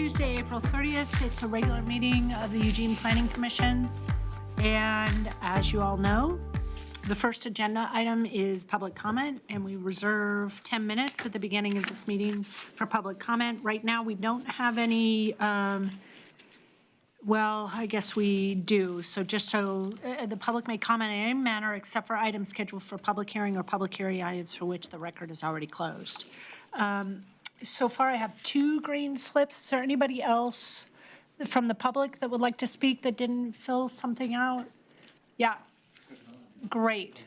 Tuesday, April 30th. It's a regular meeting of the Eugene Planning Commission. And as you all know, the first agenda item is public comment, and we reserve 10 minutes at the beginning of this meeting for public comment. Right now, we don't have any, well, I guess we do. So just so the public may comment in any manner except for items scheduled for public hearing or public hearing items for which the record is already closed. So far, I have 2 green slips. Is there anybody else from the public that would like to speak that didn't fill something out? Yeah. Great.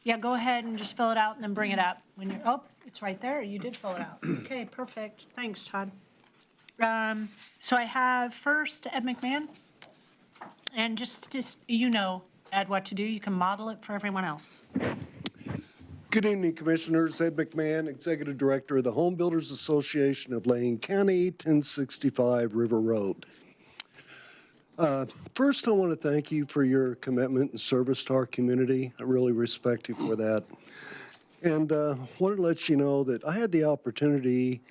Yeah, go ahead and just fill it out and then bring it up. When you're, oh, it's right there. You did fill it out. Okay, perfect. Thanks, Todd. So I have first Ed McMahon. And just, you know, Ed, what to do. You can model it for everyone else. Good evening, Commissioners. Ed McMahon, Executive Director of the Home Builders Association of Lane County, 1065 River Road. First, I want to thank you for your commitment and service to our community. I really respect you for that. And wanted to let you know that I had the opportunity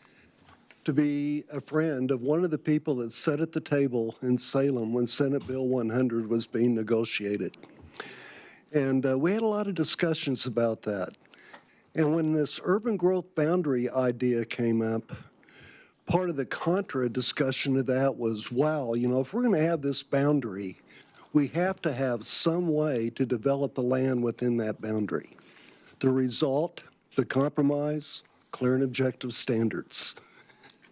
to be a friend of one of the people that sat at the table in Salem when Senate Bill 100 was being negotiated. And we had a lot of discussions about that. And when this urban growth boundary idea came up, part of the contra discussion of that was, wow, you know, if we're going to have this boundary, we have to have some way to develop the land within that boundary. The result, the compromise, clear and objective standards.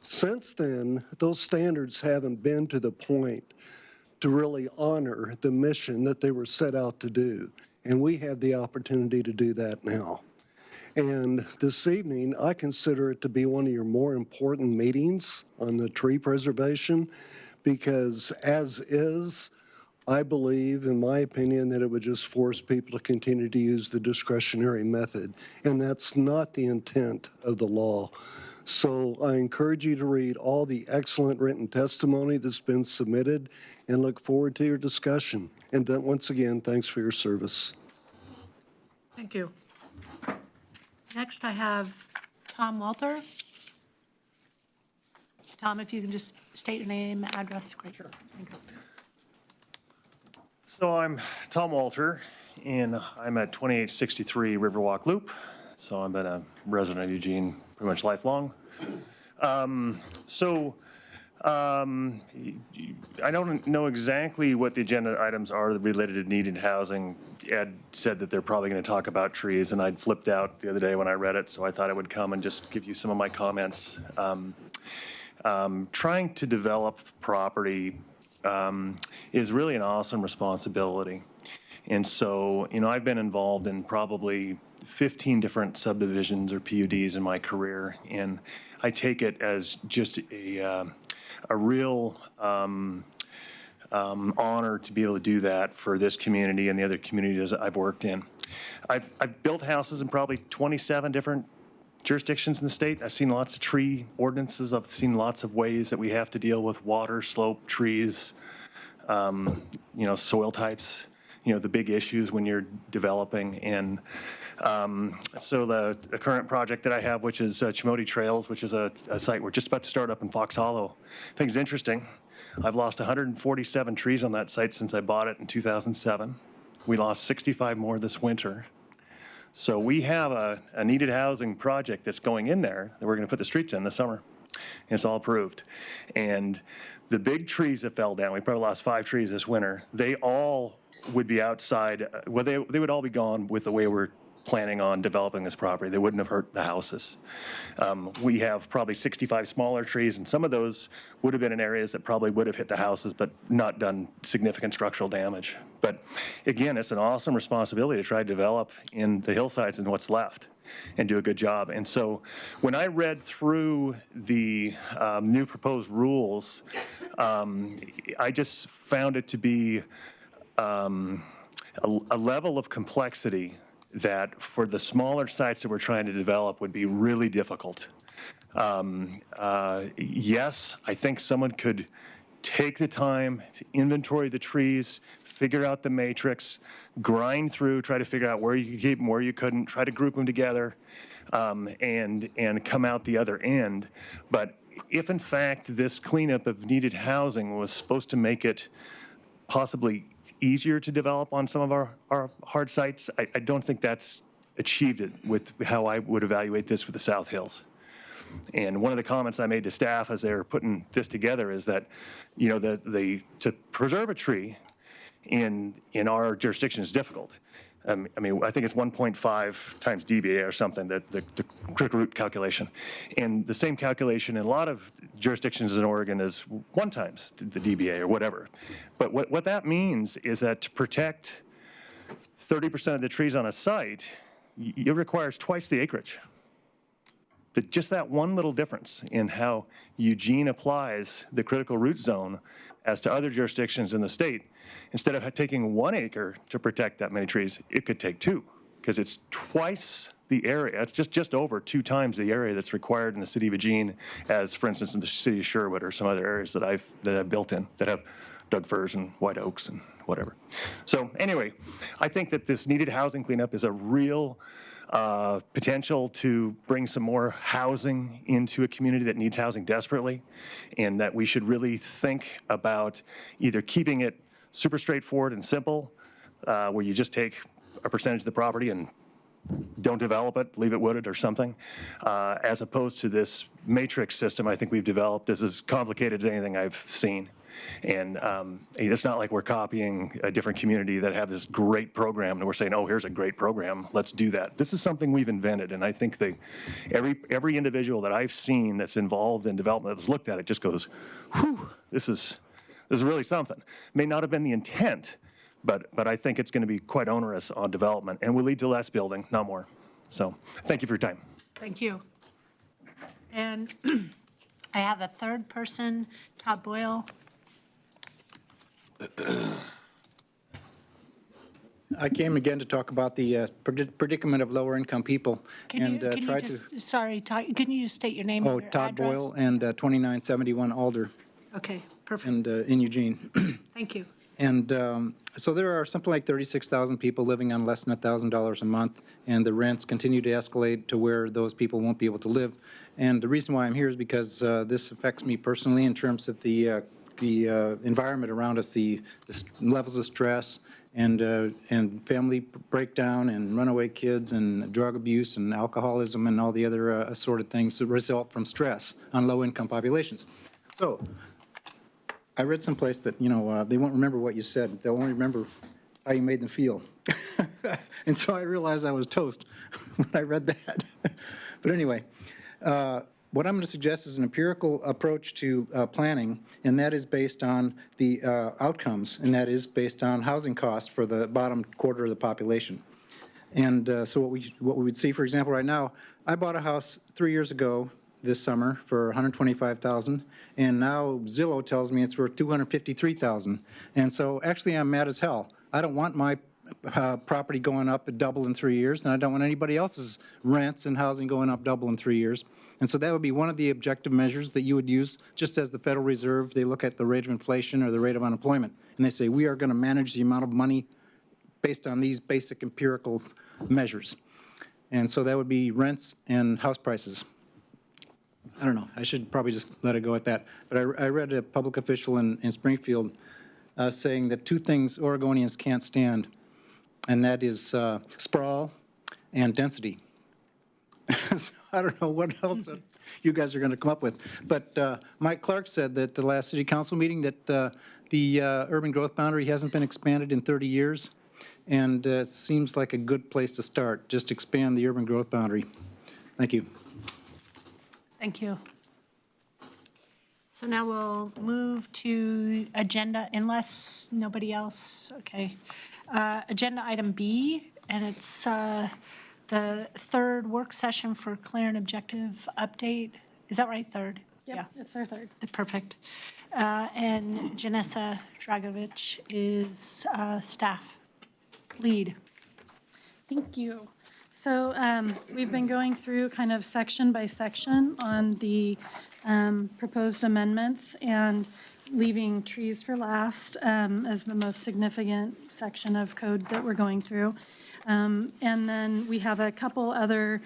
Since then, those standards haven't been to the point to really honor the mission that they were set out to do. And we have the opportunity to do that now. And this evening, I consider it to be one of your more important meetings on the tree preservation because as is, I believe, in my opinion, that it would just force people to continue to use the discretionary method. And that's not the intent of the law. So I encourage you to read all the excellent written testimony that's been submitted and look forward to your discussion. And then once again, thanks for your service. Thank you. Next, I have Tom Walter. Tom, if you can just state your name, address. Great. Sure. Thank you. So I'm Tom Walter, and I'm at 2863 Riverwalk Loop. So I've been a resident of Eugene pretty much lifelong. I don't know exactly what the agenda items are related to needed housing. Ed said that they're probably going to talk about trees, and I'd flipped out the other day when I read it, so I thought I would come and just give you some of my comments. Trying to develop property is really an awesome responsibility. And so, you know, I've been involved in probably 15 different subdivisions or PUDs in my career, and I take it as just a real honor to be able to do that for this community and the other communities I've worked in. I've built houses in probably 27 different jurisdictions in the state. I've seen lots of tree ordinances. I've seen lots of ways that we have to deal with water, slope, trees, you know, soil types, you know, the big issues when you're developing. And so the current project that I have, which is Chimoti Trails, which is a site we're just about to start up in Fox Hollow. I think it's interesting. I've lost 147 trees on that site since I bought it in 2007. We lost 65 more this winter. So we have a needed housing project that's going in there that we're going to put the streets in this summer. And it's all approved. And the big trees that fell down, we probably lost 5 trees this winter, they all would be outside. Well, they would all be gone with the way we're planning on developing this property. They wouldn't have hurt the houses. We have probably 65 smaller trees, and some of those would have been in areas that probably would have hit the houses but not done significant structural damage. But again, it's an awesome responsibility to try to develop in the hillsides and what's left and do a good job. And so when I read through the new proposed rules, I just found it to be a level of complexity that for the smaller sites that we're trying to develop would be really difficult. Yes, I think someone could take the time to inventory the trees, figure out the matrix, grind through, try to figure out where you could keep them, where you couldn't, try to group them together, and come out the other end. But if in fact this cleanup of needed housing was supposed to make it possibly easier to develop on some of our hard sites, I don't think that's achieved it with how I would evaluate this with the South Hills. And one of the comments I made to staff as they were putting this together is that, you know, to preserve a tree in our jurisdiction is difficult. I mean, I think it's 1.5 times dBA or something, the critical root calculation. And the same calculation in a lot of jurisdictions in Oregon is 1 times the dBA or whatever. But what that means is that to protect 30% of the trees on a site, it requires twice the acreage. Just that one little difference in how Eugene applies the critical root zone as to other jurisdictions in the state, instead of taking 1 acre to protect that many trees, it could take 2, because it's twice the area. It's just over 2 times the area that's required in the city of Eugene as, for instance, in the city of Sherwood or some other areas that I've built in that have Doug firs and white oaks and whatever. So anyway, I think that this needed housing cleanup is a real potential to bring some more housing into a community that needs housing desperately, and that we should really think about either keeping it super straightforward and simple, where you just take a percentage of the property and don't develop it, leave it wooded or something, as opposed to this matrix system I think we've developed is as complicated as anything I've seen. And it's not like we're copying a different community that have this great program and we're saying, oh, here's a great program, let's do that. This is something we've invented, and I think every individual that I've seen that's involved in development that's looked at it just goes, whew, this is really something. May not have been the intent, but I think it's going to be quite onerous on development and will lead to less building, not more. So thank you for your time. Thank you. And I have a third person, Todd Boyle. I came again to talk about the predicament of lower-income people. Can you just, sorry, Todd, can you just state your name Oh, and your Todd address? Boyle and 2971 Alder Okay, perfect. and in Eugene. Thank you. And so there are something like 36,000 people living on less than $1,000 a month, and the rents continue to escalate to where those people won't be able to live. And the reason why I'm here is because this affects me personally in terms of the environment around us, the levels of stress and family breakdown and runaway kids and drug abuse and alcoholism and all the other assorted things that result from stress on low-income populations. So I read someplace that, you know, they won't remember what you said. They'll only remember how you made them feel. And so I realized I was toast when I read that. But anyway, what I'm going to suggest is an empirical approach to planning, and that is based on the outcomes, and that is based on housing costs for the bottom quarter of the population. And so what we would see, for example, right now, I bought a house 3 years ago this summer for $125,000, and now Zillow tells me it's worth $253,000. And so actually I'm mad as hell. I don't want my property going up double in 3 years, and I don't want anybody else's rents and housing going up double in 3 years. And so that would be one of the objective measures that you would use, just as the Federal Reserve, they look at the rate of inflation or the rate of unemployment, and they say, we are going to manage the amount of money based on these basic empirical measures. And so that would be rents and house prices. I don't know, I should probably just let it go at that. But I read a public official in Springfield saying that 2 things Oregonians can't stand, and that is sprawl and density. So I don't know what else you guys are going to come up with. But Mike Clark said that the last city council meeting that the urban growth boundary hasn't been expanded in 30 years. And it seems like a good place to start, just expand the urban growth boundary. Thank you. Thank you. So now we'll move to agenda, unless nobody else, okay. Agenda item B, and it's the third work session for clear and objective update. Is that right, third? Yep, Yeah, it's our third. perfect. And Janessa Dragovich is staff lead. Thank you. So we've been going through kind of section by section on the proposed amendments and leaving trees for last as the most significant section of code that we're going through. And then we have a couple other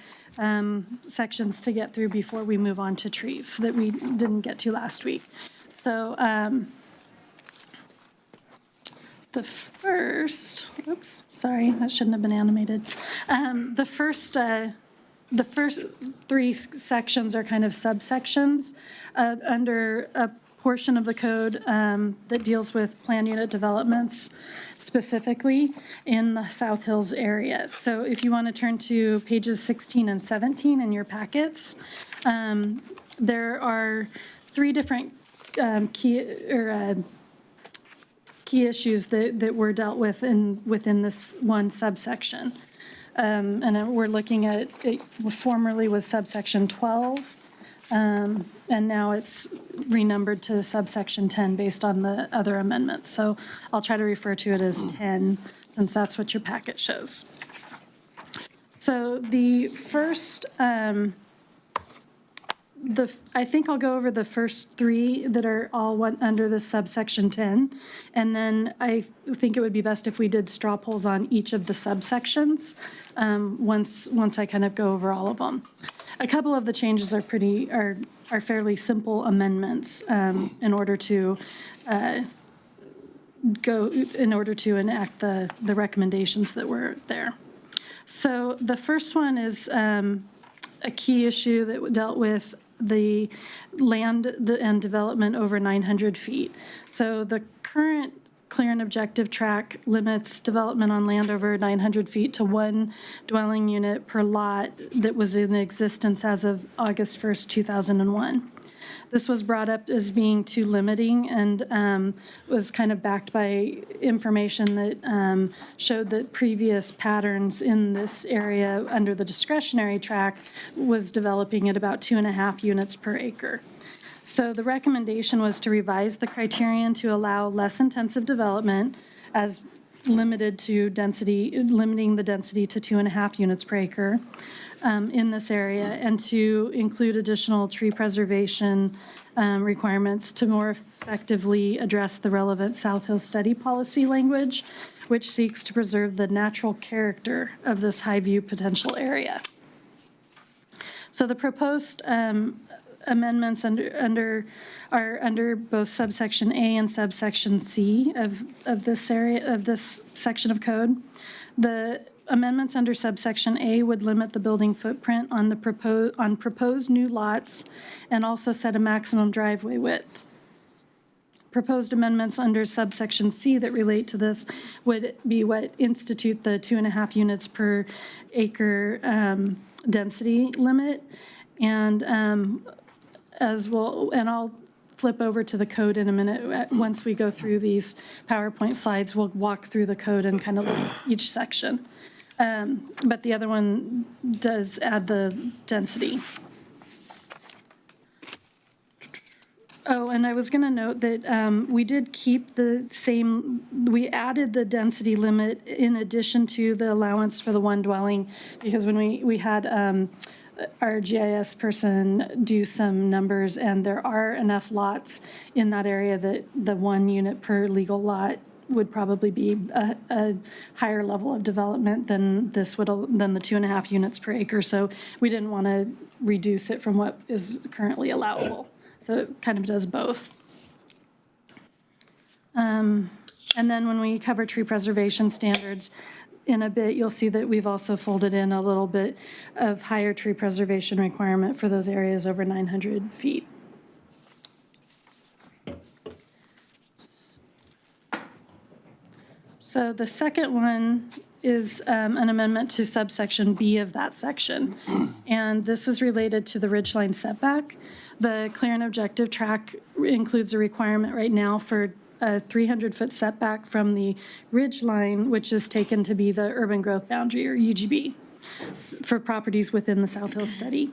sections to get through before we move on to trees that we didn't get to last week. So the first, oops, sorry, that shouldn't have been animated. The first three sections are kind of subsections under a portion of the code that deals with plan unit developments specifically in the South Hills area. So if you want to turn to pages 16 and 17 in your packets, there are three different key issues that were dealt with within this one subsection. And we're looking at, it formerly was subsection 12, and now it's renumbered to subsection 10 based on the other amendments. So I'll try to refer to it as 10, since that's what your packet shows. So the first, I think I'll go over the first three that are all under the subsection 10, and then I think it would be best if we did straw polls on each of the subsections once I kind of go over all of them. A couple of the changes are fairly simple amendments in order to enact the recommendations that were there. So the first one is a key issue that dealt with the land and development over 900 feet. So the current clear and objective track limits development on land over 900 feet to one dwelling unit per lot that was in existence as of August 1st, 2001. This was brought up as being too limiting and was kind of backed by information that showed that previous patterns in this area under the discretionary track was developing at about 2.5 units per acre. So the recommendation was to revise the criterion to allow less intensive development as limited to density, limiting the density to 2.5 units per acre in this area, and to include additional tree preservation requirements to more effectively address the relevant South Hills study policy language, which seeks to preserve the natural character of this high view potential area. So the proposed amendments are under both subsection A and subsection C of this area, of this section of code. The amendments under subsection A would limit the building footprint on the proposed new lots and also set a maximum driveway width. Proposed amendments under subsection C that relate to this would be what institute the 2.5 units per acre density limit. And as well, and I'll flip over to the code in a minute. Once we go through these PowerPoint slides, we'll walk through the code and kind of look at each section. But the other one does add the density. Oh, and I was going to note that we did keep the same, we added the density limit in addition to the allowance for the one dwelling, because when we had our GIS person do some numbers, and there are enough lots in that area that the 1 unit per legal lot would probably be a higher level of development than the 2.5 units per acre. So we didn't want to reduce it from what is currently allowable. So it kind of does both. And then when we cover tree preservation standards, in a bit, you'll see that we've also folded in a little bit of higher tree preservation requirement for those areas over 900 feet. So the second one is an amendment to subsection B of that section. And this is related to the ridgeline setback. The clear and objective track includes a requirement right now for a 300-foot setback from the ridge line, which is taken to be the urban growth boundary, or UGB, for properties within the South Hills study.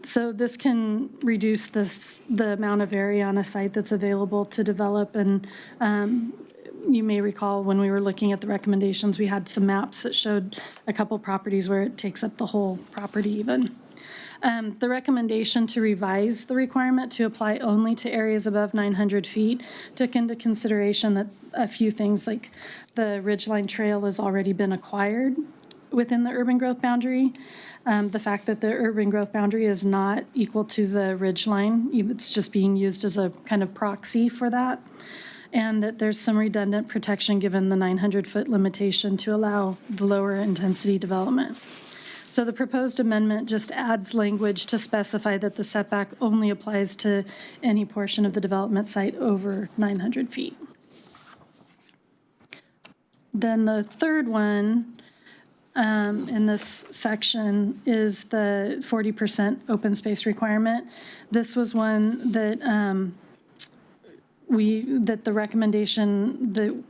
So this can reduce the amount of area on a site that's available to develop. And you may recall when we were looking at the recommendations, we had some maps that showed a couple properties where it takes up the whole property even. The recommendation to revise the requirement to apply only to areas above 900 feet took into consideration that a few things like the ridgeline trail has already been acquired within the urban growth boundary. The fact that the urban growth boundary is not equal to the ridge line, it's just being used as a kind of proxy for that. And that there's some redundant protection given the 900-foot limitation to allow the lower intensity development. So the proposed amendment just adds language to specify that the setback only applies to any portion of the development site over 900 feet. Then the third one in this section is the 40% open space requirement. This was one that that the recommendation that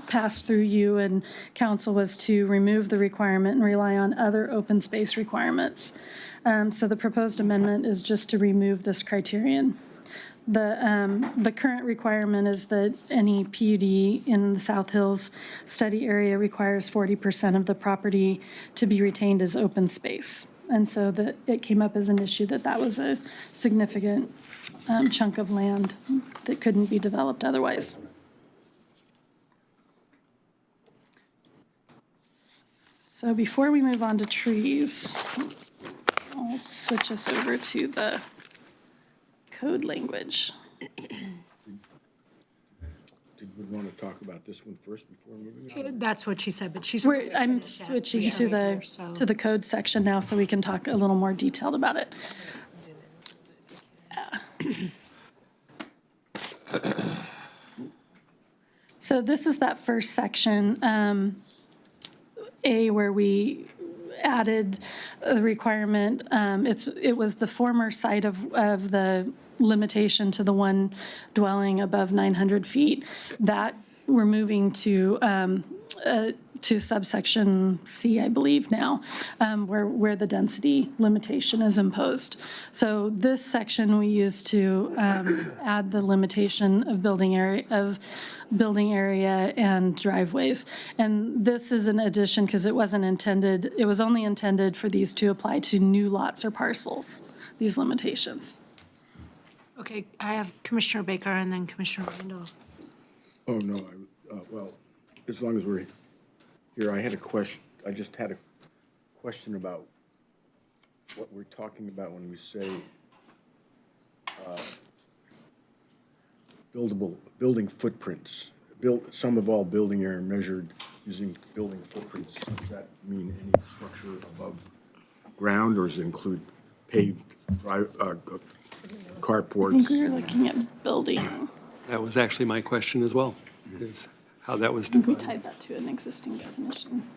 passed through you and council was to remove the requirement and rely on other open space requirements. So the proposed amendment is just to remove this criterion. The current requirement is that any PUD in the South Hills study area requires 40% of the property to be retained as open space. And so that it came up as an issue that was a significant chunk of land that couldn't be developed otherwise. So before we move on to trees, I'll switch us over to the code language. Did we want to talk about this one first before moving on? That's what she said, but she's. I'm switching to the code section now so we can talk a little more detailed about it. So this is that first section, A, where we added a requirement. It was the former site of the limitation to the one dwelling above 900 feet. That we're moving to subsection C, I believe now, where the density limitation is imposed. So this section we use to add the limitation of building area and driveways. And this is an addition because it was only intended for these to apply to new lots or parcels, these limitations. Okay, I have Commissioner Baker and then Commissioner Randall. Oh, no, well, as long as we're here, I just had a question about what we're talking about when we say building footprints. Some of all building area measured using building footprints. Does that mean any structure above ground, or does it include paved carports? I think we were looking at building. That was actually my question as well, is how that was I think we defined. tied that to an existing definition.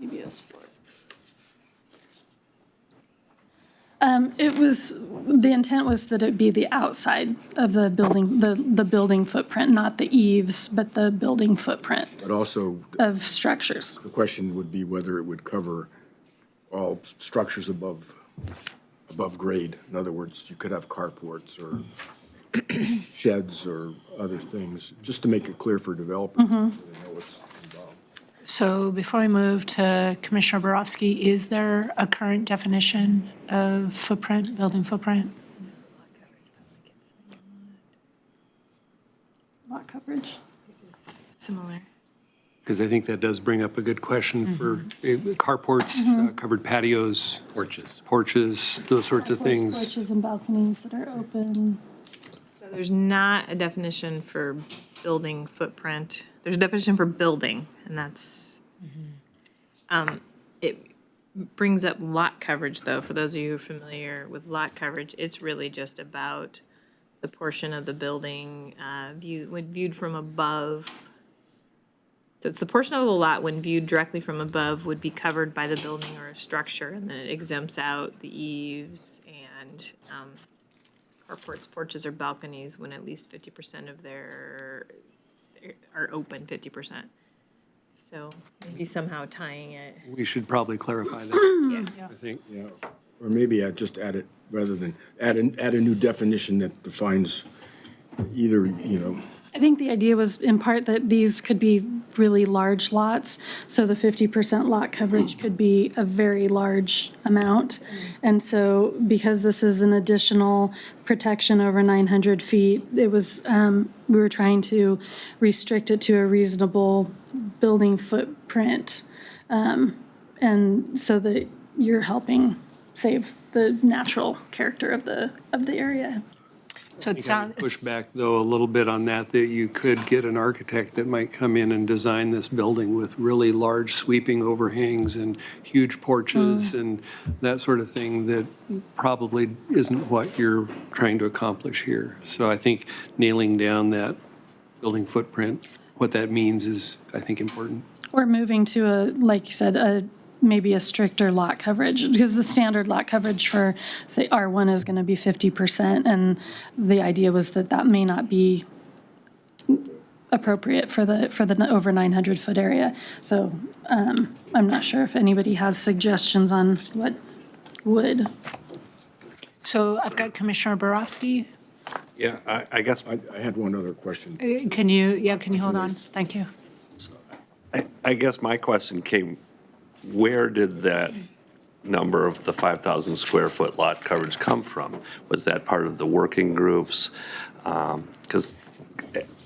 Maybe it's for. The intent was that it be the outside of the building, the building footprint, not the eaves, but the building footprint But also, of structures. the question would be whether it would cover all structures above grade. In other words, you could have carports or sheds or other things, just to make it clear for developers so they know what's involved. So before we move to Commissioner Borowski, is there a current definition of footprint, building footprint? Lot coverage. Similar. Because I think that does bring up a good question for carports, covered patios. Porches, those sorts of things. Porches and balconies that are open. So there's not a definition for building footprint. There's a definition for building, and that's, it brings up lot coverage, though. For those of you who are familiar with lot coverage, it's really just about the portion of the building when viewed from above. So it's the portion of the lot when viewed directly from above would be covered by the building or a structure, and then it exempts out the eaves and carports, porches, or balconies when at least 50% of their are open, 50%. So maybe somehow tying it. We should probably clarify that, Yeah. I think. Yeah, or maybe I'd just add it, rather than add a new definition that defines either, I think the idea was in part that these could be really large lots. So the 50% lot coverage could be a very large amount. And so because this is an additional protection over 900 feet, it was, we were trying to restrict it to a reasonable building footprint. And so that you're helping save the natural character of the area. So it I sounds. would push back, though, a little bit on that you could get an architect that might come in and design this building with really large sweeping overhangs and huge porches and that sort of thing that probably isn't what you're trying to accomplish here. So I think nailing down that building footprint, what that means is, I think, important. Or moving to a, like you said, maybe a stricter lot coverage, because the standard lot coverage for, say, R1 is going to be 50%, and the idea was that that may not be appropriate for the over 900-foot area. So I'm not sure if anybody has suggestions on what would. So I've got Commissioner Borowski. Yeah, I guess, I had one other question. Can you hold on? Thank you. I guess my question came, where did that number of the 5,000 square foot lot coverage come from? Was that part of the working groups? Because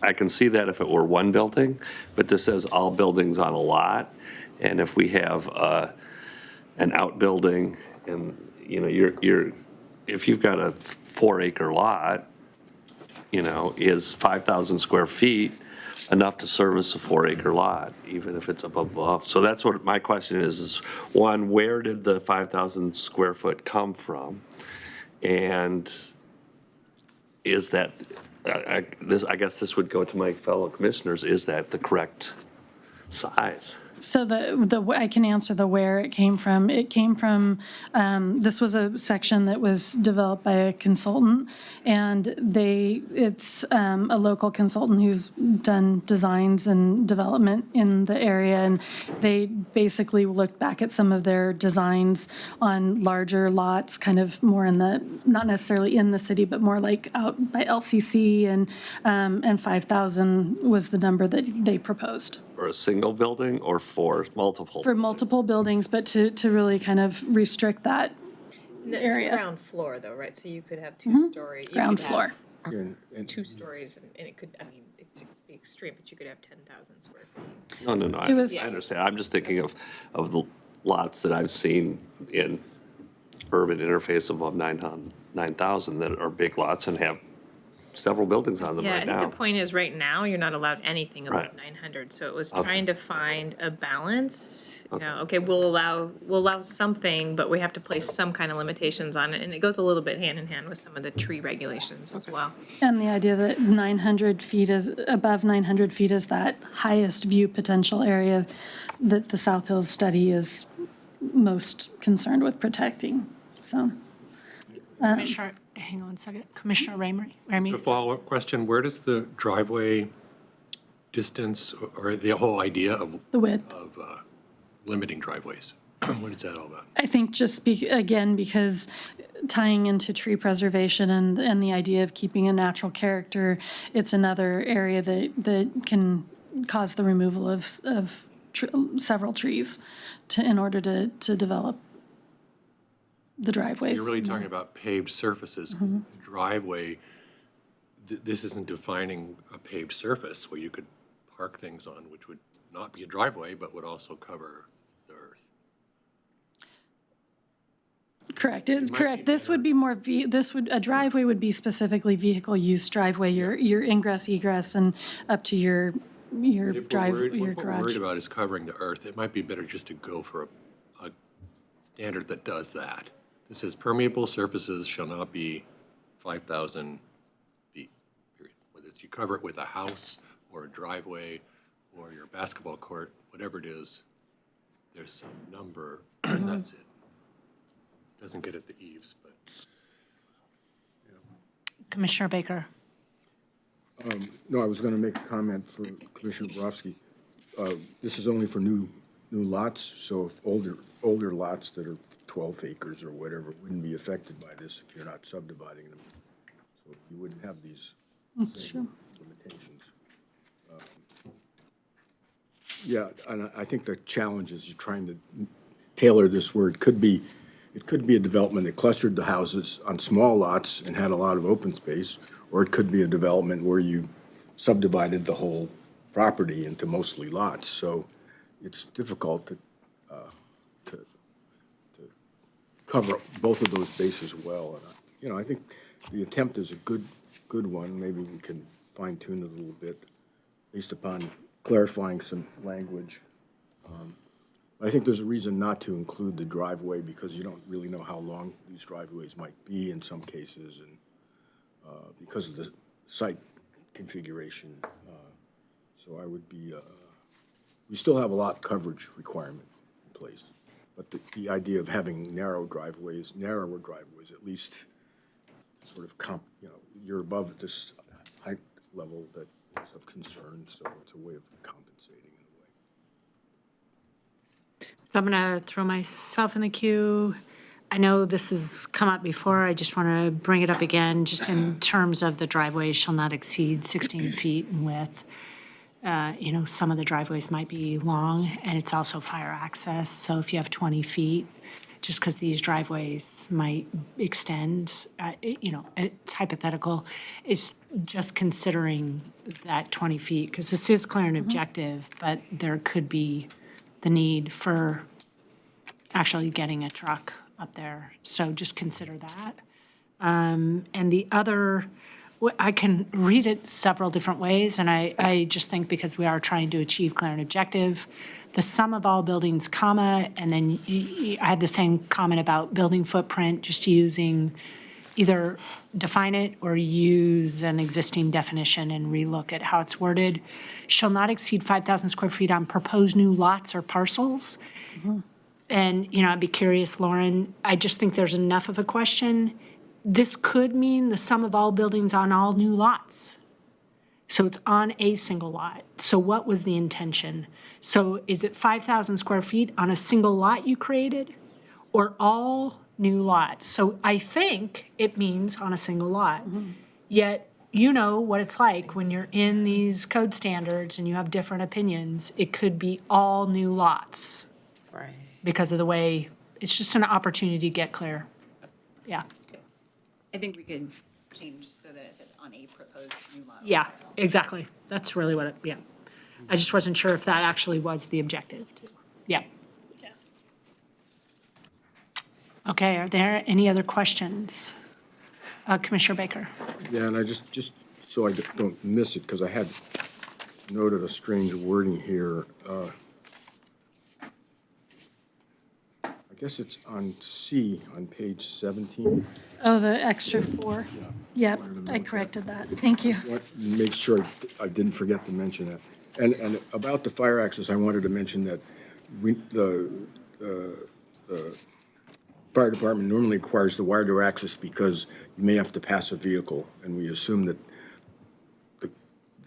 I can see that if it were one building, but this says all buildings on a lot. And if we have an outbuilding and, you know, if you've got a 4-acre lot, you know, is 5,000 square feet enough to service a 4-acre lot, even if it's above. So that's what my question is one, where did the 5,000 square foot come from? And is that, I guess this would go to my fellow commissioners, is that the correct size? So I can answer the where it came from. It came from, this was a section that was developed by a consultant, and it's a local consultant who's done designs and development in the area, and they basically looked back at some of their designs on larger lots, kind of more in the, not necessarily in the city, but more like out by LCC, and 5,000 was the number that they proposed. For a single building or for multiple? For multiple buildings, but to really kind of restrict that It's area. ground floor though, right? So you could have two-story. you Ground could floor. have And 2 stories and it could, I mean, it's extreme, but you could have 10,000 square feet. No, I It was- understand. I'm just thinking of the lots that I've seen in urban interface above 9,000 that are big lots and have several buildings on them Yeah, right I think now. the point is right now, you're not allowed anything above Right. 900. So it was Okay. trying to find a balance. You know, okay, we'll allow something, but we have to place some kind of limitations on it. And it goes a little bit hand in hand with some of the tree regulations as well. And the idea that 900 feet is, above 900 feet is that highest view potential area that the South Hills study is most concerned with protecting, so. Commissioner, hang on a second. Commissioner Ramey? A follow-up question, where does the driveway distance or the whole idea of The width. limiting driveways, what is that all about? I think just again, because tying into tree preservation and the idea of keeping a natural character, it's another area that can cause the removal of several trees in order to develop the driveways. You're really talking about paved surfaces. Driveway, this isn't defining a paved surface where you could park things on, which would not be a driveway, but would also cover the earth. Correct, might correct. be This would be more, a driveway would be specifically vehicle use driveway, your ingress, egress, and up to your But if we're drive, worried- your What we're garage. worried about is covering the earth. It might be better just to go for a standard that does that. This says permeable surfaces shall not be 5,000 feet, period. Whether it's you cover it with a house or a driveway or your basketball court, whatever it is, there's some number, and that's it. Doesn't get at the eaves, but. Commissioner Baker? No, I was going to make a comment for Commissioner Borowski. This is only for new lots, so if older lots that are 12 acres or whatever wouldn't be affected by this if you're not subdividing them. So you wouldn't have these That's true. limitations. Yeah, and I think the challenge is you're trying to tailor this where it could be a development that clustered the houses on small lots and had a lot of open space, or it could be a development where you subdivided the whole property into mostly lots. So it's difficult to cover both of those bases well. And, I think the attempt is a good one. Maybe we can fine tune it a little bit based upon clarifying some language. I think there's a reason not to include the driveway because you don't really know how long these driveways might be in some cases, and because of the site configuration. So I would be, we still have a lot coverage requirement in place, but the idea of having narrower driveways, at least sort of you're above this height level that is of concern, so it's a way of compensating in a way. So I'm going to throw myself in the queue. I know this has come up before. I just want to bring it up again, just in terms of the driveways shall not exceed 16 feet in width. Some of the driveways might be long, and it's also fire access. So if you have 20 feet, just because these driveways might extend, it's hypothetical. It's just considering that 20 feet, because this is clear and objective, but there could be the need for actually getting a truck up there. So just consider that. And the other, I can read it several different ways, and I just think because we are trying to achieve clear and objective, the sum of all buildings, comma, and then I had the same comment about building footprint, just using either define it or use an existing definition and relook at how it's worded. Shall not exceed 5,000 square feet on proposed new lots or parcels. And, I'd be curious, Lauren, I just think there's enough of a question. This could mean the sum of all buildings on all new lots. So it's on a single lot. So what was the intention? So is it 5,000 square feet on a single lot you created, or all new lots? So I think it means on a single lot. Yet, you know what it's like when you're in these code standards and you have different opinions. It could be all new lots. Right. Because of the way, it's just an opportunity to get clear. Yeah. I think we could change so that it says on a proposed new lot. Yeah, exactly. That's really what yeah. I just wasn't sure if that actually was the objective too. Yeah. Yes. Okay, are there any other questions? Commissioner Baker? Yeah, and I just so I don't miss it, because I had noted a strange wording here. I guess it's on C on page 17. Oh, the extra 4. Yep, I corrected that. Thank you. Make sure I didn't forget to mention that. And about the fire access, I wanted to mention that the fire department normally requires the wire door access because you may have to pass a vehicle, and we assume that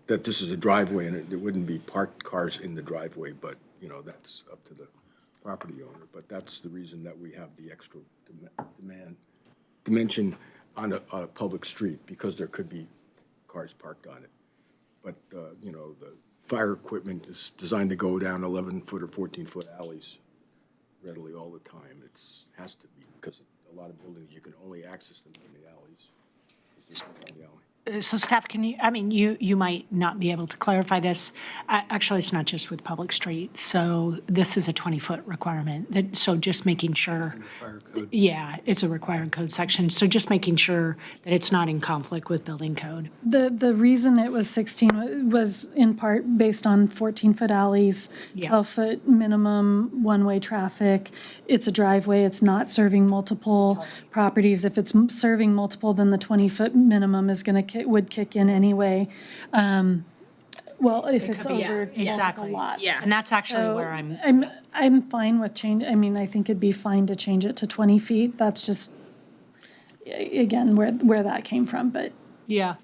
this is a driveway and there wouldn't be parked cars in the driveway, but that's up to the property owner. But that's the reason that we have the extra dimension on a public street, because there could be cars parked on it. But the fire equipment is designed to go down 11-foot or 14-foot alleys readily all the time. It has to be, because a lot of buildings you can only access them from the alleys. On the alley. So staff, can you might not be able to clarify this. Actually, it's not just with public streets. So this is a 20-foot requirement. So just making sure. Fire code. Yeah, it's a required code section. So just making sure that it's not in conflict with building code. The reason it was 16 was in part based on 14-foot alleys, Yeah. 12-foot minimum one-way traffic. It's a driveway. It's not serving multiple properties. If it's serving multiple, then the 20-foot minimum is going to would kick in anyway. Well, if it's over multiple exactly. lots. Yeah, and that's actually So where I'm. I'm fine with change. I think it'd be fine to change it to 20 feet. That's just, again, where that came from, but. Yeah,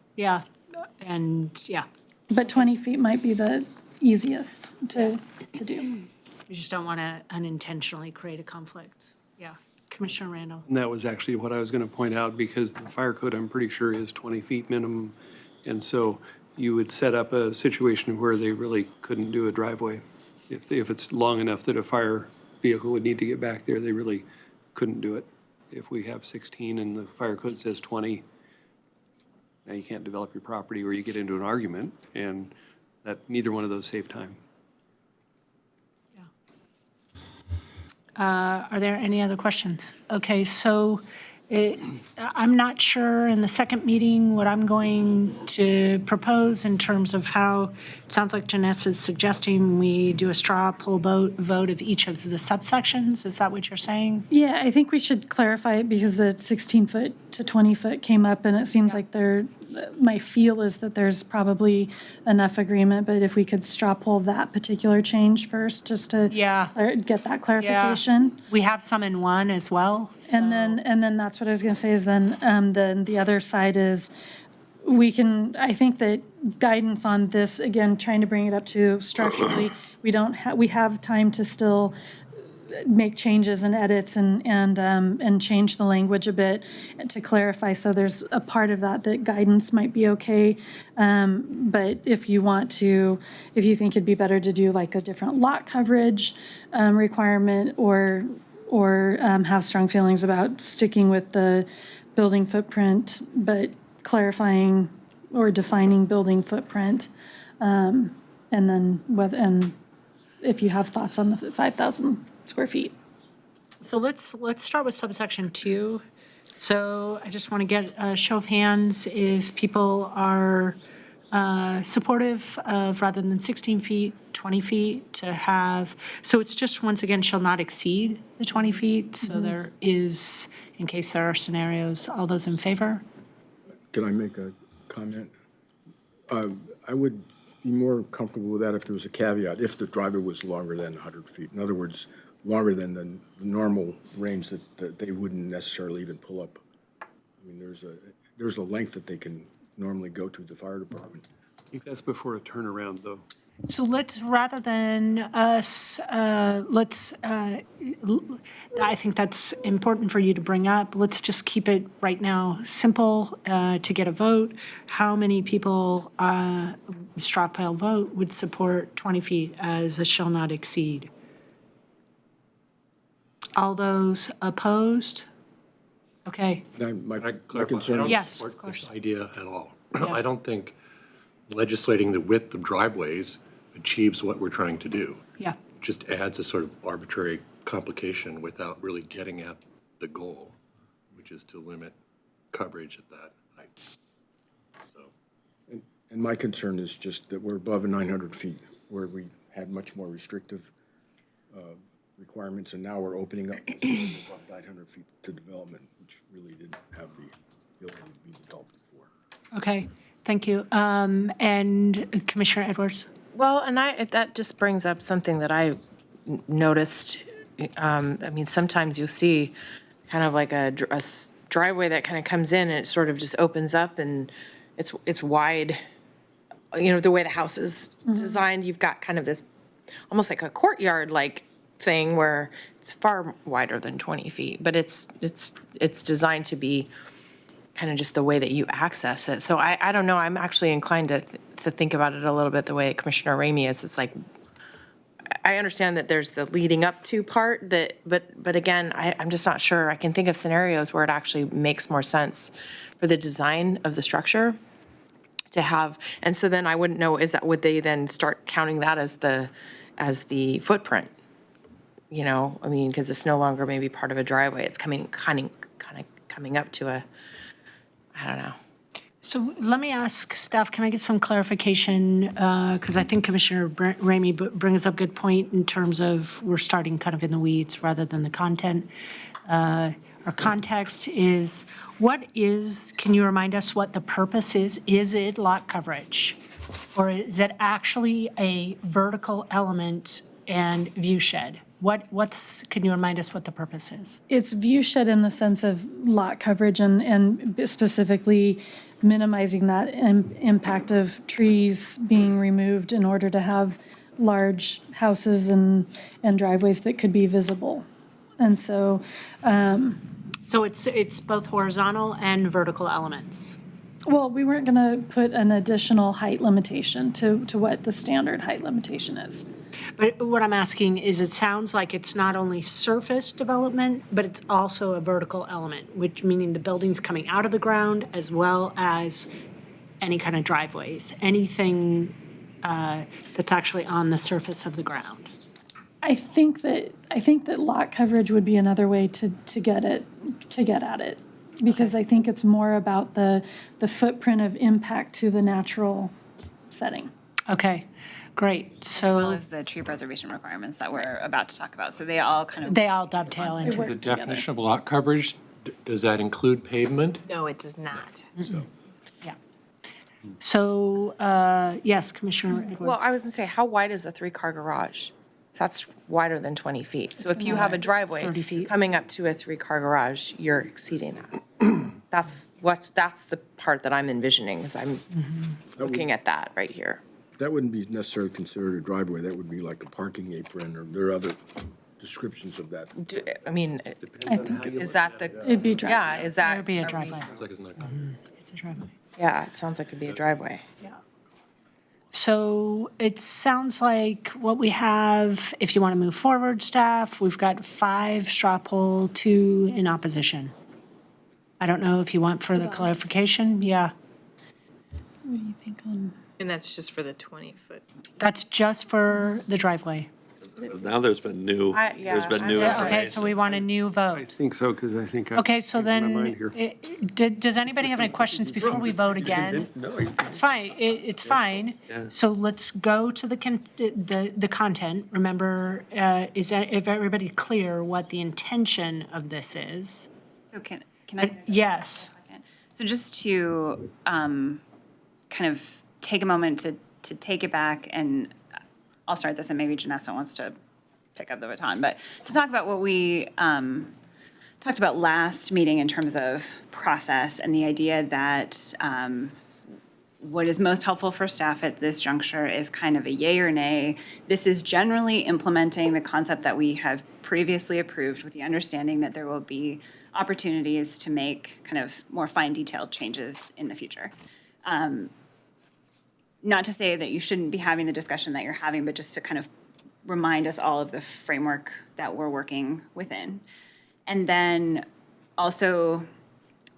and yeah. But 20 feet might be the easiest to do. You just don't want to unintentionally create a conflict. Yeah. Commissioner Randall. And that was actually what I was going to point out, because the fire code, I'm pretty sure, is 20 feet minimum. And so you would set up a situation where they really couldn't do a driveway If it's long enough that a fire vehicle would need to get back there, they really couldn't do it. If we have 16 and the fire code says 20, now you can't develop your property, or you get into an argument, and that neither one of those save time. Are there any other questions? Okay, so I'm not sure in the second meeting what I'm going to propose in terms of how, it sounds like Janessa is suggesting we do a straw poll vote of each of the subsections. Is that what you're saying? Yeah, I think we should clarify it because the 16-foot to 20-foot came up, and it seems like my feel is that there's probably enough agreement, but if we could straw poll that particular change first, just to get that clarification. We have some in one as well. So. And then that's what I was going to say is then the other side is we can, I think that guidance on this, again, trying to bring it up to structurally, we have time to still make changes and edits and change the language a bit to clarify. So there's a part of that guidance might be okay. But if you think it'd be better to do like a different lot coverage requirement or have strong feelings about sticking with the building footprint, but clarifying or defining building footprint. And then if you have thoughts on the 5,000 square feet. So let's start with subsection 2. So I just want to get a show of hands if people are supportive of, rather than 16 feet, 20 feet to have, so it's just, once again, shall not exceed the 20 feet. So there is, in case there are scenarios, all those in favor? Can I make a comment? I would be more comfortable with that if there was a caveat, if the driveway was longer than 100 feet. In other words, longer than the normal range that they wouldn't necessarily even pull up. I mean, there's a length that they can normally go to the fire department. I think that's before a turnaround, though. So rather than us, I think that's important for you to bring up. Let's just keep it right now simple to get a vote. How many people, straw poll vote, would support 20 feet as a shall not exceed? All those opposed? Okay. My I clarify, concern I don't is, Yes, support of course. this idea at all. Yes. I don't think legislating the width of driveways achieves what we're trying to do. Yeah. It just adds a sort of arbitrary complication without really getting at the goal, which is to limit coverage at that height. So, and my concern is just that we're above 900 feet, where we had much more restrictive requirements, and now we're opening up this above 900 feet to development, which really didn't have the ability to be developed before. Okay, thank you. And Commissioner Edwards? Well, and that just brings up something that I noticed. I mean, sometimes you'll see kind of like a driveway that kind of comes in and it sort of just opens up and it's wide. You know, the way the house is designed, you've got kind of this almost like a courtyard-like thing where it's far wider than 20 feet, but it's designed to be kind of just the way that you access it. So I don't know. I'm actually inclined to think about it a little bit the way Commissioner Ramey is. It's like, I understand that there's the leading up to part that, but again, I'm just not sure. I can think of scenarios where it actually makes more sense for the design of the structure to have, and so then I wouldn't know, would they then start counting that as the footprint? You know, I mean, because it's no longer maybe part of a driveway. It's kind of coming up to a, I don't know. So let me ask staff, can I get some clarification? Because I think Commissioner Ramey brings up a good point in terms of we're starting kind of in the weeds rather than the content. Our context is, can you remind us what the purpose is? Is it lot coverage? Or is it actually a vertical element and view shed? Can you remind us what the purpose is? It's view shed in the sense of lot coverage and specifically minimizing that impact of trees being removed in order to have large houses and driveways that could be visible. And so... So it's both horizontal and vertical elements? Well, we weren't going to put an additional height limitation to what the standard height limitation is. But what I'm asking is, it sounds like it's not only surface development, but it's also a vertical element, which meaning the building's coming out of the ground as well as any kind of driveways, anything that's actually on the surface of the ground. I think that lot coverage would be another way to get at it, because I think it's more about the footprint of impact to the natural setting. Okay, great. As well So as the tree preservation requirements that we're about to talk about. So they all kind of. they all dovetail into work The it. together. definition of lot coverage, does that include pavement? No, it does not. Yeah. So, yes, Commissioner Edwards. Well, I was gonna say, how wide is a 3-car garage? So that's wider than 20 feet. So if you have a driveway 30 feet. coming up to a 3-car garage, you're exceeding that. That's the part that I'm envisioning, is I'm looking at that right here. That wouldn't be necessarily considered a driveway, that would be like a parking apron, or there are other descriptions of that. I mean, I think is that the, it'd be driveway. yeah, is that? It would be a are we- driveway. It's like it's not. It's a driveway. Yeah, it sounds like it'd be a driveway. Yeah. So it sounds like what we have, if you want to move forward, staff, we've got 5 straw poll, 2 in opposition. I don't know if you want further clarification. Yeah, What do you think on? And that's just for the 20-foot. that's just for the driveway. Now there's been new, yeah, there's been I'm new good. Okay, information. so we want a new I vote. think so, because I think. Okay, so changed my then, mind here. does anybody have any questions before we vote again? No, It's fine, it's fine. Yeah. So let's go to the content. Remember, is everybody clear what the intention of this is? So can I? Yes. So just to kind of take a moment to take it back, and I'll start this, and maybe Janessa wants to pick up the baton, but to talk about what we talked about last meeting in terms of process and the idea that what is most helpful for staff at this juncture is kind of a yay or nay. This is generally implementing the concept that we have previously approved, with the understanding that there will be opportunities to make kind of more fine detailed changes in the future. Not to say that you shouldn't be having the discussion that you're having, but just to kind of remind us all of the framework that we're working within. And then also,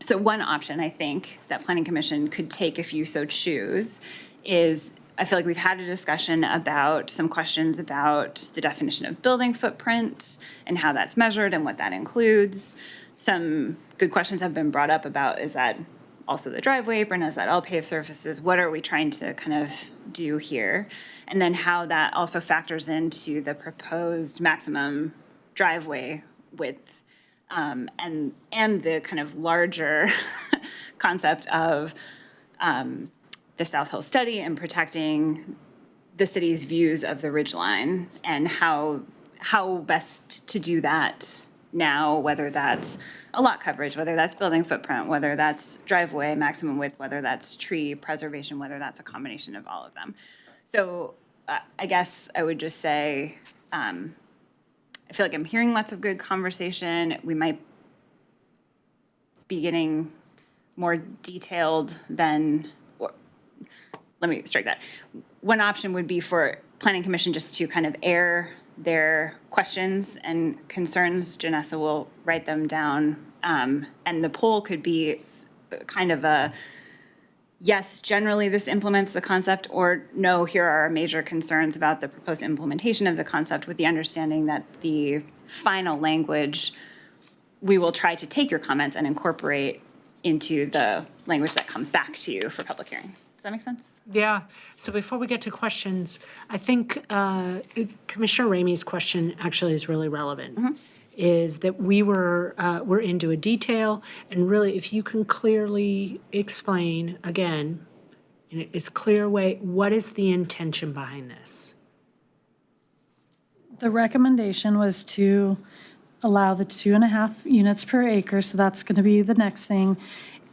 so one option I think that Planning Commission could take if you so choose is, I feel like we've had a discussion about some questions about the definition of building footprint and how that's measured and what that includes. Some good questions have been brought up about, is that also the driveway apron, is that all paved surfaces? What are we trying to kind of do here? And then how that also factors into the proposed maximum driveway width, and the kind of larger concept of the South Hill study and protecting the city's views of the ridgeline, and how best to do that now, whether that's a lot coverage, whether that's building footprint, whether that's driveway maximum width, whether that's tree preservation, whether that's a combination of all of them. So I guess I would just say, I feel like I'm hearing lots of good conversation. We might be getting more detailed than, or let me strike that. One option would be for Planning Commission just to kind of air their questions and concerns. Janessa will write them down. And the poll could be kind of a, yes, generally this implements the concept, or no, here are our major concerns about the proposed implementation of the concept, with the understanding that the final language, we will try to take your comments and incorporate into the language that comes back to you for public hearing. Does that make sense? Yeah, so before we get to questions, I think Commissioner Ramey's question actually is really relevant. Is that we're into a detail, and really, if you can clearly explain, again, in its clear way, what is the intention behind this? The recommendation was to allow the 2.5 units per acre, so that's going to be the next thing,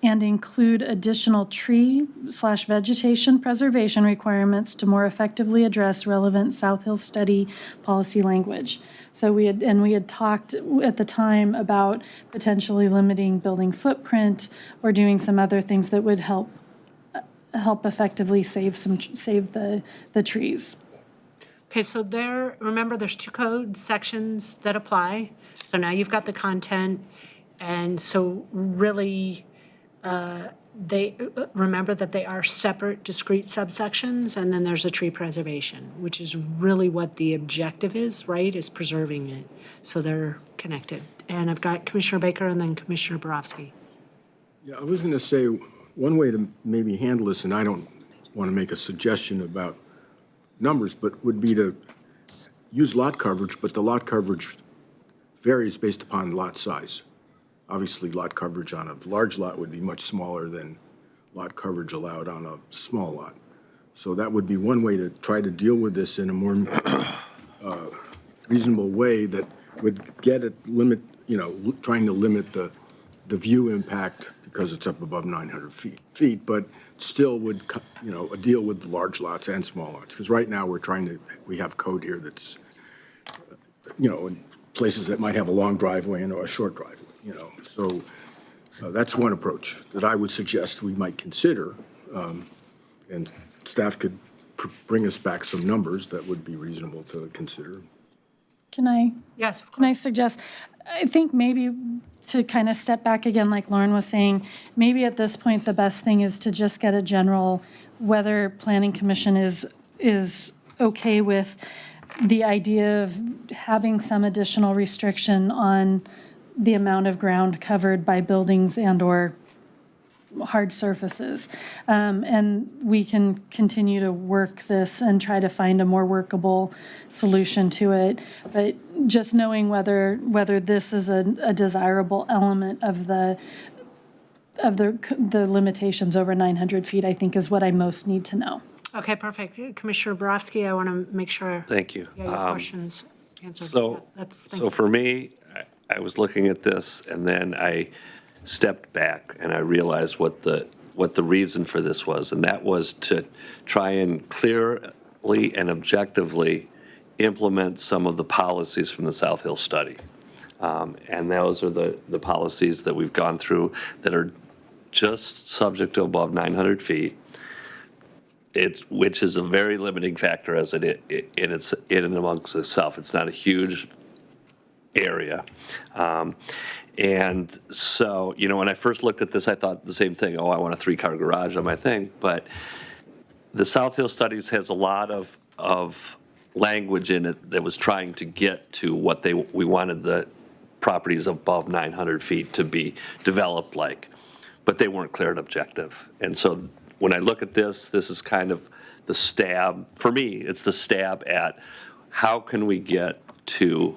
and include additional tree/vegetation preservation requirements to more effectively address relevant South Hill study policy language. So we had talked at the time about potentially limiting building footprint or doing some other things that would help effectively save the trees. Okay, so there, remember, there's two code sections that apply. So now you've got the content, and so really, remember that they are separate, discrete subsections, and then there's a tree preservation, which is really what the objective is, right, is preserving it. So they're connected. And I've got Commissioner Baker and then Commissioner Borowski. Yeah, I was going to say, one way to maybe handle this, and I don't want to make a suggestion about numbers, but would be to use lot coverage, but the lot coverage varies based upon lot size. Obviously, lot coverage on a large lot would be much smaller than lot coverage allowed on a small lot. So that would be one way to try to deal with this in a more reasonable way that would get at trying to limit the view impact because it's up above 900 feet, but still would, deal with large lots and small lots. Because right now we have code here that's, in places that might have a long driveway and a short driveway, So that's one approach that I would suggest we might consider. And staff could bring us back some numbers that would be reasonable to consider. Can I? Yes, of Can I course. suggest, I think maybe to kind of step back again, like Lauren was saying, maybe at this point, the best thing is to just get a general, whether Planning Commission is okay with the idea of having some additional restriction on the amount of ground covered by buildings and/or hard surfaces. And we can continue to work this and try to find a more workable solution to it. But just knowing whether this is a desirable element of the limitations over 900 feet, I think is what I most need to know. Okay, perfect. Commissioner Borowski, I want to make sure. Thank you. Yeah, your questions answered. So, Yeah, thank so you. for me, I was looking at this, and then I stepped back, and I realized what the reason for this was, and that was to try and clearly and objectively implement some of the policies from the South Hill study. And those are the policies that we've gone through that are just subject to above 900 feet. Which is a very limiting factor as in and amongst itself. It's not a huge area. And so, when I first looked at this, I thought the same thing. Oh, I want a 3-car garage on my thing. But the South Hill Studies has a lot of language in it that was trying to get to what we wanted the properties above 900 feet to be developed like. But they weren't clear and objective. And so when I look at this is kind of the stab. For me, it's the stab at how can we get to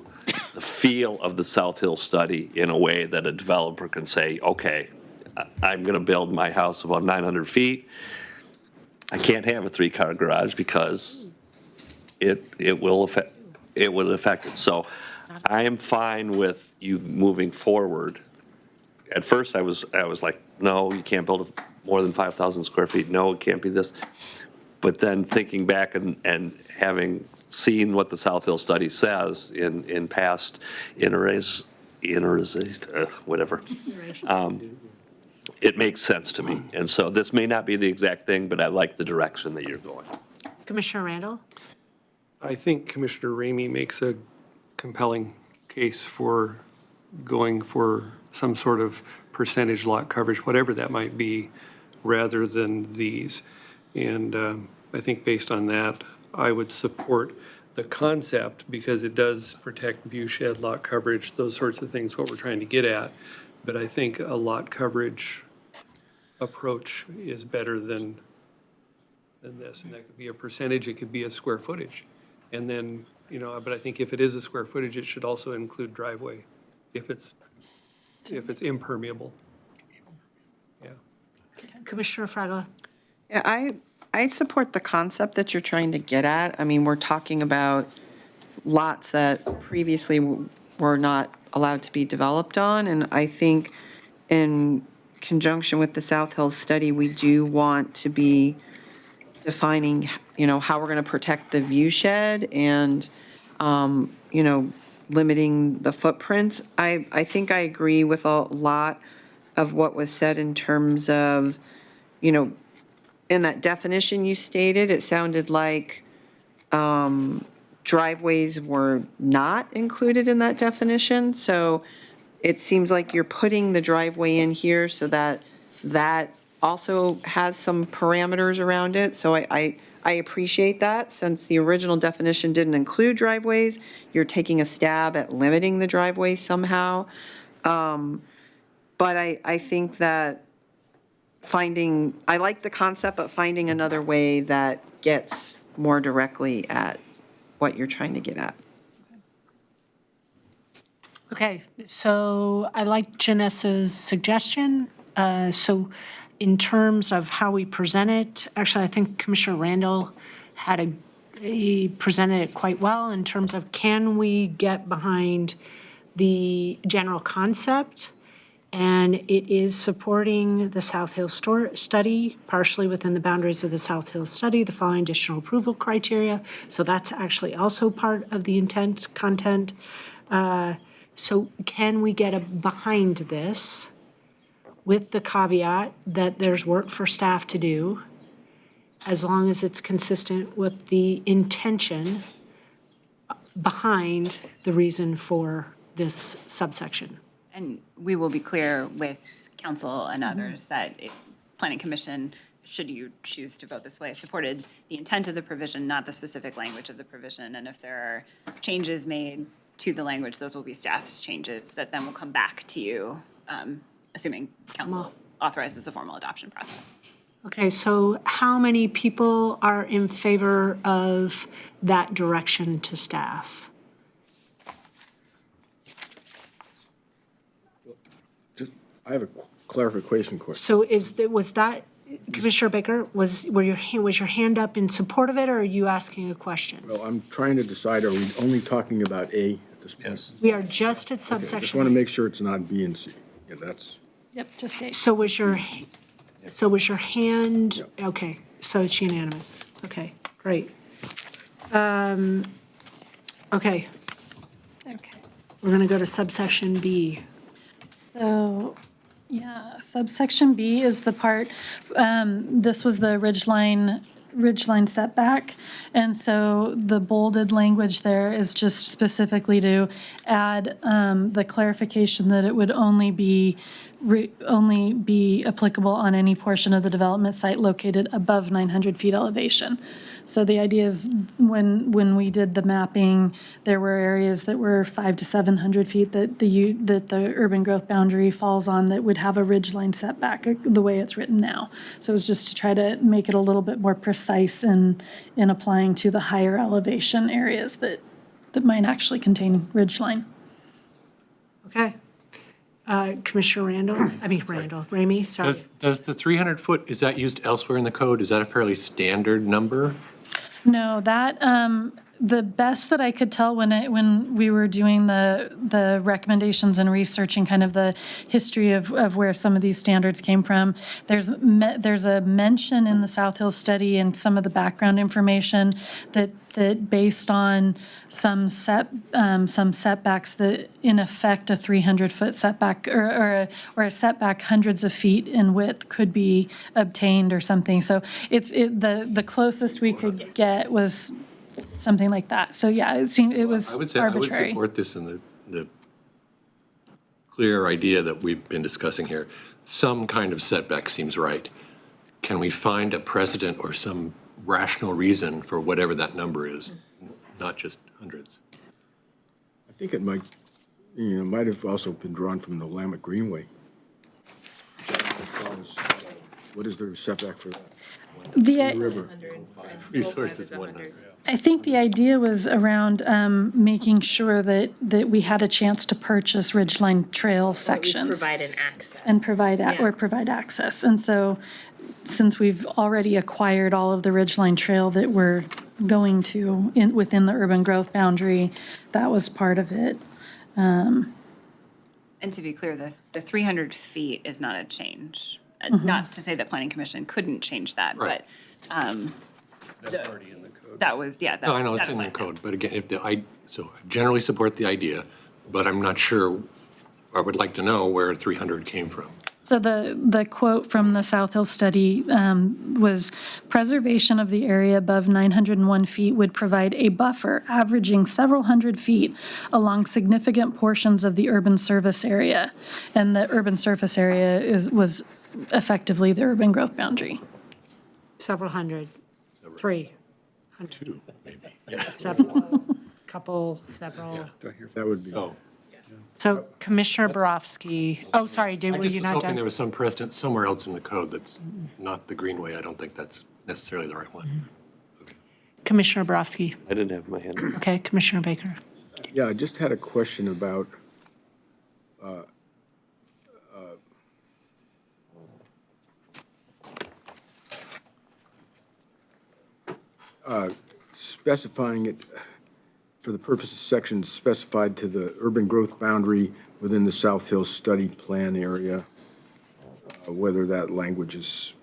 the feel of the South Hill study in a way that a developer can say, okay, I'm going to build my house above 900 feet. I can't have a 3-car garage because it will affect it. So I am fine with you moving forward. At first, I was like, no, you can't build more than 5,000 square feet. No, it can't be this. But then thinking back and having seen what the South Hill study says in past whatever, it makes sense to me. And so this may not be the exact thing, but I like the direction that you're going. Commissioner Randall? I think Commissioner Ramey makes a compelling case for going for some sort of percentage lot coverage, whatever that might be, rather than these. And I think based on that, I would support the concept because it does protect view shed, lot coverage, those sorts of things, what we're trying to get at. But I think a lot coverage approach is better than this. And that could be a percentage, it could be a square footage. And then, but I think if it is a square footage, it should also include driveway if it's impermeable. Yeah. Commissioner Fragala? Yeah, I support the concept that you're trying to get at. I mean, we're talking about lots that previously were not allowed to be developed on, and I think in conjunction with the South Hills study, we do want to be defining, how we're going to protect the view shed and, limiting the footprints. I think I agree with a lot of what was said in terms of, in that definition you stated, it sounded like driveways were not included in that definition. So it seems like you're putting the driveway in here so that that also has some parameters around it. So I appreciate that. Since the original definition didn't include driveways, you're taking a stab at limiting the driveway somehow. But I think that I like the concept, but finding another way that gets more directly at what you're trying to get at. Okay, so I like Janessa's suggestion. So in terms of how we present it, actually, I think Commissioner Randall he presented it quite well in terms of can we get behind the general concept? And it is supporting the South Hill study, partially within the boundaries of the South Hill study, the following additional approval criteria. So that's actually also part of the intent content. So can we get behind this with the caveat that there's work for staff to do, as long as it's consistent with the intention behind the reason for this subsection? And we will be clear with council and others that Planning Commission, should you choose to vote this way, supported the intent of the provision, not the specific language of the provision. And if there are changes made to the language, those will be staff's changes that then will come back to you, assuming council authorizes the formal adoption process. Okay, so how many people are in favor of that direction to staff? I have a clarification question. So was that, Commissioner Baker, was your hand up in support of it, or are you asking a question? Well, I'm trying to decide, are we only talking about A at this point? Yes. We are just at Just subsection. want to make sure it's not B and C. Yeah, that's, Yep, just A. So was your hand, okay, so it's unanimous. Okay, great. Okay, Okay. we're going to go to subsection B. So, yeah, subsection B is the part, this was the ridgeline setback. And so the bolded language there is just specifically to add the clarification that it would only be applicable on any portion of the development site located above 900 feet elevation. So the idea is when we did the mapping, there were areas that were 500 to 700 feet that the urban growth boundary falls on that would have a ridgeline setback the way it's written now. So it was just to try to make it a little bit more precise in applying to the higher elevation areas that might actually contain ridgeline. Okay. Commissioner Ramey, sorry. Does the 300-foot, is that used elsewhere in the code? Is that a fairly standard number? No, that, the best that I could tell when we were doing the recommendations and researching kind of the history of where some of these standards came from, there's a mention in the South Hill study and some of the background information that based on some setbacks, that in effect a 300-foot setback or a setback hundreds of feet in width could be obtained or something. So the closest we could get was something like that. So yeah, it seemed it was arbitrary. I would support this in the clear idea that we've been discussing here. Some kind of setback seems right. Can we find a precedent or some rational reason for whatever that number is, not just hundreds? I think it might have also been drawn from the Willamette Greenway. What is the setback for that? The River. Resource is 100. I think the idea was around making sure that we had a chance to purchase Ridgeline Trail sections. Provide an access. And provide access. And so since we've already acquired all of the Ridgeline Trail that we're going to within the urban growth boundary, that was part of it. And to be clear, the 300 feet is not a change. Not to say that Planning Commission couldn't change that, Right. but That's already in the code. that was, yeah. No, I know it's in the code, but again, so I generally support the idea, but I'm not sure, I would like to know where 300 came from. So the quote from the South Hill study was, preservation of the area above 901 feet would provide a buffer averaging several hundred feet along significant portions of the urban service area. And the urban surface area was effectively the urban growth boundary. Several hundred, 300, Two, maybe. several, couple, several. That would be. So So Commissioner Borowski, oh, sorry, I were just you was not hoping done? there was some precedent somewhere else in the code that's not the Greenway. I don't think that's necessarily the right one. Commissioner Borowski. I didn't have my hand up. Okay, Commissioner Baker. Yeah, I just had a question about specifying it for the purpose of sections specified to the urban growth boundary within the South Hills study plan area, whether that language is,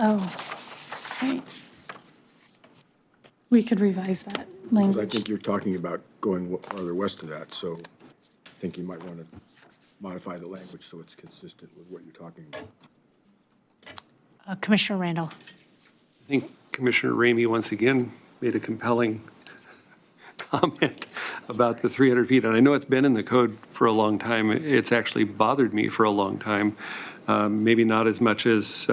Oh, right. We could revise that 'cause I language. think you're talking about going farther west of that, so I think you might want to modify the language so it's consistent with what you're talking about. Commissioner Randall. I think Commissioner Ramey once again made a compelling comment about the 300 feet. And I know it's been in the code for a long time. It's actually bothered me for a long time. Maybe not as much as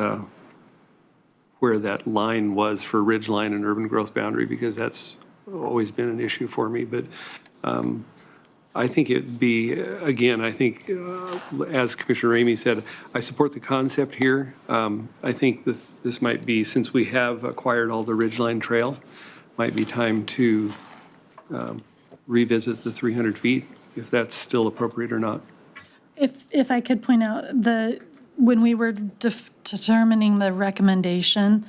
where that line was for ridge line and urban growth boundary, because that's always been an issue for me. But I think it'd be, again, I think, as Commissioner Ramey said, I support the concept here. I think this might be, since we have acquired all the Ridgeline Trail, might be time to revisit the 300 feet, if that's still appropriate or not. If I could point out, when we were determining the recommendation,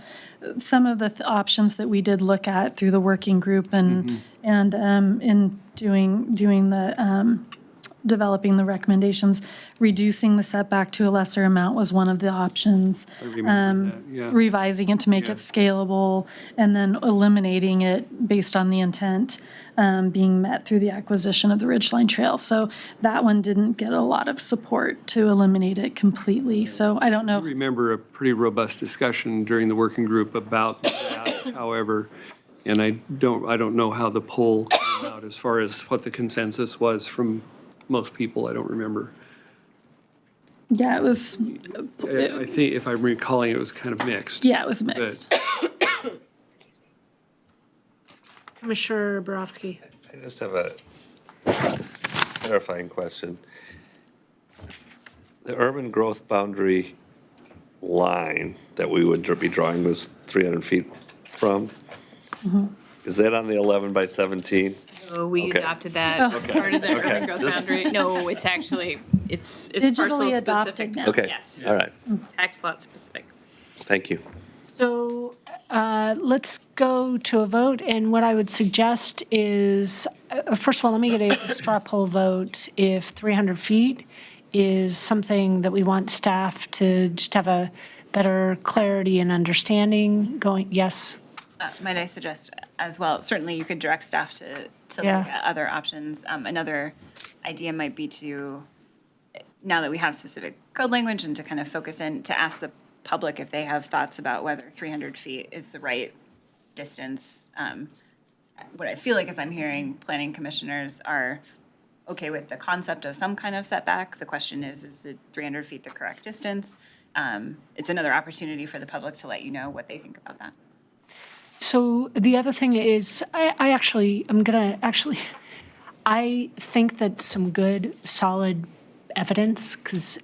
some of the options that we did look at through the working group and in doing the developing the recommendations, reducing the setback to a lesser amount was one of the options. I remember that, yeah. Revising it to make Yeah. it scalable, and then eliminating it based on the intent being met through the acquisition of the Ridgeline Trail. So that one didn't get a lot of support to eliminate it completely. So I don't I know. remember a pretty robust discussion during the working group about that, however, and I don't know how the poll came out as far as what the consensus was from most people. I don't remember. Yeah, it was. I think if I'm recalling, it was kind of mixed. Yeah, it was mixed. But Commissioner Borowski. I just have a clarifying question. The urban growth boundary line that we would be drawing this 300 feet from, is that on the 11 by 17? So we Okay. adopted that as part of the Okay. urban growth Just- boundary. No, it's actually, it's Digitally parcel adopted specific. now. Okay, Yes, all right, tax lot specific. thank you. So let's go to a vote, and what I would suggest is, first of all, let me get a straw poll vote if 300 feet is something that we want staff to just have a better clarity and understanding going, yes? Might I suggest as well, certainly you could direct staff to Yeah. look at other options. Another idea might be to, now that we have specific code language, and to kind of focus in, to ask the public if they have thoughts about whether 300 feet is the right distance. What I feel like is I'm hearing planning commissioners are okay with the concept of some kind of setback. The question is the 300 feet the correct distance? It's another opportunity for the public to let you know what they think about that. So the other thing is, I think that some good, solid evidence, because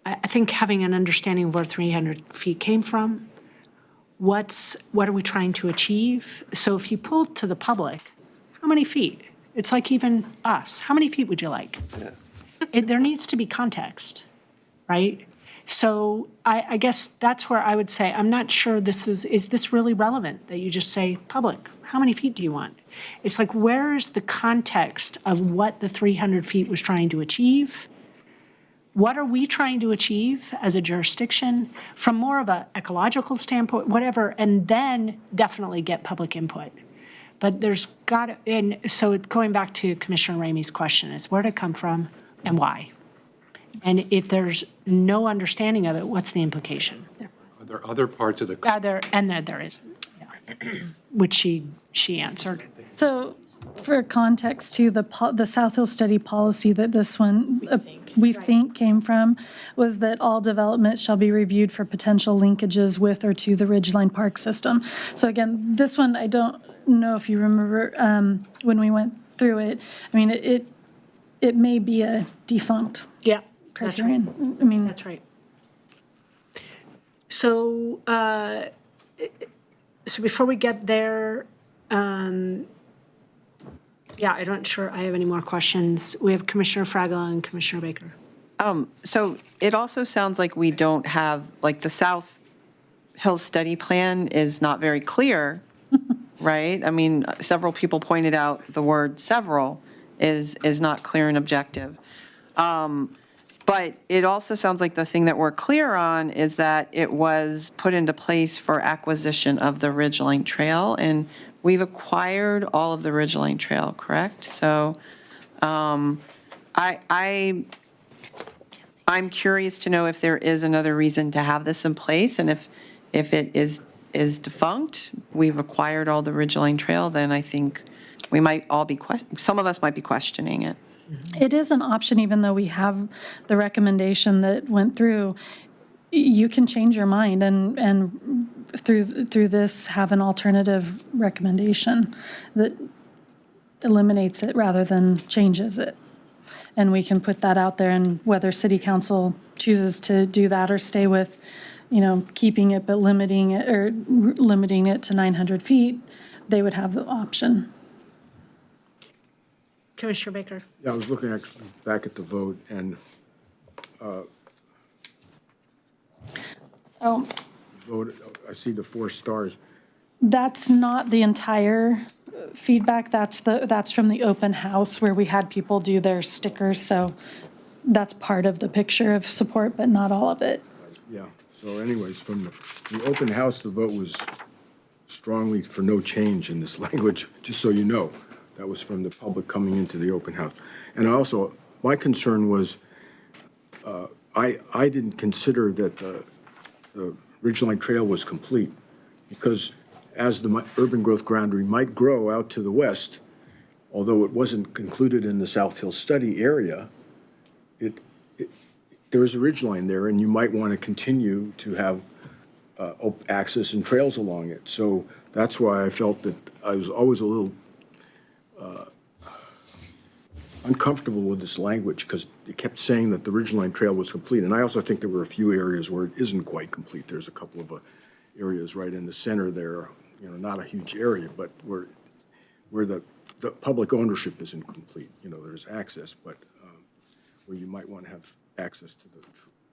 I think having an understanding of where 300 feet came from, what are we trying to achieve? So if you pull to the public, how many feet? It's like even us, how many feet would you like? There needs to be context, right? So I guess that's where I would say, I'm not sure is this really relevant that you just say, public, how many feet do you want? It's like, where is the context of what the 300 feet was trying to achieve? what are we trying to achieve as a jurisdiction from more of a ecological standpoint, whatever, and then definitely get public input. But there's got to, and so going back to Commissioner Ramey's question is where did it come from and why? And if there's no understanding of it, what's the implication? Are there other parts of the There is, yeah. Which she answered. So for context too, the South Hill Study policy that this one, we think came from, was that all development shall be reviewed for potential linkages with or to the Ridgeline Park system. So again, this one, I don't know if you remember when we went through it. I mean, it may be a defunct Yeah, that's right. criterion. I mean, That's right. So, so before we get there, yeah, I'm not sure I have any more questions. We have Commissioner Fraga and Commissioner Baker. So it also sounds like we don't have, like, the South Hill study plan is not very clear, right? I mean, several people pointed out the word several is not clear and objective. But it also sounds like the thing that we're clear on is that it was put into place for acquisition of the Ridgeline Trail, and we've acquired all of the Ridgeline Trail, correct? So I'm curious to know if there is another reason to have this in place, and if it is defunct, we've acquired all the Ridgeline Trail, then I think we might all be, some of us might be questioning it. it is an option, even though we have the recommendation that went through. You can change your mind and through this have an alternative recommendation that eliminates it rather than changes it. And we can put that out there, and whether city council chooses to do that or stay with, keeping it but limiting it to 900 feet, they would have the option. Commissioner Baker. Yeah, I was looking actually back at the vote, and Oh, I see the 4 stars. that's not the entire feedback. That's from the open house where we had people do their stickers. So that's part of the picture of support, but not all of it. Yeah, so anyways, from the open house, the vote was strongly for no change in this language, just so you know. That was from the public coming into the open house. And also, my concern was, I didn't consider that the Ridgeline Trail was complete, because as the urban growth boundary might grow out to the west, although it wasn't concluded in the South Hill study area, there's a ridgeline there, and you might want to continue to have access and trails along it. So that's why I felt that I was always a little uncomfortable with this language, because it kept saying that the Ridgeline Trail was complete. And I also think there were a few areas where it isn't quite complete. There's a couple of areas right in the center there, not a huge area, but where the public ownership isn't complete. There's access, but where you might want to have access to the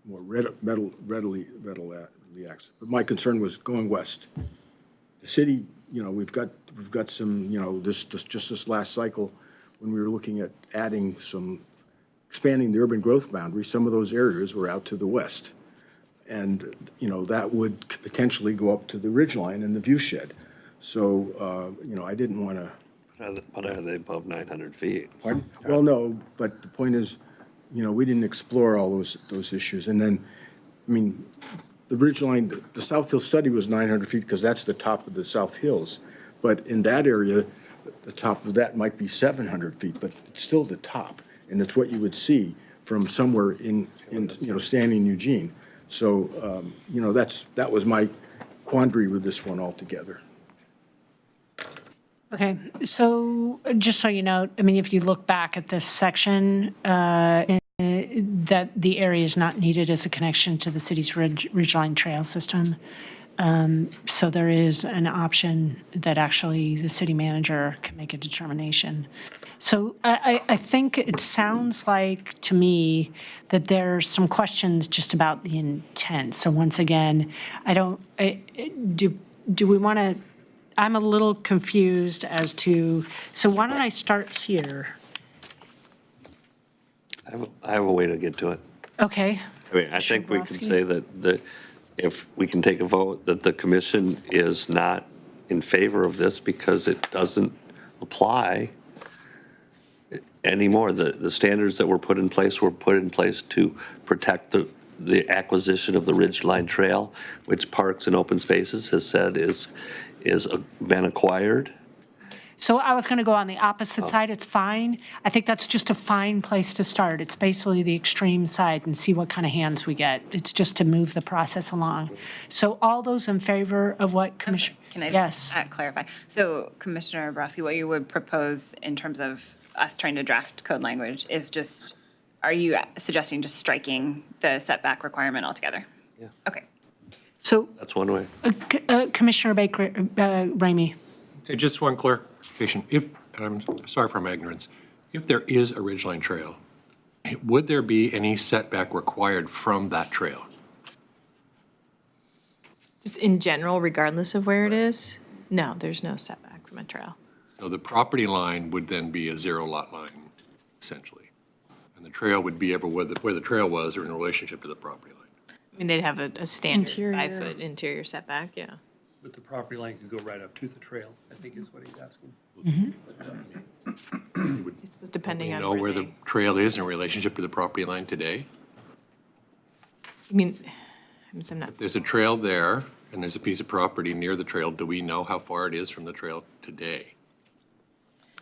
more readily access. But my concern was going west. The city, we've got some, just this last cycle, when we were looking at expanding the urban growth boundary, some of those areas were out to the west. And, that would potentially go up to the ridgeline and the view shed. So, I didn't want to. But are they above 900 feet? Pardon? Well, no, but the point is, we didn't explore all those issues. And then, the ridgeline, the South Hill study was 900 feet because that's the top of the South Hills. But in that area, the top of that might be 700 feet, but it's still the top. And it's what you would see from somewhere in standing Eugene. So, that was my quandary with this one altogether. Okay, so just so you know, if you look back at this section, that the area is not needed as a connection to the city's Ridgeline Trail system. So there is an option that actually the city manager can make a determination. So I think it sounds like to me that there's some questions just about the intent. So once again, do we want to, I'm a little confused as to, so why don't I start here? I have a way to get to it. Okay. I mean, I think we can Borowski? say that if we can take a vote, that the commission is not in favor of this because it doesn't apply anymore. The standards that were put in place to protect the acquisition of the Ridgeline Trail, which Parks and Open Spaces has said is been acquired. So I was going to go on the opposite side. It's fine. I think that's just a fine place to start. It's basically the extreme side and see what kind of hands we get. It's just to move the process along. So all those in favor of what Commissioner? Can I Yes. just clarify? So Commissioner Borowski, what you would propose in terms of us trying to draft code language is just, are you suggesting just striking the setback requirement altogether? Yeah. Okay. So That's one way. Commissioner Baker, Ramey. So just one clarification. If, and I'm sorry for my ignorance, if there is a ridgeline trail, would there be any setback required from that trail? Just in general, regardless of where it is? No, there's no setback from a trail. So the property line would then be a zero lot line, essentially. And the trail would be ever where the trail was or in relationship to the property line. I mean, they'd have a standard Interior. 5-foot interior setback, yeah. But the property line could go right up to the trail, I think is what he's asking. It's depending You on know where the they- trail is in relationship to the property line today? I mean, I'm not, There's a trail there, and there's a piece of property near the trail. Do we know how far it is from the trail today?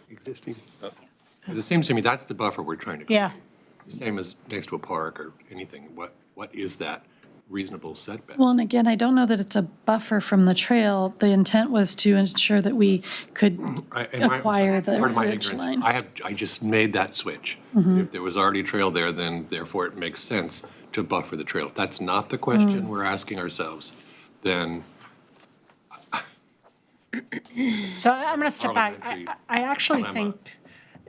Existing. Because it seems to me that's the buffer we're trying to create. Yeah. Same as next to a park or anything. What is that reasonable setback? Well, and again, I don't know that it's a buffer from the trail. The intent was to ensure that we could acquire the Part of my ridge ignorance. line. I just made that switch. If there was already a trail there, then therefore it makes sense to buffer the trail. If that's not the question we're asking ourselves, then So I'm going to step back. Parliamentary I actually dilemma.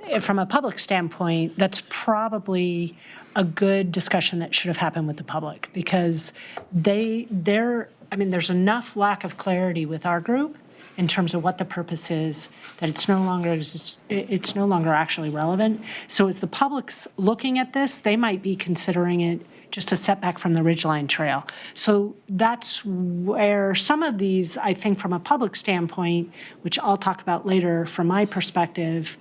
think, from a public standpoint, that's probably a good discussion that should have happened with the public, because there's enough lack of clarity with our group in terms of what the purpose is, that it's no longer actually relevant. So as the public's looking at this, they might be considering it just a setback from the Ridgeline Trail. So that's where some of these, I think from a public standpoint, which I'll talk about later from my perspective,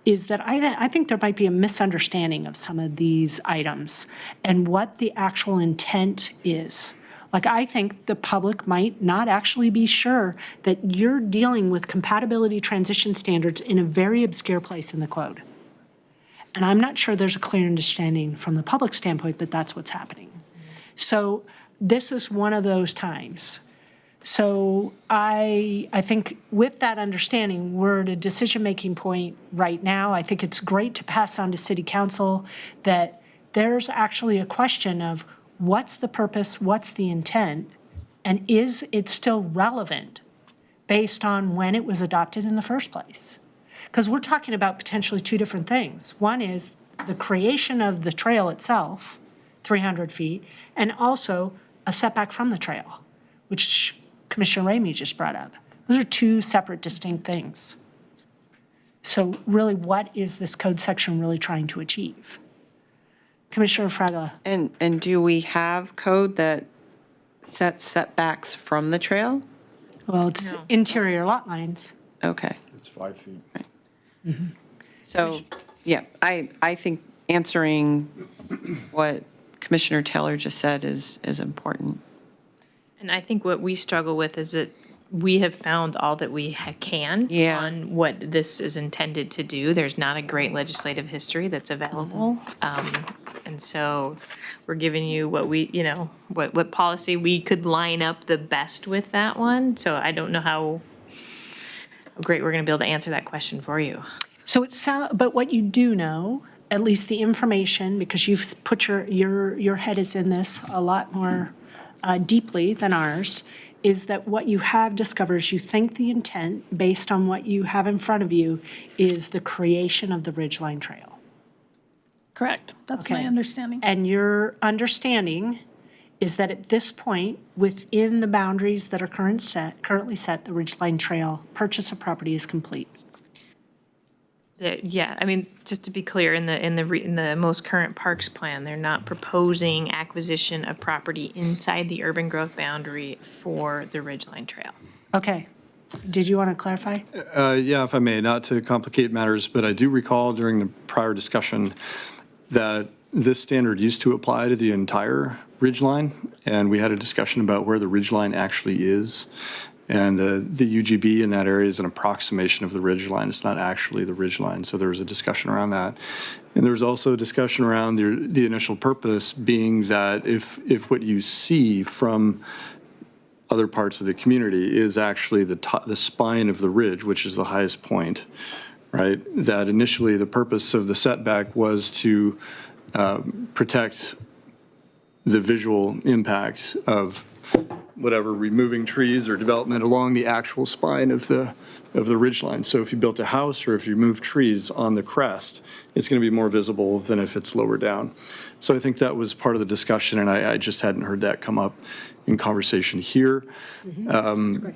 is that I think there might be a misunderstanding of some of these items and what the actual intent is. Like, I think the public might not actually be sure that you're dealing with compatibility transition standards in a very obscure place in the code. And I'm not sure there's a clear understanding from the public standpoint that that's what's happening. So this is one of those times. So I think with that understanding, we're at a decision-making point right now. I think it's great to pass on to City Council that there's actually a question of what's the purpose, what's the intent, and is it still relevant based on when it was adopted in the first place? Because we're talking about potentially two different things. One is the creation of the trail itself, 300 feet, and also a setback from the trail, which Commissioner Ramey just brought up. Those are two separate, distinct things. So really, what is this code section really trying to achieve? Commissioner Fraga. And do we have code that sets setbacks from the trail? Well, it's interior lot lines. Okay. It's 5 feet. So, yeah, I think answering what Commissioner Taylor just said is important. and I think what we struggle with is that we have found all that we can Yeah. on what this is intended to do. There's not a great legislative history that's available. And so we're giving you what we, what policy we could line up the best with that one. So I don't know how great we're going to be able to answer that question for you. So but what you do know, at least the information, because you've put your head is in this a lot more deeply than ours, is that what you have discovered is you think the intent, based on what you have in front of you, is the creation of the Ridgeline Trail. Correct. That's my Okay. understanding. And your understanding is that at this point, within the boundaries that are currently set, the Ridgeline Trail purchase of property is complete. Yeah, I mean, just to be clear, in the most current parks plan, they're not proposing acquisition of property inside the urban growth boundary for the Ridgeline Trail. Okay. Did you want to clarify? Yeah, if I may, not to complicate matters, but I do recall during the prior discussion that this standard used to apply to the entire ridgeline, and we had a discussion about where the ridgeline actually is. And the UGB in that area is an approximation of the ridgeline. It's not actually the ridgeline. So there was a discussion around that. And there was also a discussion around the initial purpose being that if what you see from other parts of the community is actually the spine of the ridge, which is the highest point, right? That initially the purpose of the setback was to protect the visual impact of whatever removing trees or development along the actual spine of the ridgeline. So if you built a house or if you move trees on the crest, it's going to be more visible than if it's lower down. So I think that was part of the discussion, and I just hadn't heard that come up in conversation here.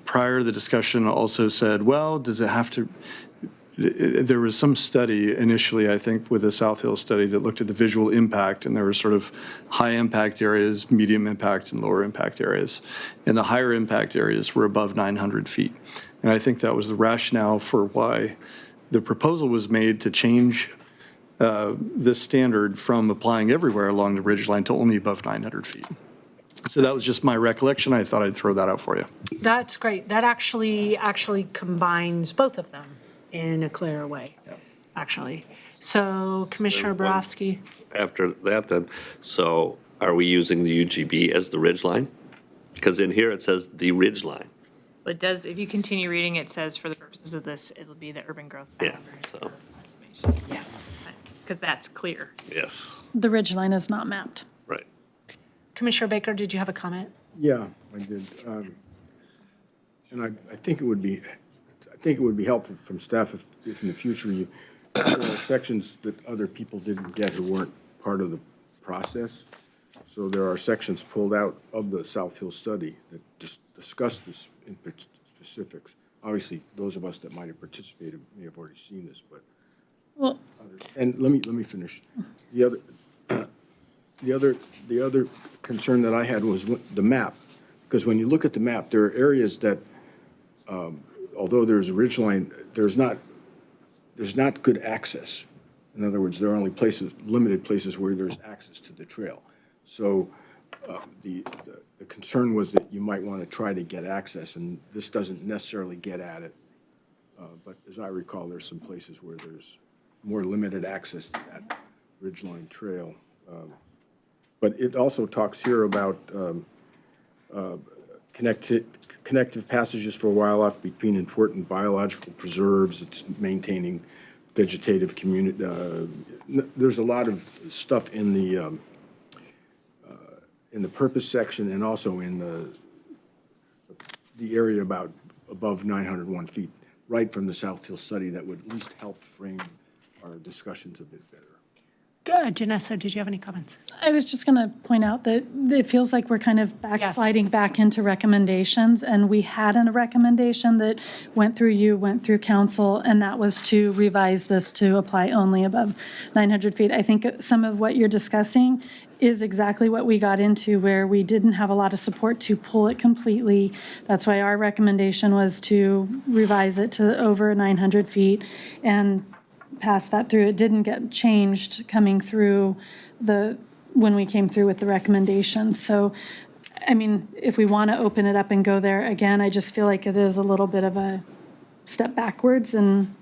Prior, the discussion also said, well, does it have to? There was some study initially, I think, with the South Hill study that looked at the visual impact, and there were sort of high impact areas, medium impact, and lower impact areas. And the higher impact areas were above 900 feet. And I think that was the rationale for why the proposal was made to change this standard from applying everywhere along the ridgeline to only above 900 feet. So that was just my recollection. I thought I'd throw that out for you. That's great. That actually combines both of them in a clearer way, actually. So Commissioner Borowski. After that then, so are we using the UGB as the ridge line? Because in here it says the ridge line. But it does, if you continue reading, it says for the purposes of this, it'll be the urban growth boundary. So. Yeah, because that's clear. Yes. The ridge line is not mapped. Right. Commissioner Baker, did you have a comment? Yeah, I did. And I think it would be helpful from staff if in the future there are sections that other people didn't get who weren't part of the process. So there are sections pulled out of the South Hill study that just discuss this in specifics. Obviously, those of us that might have participated may have already seen this, but Well, and let me finish. The other concern that I had was the map, because when you look at the map, there are areas that, although there's a ridgeline, there's not good access. In other words, there are only limited places where there's access to the trail. So the concern was that you might want to try to get access, and this doesn't necessarily get at it. But as I recall, there's some places where there's more limited access to that ridgeline trail. But it also talks here about connective passages for wildlife between important biological preserves. It's maintaining vegetative community. There's a lot of stuff in the purpose section and also in the area about above 901 feet, right from the South Hill study, that would at least help frame our discussions a bit better. Good. Janessa, did you have any comments? I was just going to point out that it feels like we're kind of backsliding back into recommendations, and we had a recommendation that went through council, and that was to revise this to apply only above 900 feet. I think some of what you're discussing is exactly what we got into, where we didn't have a lot of support to pull it completely. That's why our recommendation was to revise it to over 900 feet and pass that through. It didn't get changed coming through when we came through with the recommendation. So, I mean, if we want to open it up and go there again, I just feel like it is a little bit of a step backwards. And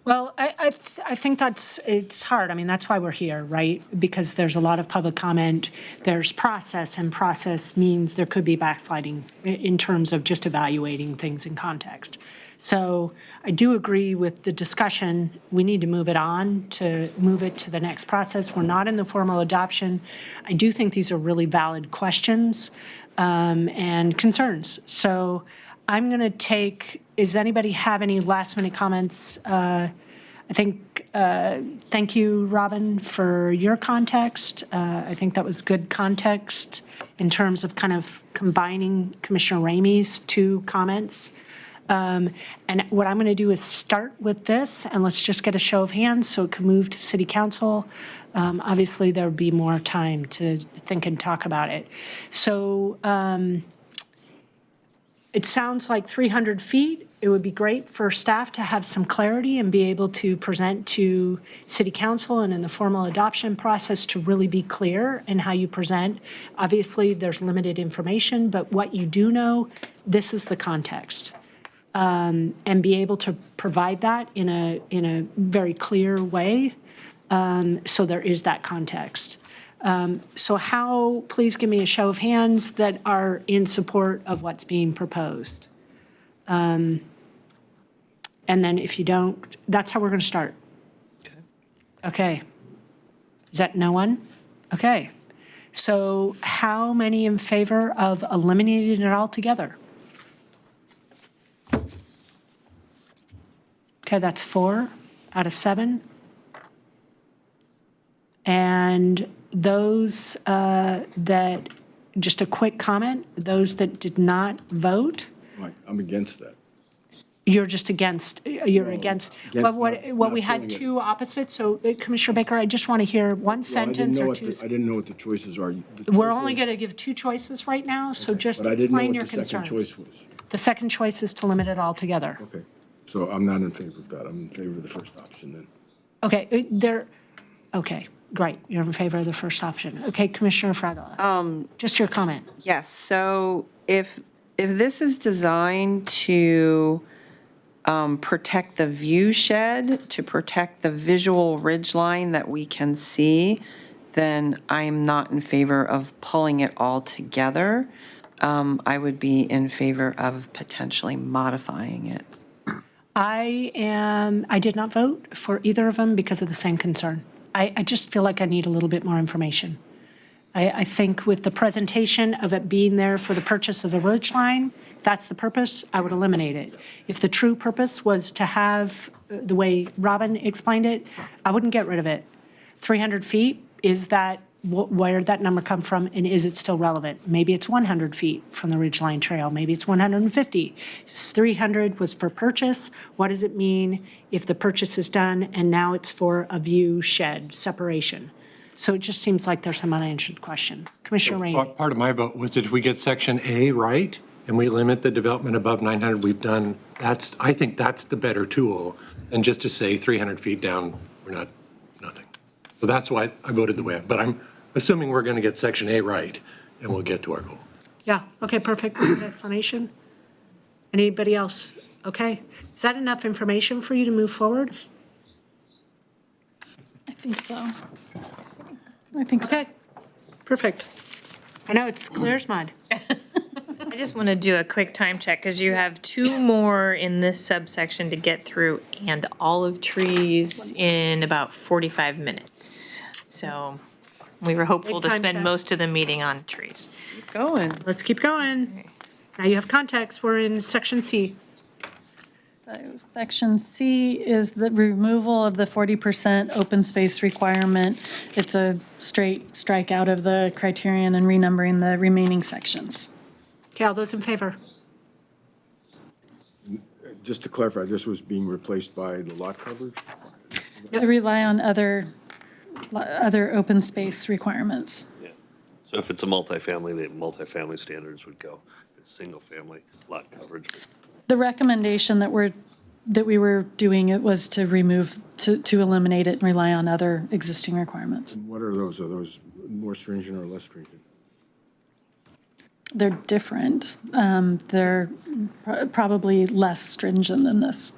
well, I think it's hard. I mean, that's why we're here, right? Because there's a lot of public comment, there's process, and process means there could be backsliding in terms of just evaluating things in context. So I do agree with the discussion. We need to move it to the next process. We're not in the formal adoption. I do think these are really valid questions and concerns. So I'm going to does anybody have any last minute comments? I think, thank you, Robin, for your context. I think that was good context in terms of kind of combining Commissioner Ramey's two comments. And what I'm going to do is start with this, and let's just get a show of hands so it can move to city council. Obviously, there'll be more time to think and talk about it. So it sounds like 300 feet. It would be great for staff to have some clarity and be able to present to city council and in the formal adoption process to really be clear in how you present. Obviously, there's limited information, but what you do know, this is the context. And be able to provide that in a very clear way, so there is that context. So how, please give me a show of hands that are in support of what's being proposed. And then if you don't, that's how we're going to start. Okay. Is that no one? Okay. So how many in favor of eliminating it altogether? Okay, that's 4 out of 7. And those that, just a quick comment, those that did not vote, Right, I'm against that. you're just against, you're against. But what not we had pulling it. two opposites, so Commissioner Baker, I just want to hear one sentence or two. I didn't know what the choices are. We're only going to give 2 choices right now, so just But I didn't know explain what your the second concerns. choice was. The second choice is to limit it altogether. Okay, so I'm not in favor of that. I'm in favor of the first option then. Okay, okay, great. You're in favor of the first option. Okay, Commissioner Fragola. Just your comment. Yes, so if this is designed to protect the view shed, to protect the visual ridge line that we can see, then I am not in favor of pulling it all together. I would be in favor of potentially modifying it. I did not vote for either of them because of the same concern. I just feel like I need a little bit more information. I think with the presentation of it being there for the purchase of the ridge line, if that's the purpose, I would eliminate it. If the true purpose was to have, the way Robin explained it, I wouldn't get rid of it. 300 feet, is that, where did that number come from, and is it still relevant? Maybe it's 100 feet from the Ridgeline Trail, maybe it's 150. 300 was for purchase. What does it mean if the purchase is done and now it's for a view shed separation? So it just seems like there's some unanswered questions. Commissioner Rainey. Part of my vote was that if we get Section A right, and we limit the development above 900, we've done, I think that's the better tool than just to say 300 feet down, we're not, nothing. So that's why I voted the way, but I'm assuming we're going to get Section A right, and we'll get to our goal. Yeah, okay, perfect. Good explanation. Anybody else? Okay. Is that enough information for you to move forward? I think so. I think so. Okay, perfect. I know it's clear as mud. I just want to do a quick time check because you have 2 more in this subsection to get through and olive trees in about 45 minutes. So we were hopeful to Big time spend check. most of the meeting on trees. Keep going. Let's keep going. Now you have context. We're in section C. So section C is the removal of the 40% open space requirement. It's a straight strike out of the criterion and renumbering the remaining sections. Okay, all those in favor? Just to clarify, this was being replaced by the lot coverage? To rely on other open space requirements. So if it's a multifamily, the multifamily standards would go. If it's single family, lot coverage. The recommendation that we were doing it was to remove, to eliminate it and rely on other existing requirements. What are those? Are those more stringent or less stringent? They're different. They're probably less stringent than this.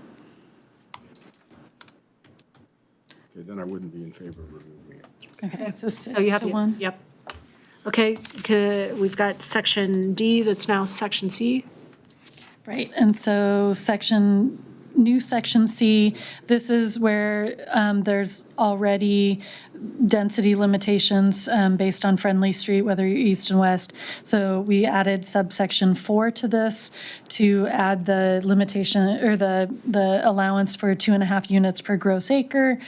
Okay, then I wouldn't be in favor of removing it. Okay, so So you have 6 to 1. Yep. Okay, we've got section D that's now section C. Right, and so new section C, this is where there's already density limitations based on Friendly Street, whether you're east and west. So we added subsection 4 to this to add the limitation or the allowance for 2.5 units per gross acre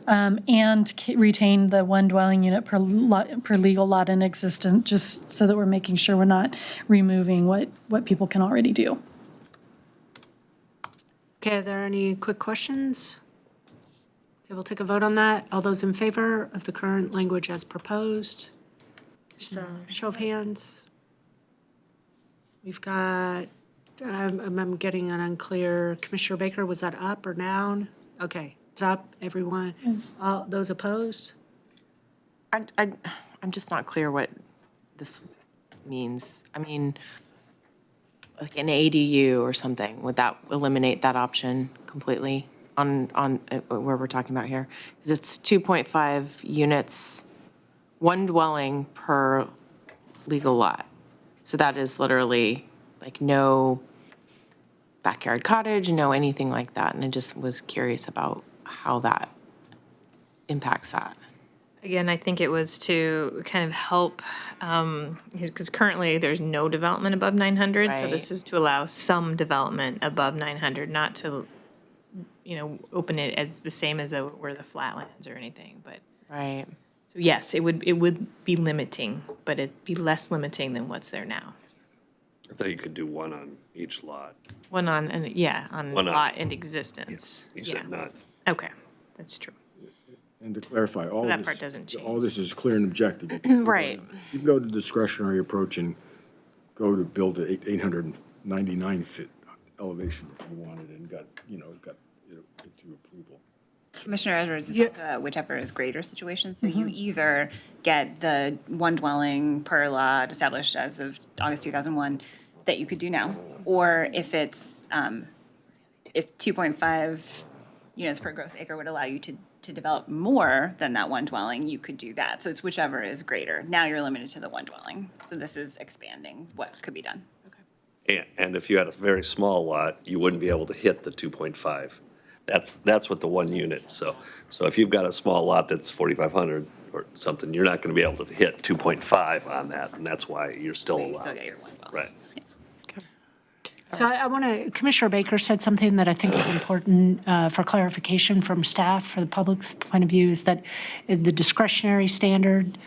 and retain the 1 dwelling unit per legal lot in existence, just so that we're making sure we're not removing what people can already do. Okay, are there any quick questions? Okay, we'll take a vote on that. All those in favor of the current language as proposed? Just a show of hands. We've got, I'm getting an unclear, Commissioner Baker, was that up or down? Okay, it's up, everyone. All those opposed? I'm just not clear what this means. I mean, like an ADU or something, would that eliminate that option completely on where we're talking about here? Because it's 2.5 units, one dwelling per legal lot. So that is literally like no backyard cottage, no anything like that. And I just was curious about how that impacts that. Again, I think it was to kind of help, because currently there's no development above 900. So this Right. is to allow some development above 900, not to, open it as the same as where the flatlands or anything. But Right. so yes, it would be limiting, but it'd be less limiting than what's there now. I thought you could do one on each lot. One on, and on One on- lot in existence. You Yeah. said not. Okay, that's true. And to clarify, all that this. part doesn't All this is clear and objective. You can go Right. You can go to discretionary approach and go to build a 899 foot elevation if you wanted and got into approval. Commissioner Edwards, it's also a whichever is greater situation. So you either get the one dwelling per lot established as of August 2001 that you could do now, or if it's, if 2.5 units per gross acre would allow you to develop more than that one dwelling, you could do that. So it's whichever is greater. Now you're limited to the one dwelling. So this is expanding what could be done. And if you had a very small lot, you wouldn't be able to hit the 2.5. That's what the one unit, so if you've got a small lot that's 4,500 or something, you're not going to be able to hit 2.5 on that, and that's why you're still You still allowed. get your one dwelling. Right. So I want to, Commissioner Baker said something that I think is important for clarification from staff, for the public's point of view, is that the discretionary standard,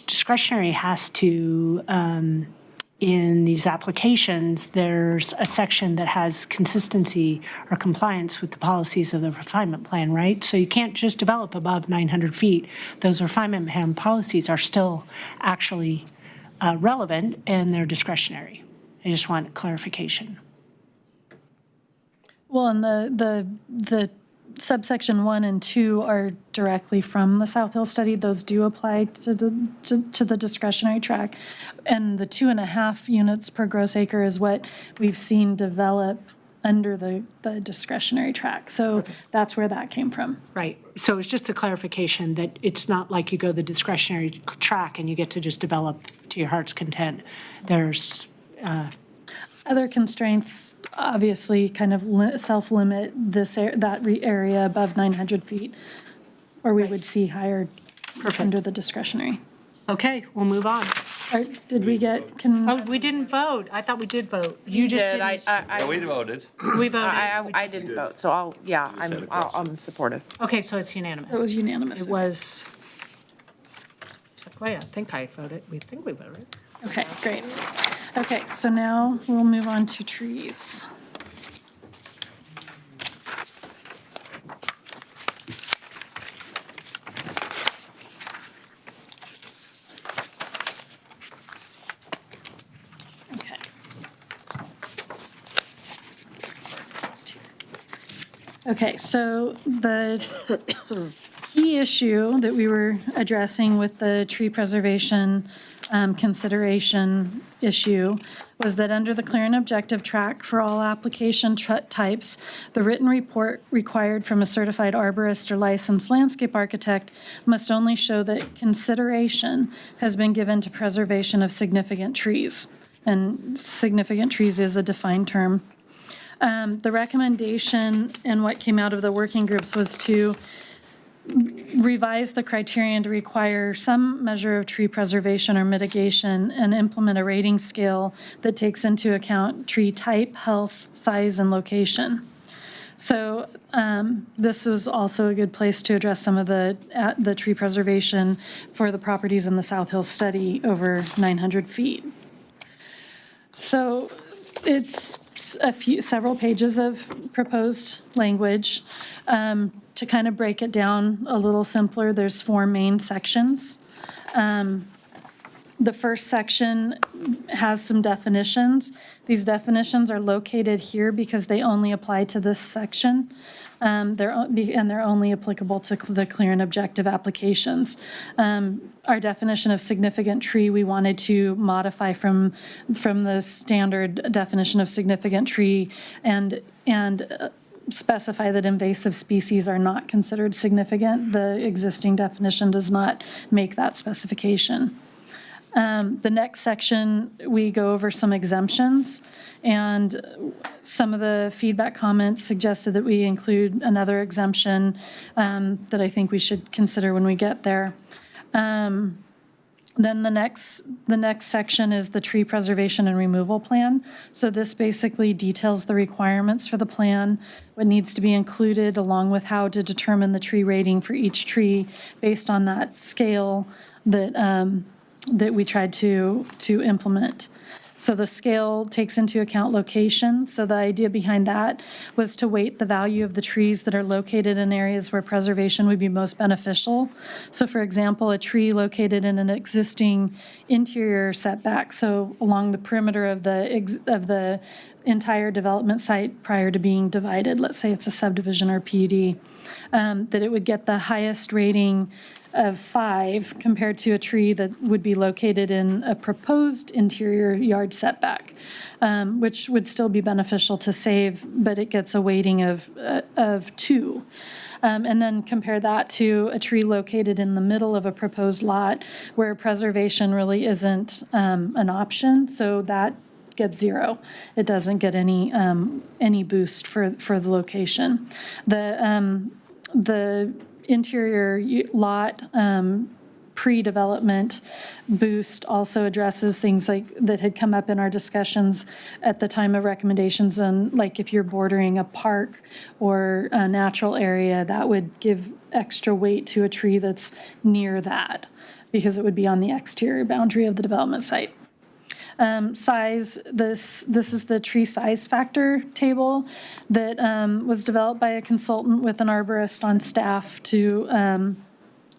discretionary has to, in these applications, there's a section that has consistency or compliance with the policies of the refinement plan, right? So you can't just develop above 900 feet. Those refinement plan policies are still actually relevant and they're discretionary. I just want clarification. Well, and the subsection 1 and 2 are directly from the South Hill study. Those do apply to the discretionary track. And the 2.5 units per gross acre is what we've seen develop under the discretionary track. So that's where that came from. Right. So it's just a clarification that it's not like you go the discretionary track and you get to just develop to your heart's content. There's Other constraints, obviously, kind of self-limit that area above 900 feet, or we would see higher under the discretionary. okay, we'll move on. Or did we get, Oh, we didn't vote. I thought we did vote. You just did. didn't. Yeah, we voted. We voted. I didn't vote, so I'm supportive. Okay, so it's unanimous. it was unanimous? It was, it's like, wait, I think I voted. We think we voted. Okay, great. Okay, so now we'll move on to trees. Okay. Okay, so the key issue that we were addressing with the tree preservation consideration issue was that under the clear and objective track for all application types, the written report required from a certified arborist or licensed landscape architect must only show that consideration has been given to preservation of significant trees. And significant trees is a defined term. The recommendation and what came out of the working groups was to revise the criterion to require some measure of tree preservation or mitigation and implement a rating scale that takes into account tree type, health, size, and location. So this is also a good place to address some of the tree preservation for the properties in the South Hills study over 900 feet. So it's several pages of proposed language. To kind of break it down a little simpler, there's 4 main sections. The first section has some definitions. These definitions are located here because they only apply to this section. They're only applicable to the clear and objective applications. Our definition of significant tree, we wanted to modify from the standard definition of significant tree and specify that invasive species are not considered significant. The existing definition does not make that specification. The next section, we go over some exemptions, and some of the feedback comments suggested that we include another exemption that I think we should consider when we get there. Then the next section is the tree preservation and removal plan. So this basically details the requirements for the plan, what needs to be included, along with how to determine the tree rating for each tree based on that scale that we tried to implement. So the scale takes into account location. So the idea behind that was to weight the value of the trees that are located in areas where preservation would be most beneficial. So for example, a tree located in an existing interior setback, so along the perimeter of the entire development site prior to being divided, let's say it's a subdivision or PUD, that it would get the highest rating of 5 compared to a tree that would be located in a proposed interior yard setback, which would still be beneficial to save, but it gets a weighting of 2. And then compare that to a tree located in the middle of a proposed lot where preservation really isn't an option, so that gets 0. It doesn't get any boost for the location. The interior lot pre-development boost also addresses things like that had come up in our discussions at the time of recommendations, and like if you're bordering a park or a natural area, that would give extra weight to a tree that's near that because it would be on the exterior boundary of the development site. Size, this is the tree size factor table that was developed by a consultant with an arborist on staff to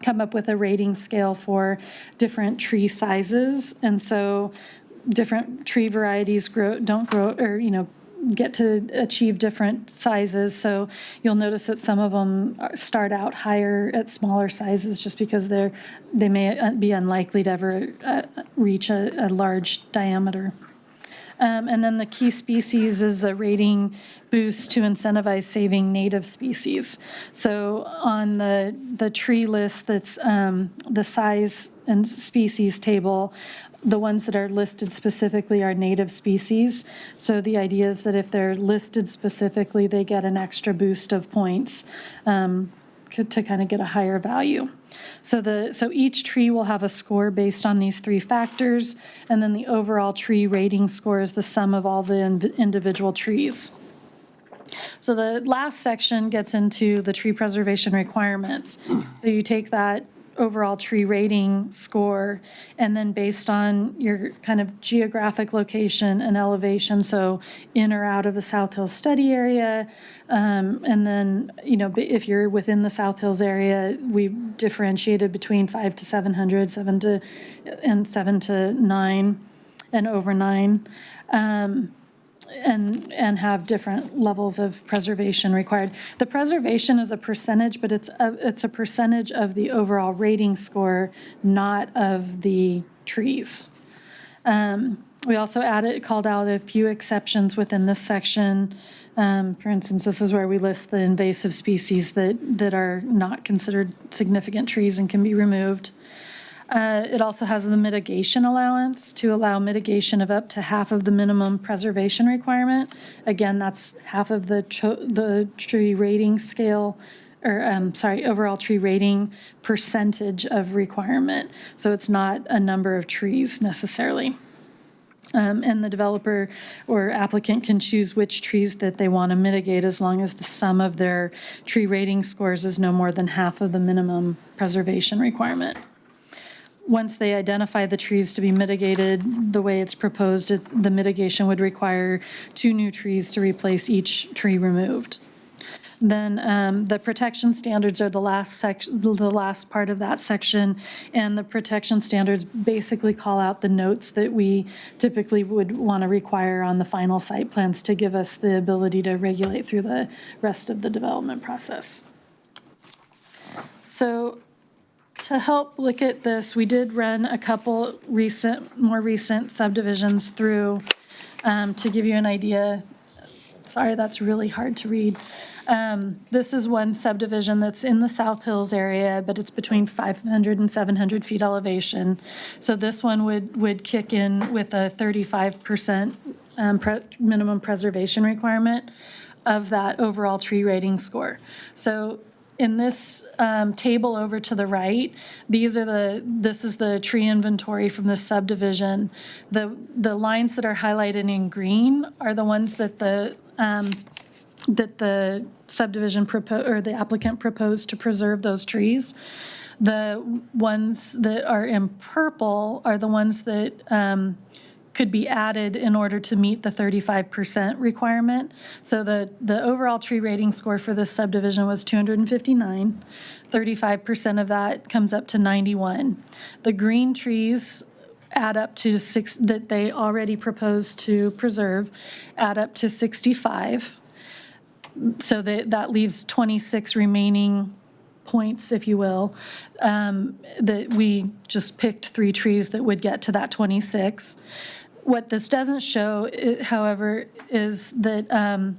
come up with a rating scale for different tree sizes. And so different tree varieties don't grow, or, get to achieve different sizes. So you'll notice that some of them start out higher at smaller sizes just because they may be unlikely to ever reach a large diameter. And then the key species is a rating boost to incentivize saving native species. So on the tree list that's the size and species table, the ones that are listed specifically are native species. So the idea is that if they're listed specifically, they get an extra boost of points to kind of get a higher value. So each tree will have a score based on these 3 factors, and then the overall tree rating score is the sum of all the individual trees. So the last section gets into the tree preservation requirements. So you take that overall tree rating score, and then based on your kind of geographic location and elevation, so in or out of the South Hills study area, and then, if you're within the South Hills area, we differentiated between 5 to 700, 7 to 9, and over 9. And have different levels of preservation required. The preservation is a percentage, but it's a percentage of the overall rating score, not of the trees. We also called out a few exceptions within this section. For instance, this is where we list the invasive species that are not considered significant trees and can be removed. It also has the mitigation allowance to allow mitigation of up to half of the minimum preservation requirement. Again, that's half of the tree rating scale, or overall tree rating percentage of requirement. So it's not a number of trees necessarily. And the developer or applicant can choose which trees that they want to mitigate as long as the sum of their tree rating scores is no more than half of the minimum preservation requirement. once they identify the trees to be mitigated, the way it's proposed, the mitigation would require 2 new trees to replace each tree removed. Then the protection standards are the last part of that section, and the protection standards basically call out the notes that we typically would want to require on the final site plans to give us the ability to regulate through the rest of the development process. So to help look at this, we did run a couple more recent subdivisions through to give you an idea. Sorry, that's really hard to read. This is one subdivision that's in the South Hills area, but it's between 500 and 700 feet elevation. So this one would kick in with a 35% minimum preservation requirement of that overall tree rating score. So in this table over to the right, this is the tree inventory from this subdivision. The lines that are highlighted in green are the ones that the subdivision or the applicant proposed to preserve those trees. The ones that are in purple are the ones that could be added in order to meet the 35% requirement. So the overall tree rating score for this subdivision was 259. 35% of that comes up to 91. The green trees add up to 6 that they already proposed to preserve, add up to 65. So that leaves 26 remaining points, if you will, that we just picked 3 trees that would get to that 26. What this doesn't show, however, is that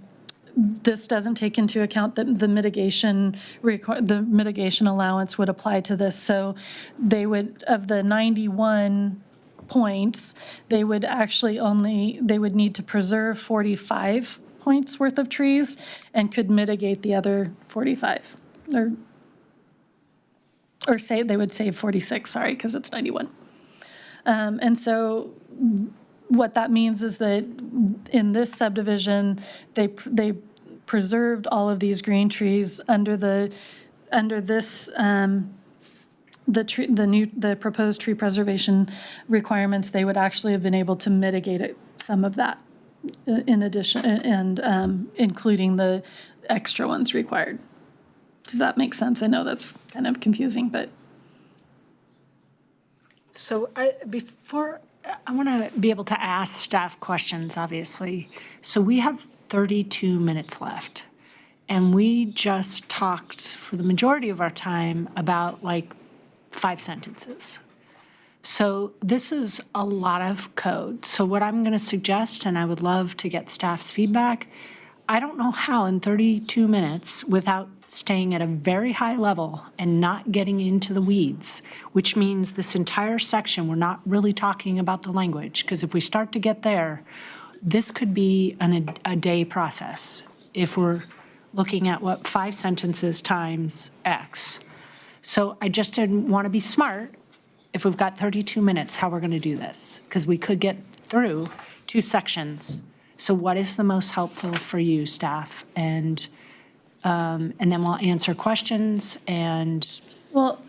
this doesn't take into account that the mitigation allowance would apply to this. So they would, of the 91 points, they would need to preserve 45 points worth of trees and could mitigate the other 45, or say they would save 46, sorry, because it's 91. And so what that means is that in this subdivision, they preserved all of these green trees under this the proposed tree preservation requirements. They would actually have been able to mitigate some of that in addition, and including the extra ones required. Does that make sense? I know that's kind of confusing, but. So I want to be able to ask staff questions, obviously. So we have 32 minutes left, and we just talked for the majority of our time about like 5 sentences. So this is a lot of code. So what I'm going to suggest, and I would love to get staff's feedback, I don't know how in 32 minutes without staying at a very high level and not getting into the weeds, which means this entire section, we're not really talking about the language, because if we start to get there, this could be a day process if we're looking at 5 sentences times X. So I just didn't want to be smart if we've got 32 minutes, how we're going to do this, because we could get through 2 sections. So what is the most helpful for you, staff? And then we'll answer questions and. Well,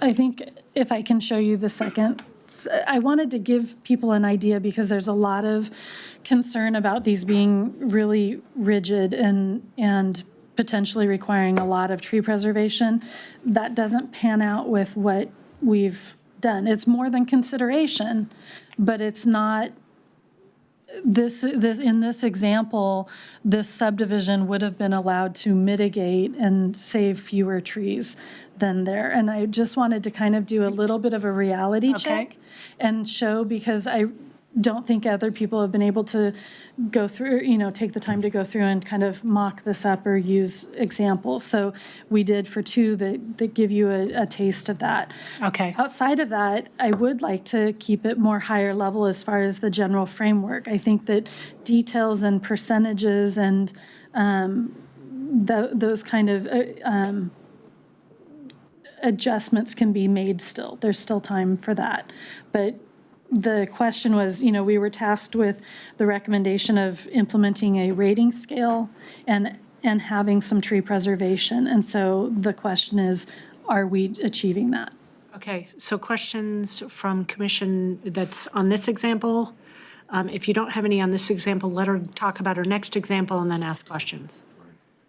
I think if I can show you the second, I wanted to give people an idea because there's a lot of concern about these being really rigid and potentially requiring a lot of tree preservation. That doesn't pan out with what we've done. It's more than consideration, but it's not. This in this example, this subdivision would have been allowed to mitigate and save fewer trees than there. And I just wanted to kind of do a little bit of a reality check and show, because I don't think other people have been able to go through, take the time to go through and kind of mock this up or use examples. So we did for 2 that give you a taste of that. Okay. Outside of that, I would like to keep it more higher level as far as the general framework. I think that details and percentages and those kind of adjustments can be made still. There's still time for that. But the question was, we were tasked with the recommendation of implementing a rating scale and having some tree preservation. And so the question is, are we achieving that? Okay, so questions from commission that's on this example? If you don't have any on this example, let her talk about her next example and then ask questions.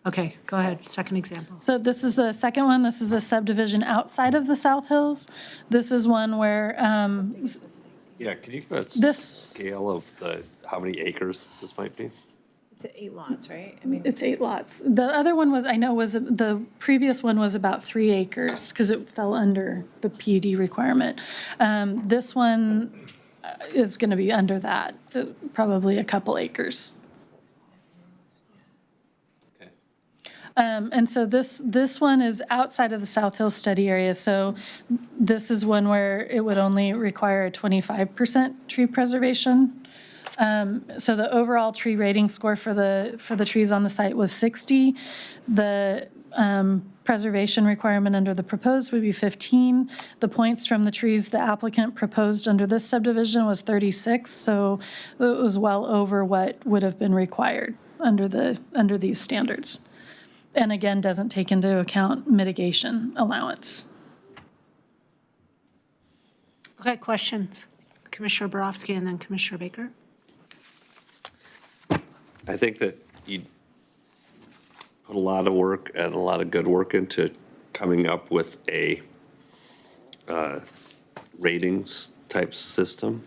Okay, go ahead, second example. So this is the second one. This is a subdivision outside of the South Hills. This is one where, Yeah, can you give us This- scale of how many acres this might be? It's 8 lots, right? I mean, it's 8 lots. The other one was, I know was, the previous one was about 3 acres because it fell under the PUD requirement. This one is going to be under that, probably a couple acres. And so this one is outside of the South Hills study area. So this is one where it would only require a 25% tree preservation. So the overall tree rating score for the trees on the site was 60. The preservation requirement under the proposed would be 15. The points from the trees the applicant proposed under this subdivision was 36. So it was well over what would have been required under these standards. And again, doesn't take into account mitigation allowance. Okay, questions? Commissioner Borowski and then Commissioner Baker. I think that you put a lot of work and a lot of good work into coming up with a ratings type system.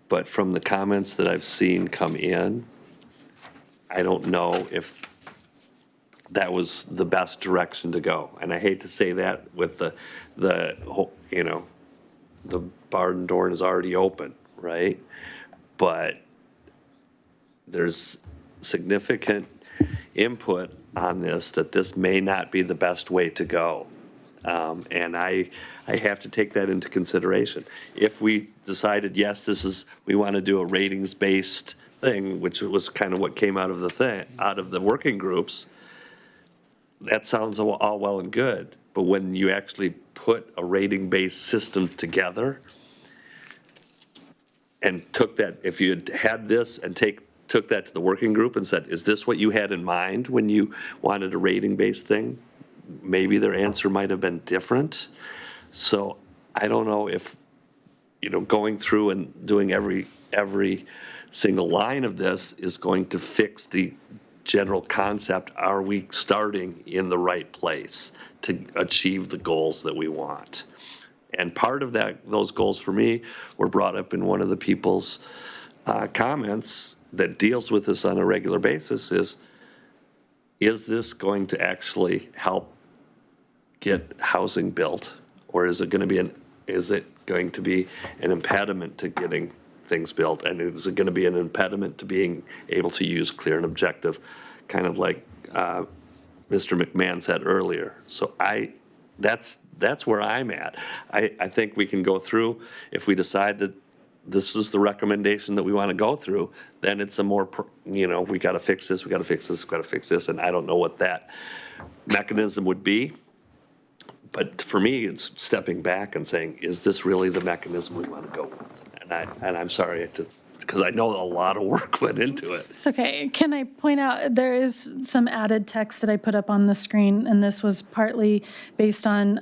But from the comments that I've seen come in, I don't know if that was the best direction to go. And I hate to say that with the whole, the barn door is already open, right? But there's significant input on this that this may not be the best way to go. And I have to take that into consideration. If we decided, yes, we want to do a ratings-based thing, which was kind of what came out of the working groups, that sounds all well and good, but when you actually put a rating-based system together and took that, if you had this and took that to the working group and said, is this what you had in mind when you wanted a rating-based thing? Maybe their answer might have been different. So I don't know if, going through and doing every single line of this is going to fix the general concept. Are we starting in the right place to achieve the goals that we want? And part of those goals for me were brought up in one of the people's comments that deals with this on a regular basis is this going to actually help get housing built, or is it going to be an impediment to getting things built, and is it going to be an impediment to being able to use clear and objective, kind of like Mr. McMahon said earlier. So that's where I'm at. I think we can go through, if we decide that this is the recommendation that we want to go through, then it's a more, we got to fix this, we got to fix this, we got to fix this, and I don't know what that mechanism would be. But for me, it's stepping back and saying, is this really the mechanism we want to go with? And I'm sorry, because I know a lot of work went into it. It's okay. Can I point out, there is some added text that I put up on the screen, and this was partly based on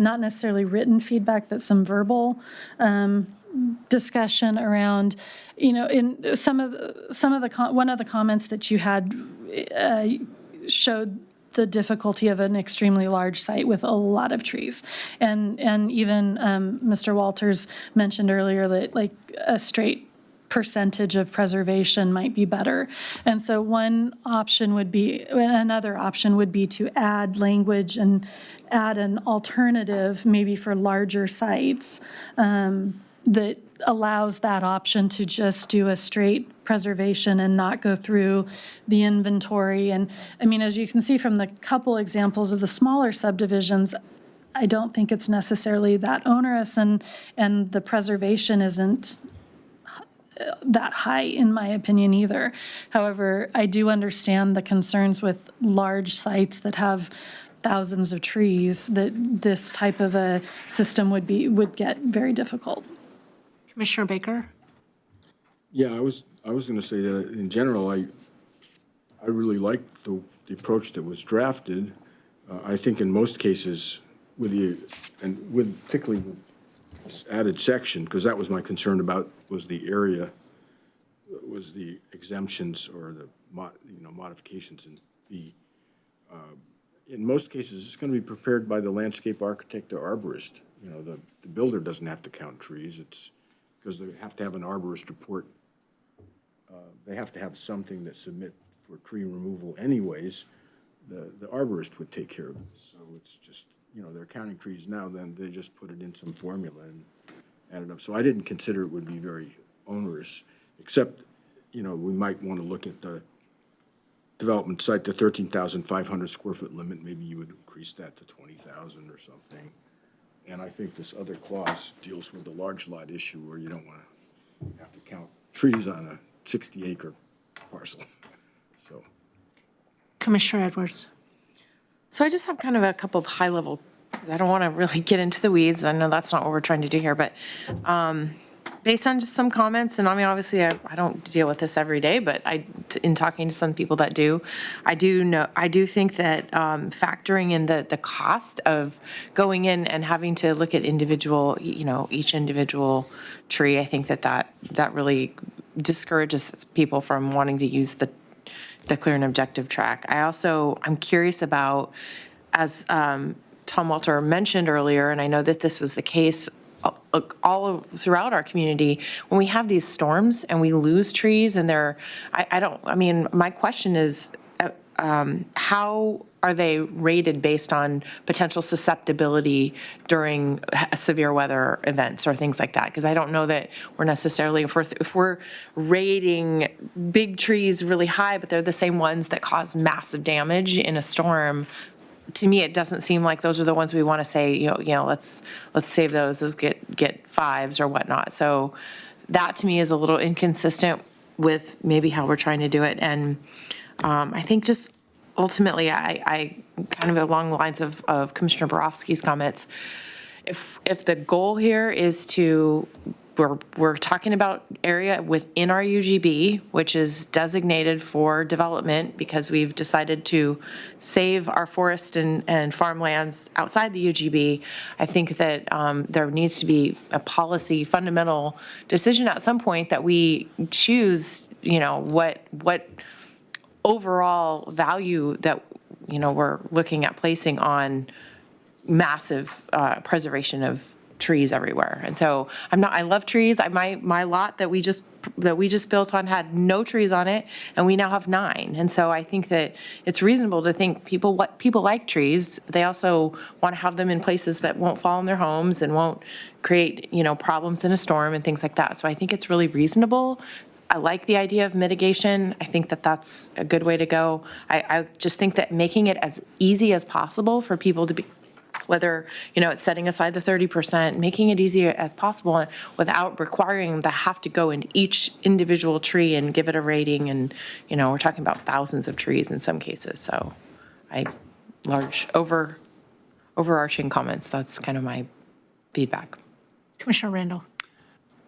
not necessarily written feedback, but some verbal discussion around, in one of the comments that you had showed the difficulty of an extremely large site with a lot of trees. And even Mr. Walters mentioned earlier that like a straight percentage of preservation might be better. And so another option would be to add language and add an alternative maybe for larger sites that allows that option to just do a straight preservation and not go through the inventory. And I mean, as you can see from the couple examples of the smaller subdivisions, I don't think it's necessarily that onerous, and the preservation isn't that high in my opinion either. However, I do understand the concerns with large sites that have thousands of trees, that this type of a system would get very difficult. Commissioner Baker? Yeah, I was going to say that in general, I really liked the approach that was drafted. I think in most cases, particularly with this added section, because that was my concern about, was the area, was the exemptions or the, modifications in B. In most cases, it's going to be prepared by the landscape architect or arborist. The builder doesn't have to count trees. It's because they have to have an arborist report. They have to have something that submit for tree removal anyways. The arborist would take care of it. So it's just, they're counting trees now, then they just put it in some formula and add it up. So I didn't consider it would be very onerous, except, we might want to look at the development site, the 13,500 square foot limit. Maybe you would increase that to 20,000 or something. And I think this other clause deals with the large lot issue where you don't want to have to count trees on a 60-acre parcel. So, Commissioner Edwards. So I just have kind of a couple of high level, because I don't want to really get into the weeds. I know that's not what we're trying to do here, but based on just some comments, and I mean, obviously I don't deal with this every day, but in talking to some people that do, I do think that factoring in the cost of going in and having to look at individual, each individual tree, I think that really discourages people from wanting to use the clear and objective track. I'm curious about, as Tom Walter mentioned earlier, and I know that this was the case all throughout our community, when we have these storms and we lose trees and my question is, how are they rated based on potential susceptibility during severe weather events or things like that? Because I don't know that we're necessarily, if we're rating big trees really high, but they're the same ones that cause massive damage in a storm, to me, it doesn't seem like those are the ones we want to say, let's save those get fives or whatnot. So that to me is a little inconsistent with maybe how we're trying to do it. And I think just ultimately, I kind of along the lines of Commissioner Borofsky's comments, if the goal here is to, we're talking about area within our UGB, which is designated for development because we've decided to save our forest and farmlands outside the UGB. I think that there needs to be a policy fundamental decision at some point that we choose, what overall value that, we're looking at placing on massive preservation of trees everywhere. And so I love trees. My lot that we just built on had no trees on it, and we now have 9. And so I think that it's reasonable to think people like trees. They also want to have them in places that won't fall on their homes and won't create, problems in a storm and things like that. So I think it's really reasonable. I like the idea of mitigation. I think that that's a good way to go. I just think that making it as easy as possible for people to be, whether, it's setting aside the 30%, making it easy as possible without requiring them to have to go into each individual tree and give it a rating. And, we're talking about thousands of trees in some cases. So overarching comments, that's kind of my feedback. Commissioner Randall.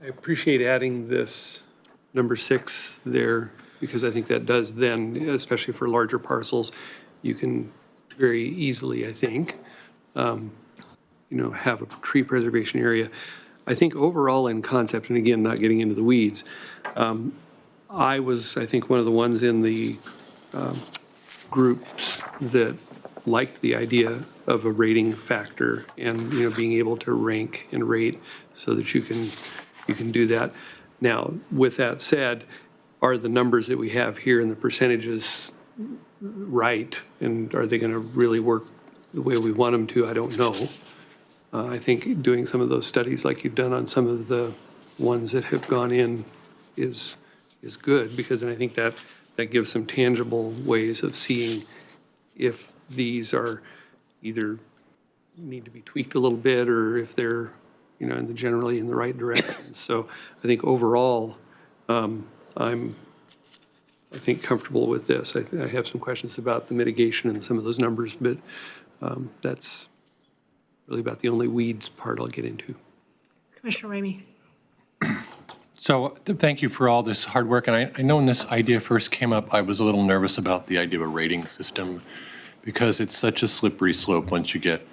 I appreciate adding this number 6 there, because I think that does then, especially for larger parcels, you can very easily, I think, have a tree preservation area. I think overall in concept, and again, not getting into the weeds, I think, one of the ones in the groups that liked the idea of a rating factor and, being able to rank and rate so that you can do that. Now, with that said, are the numbers that we have here and the percentages right? And are they going to really work the way we want them to? I don't know. I think doing some of those studies like you've done on some of the ones that have gone in is good, because then I think that gives some tangible ways of seeing if these are either need to be tweaked a little bit or if they're generally in the right direction. So I think overall, I'm comfortable with this. I have some questions about the mitigation and some of those numbers, but that's really about the only weeds part I'll get into. Commissioner Ramey. So thank you for all this hard work. And I know when this idea first came up, I was a little nervous about the idea of a rating system because it's such a slippery slope once you get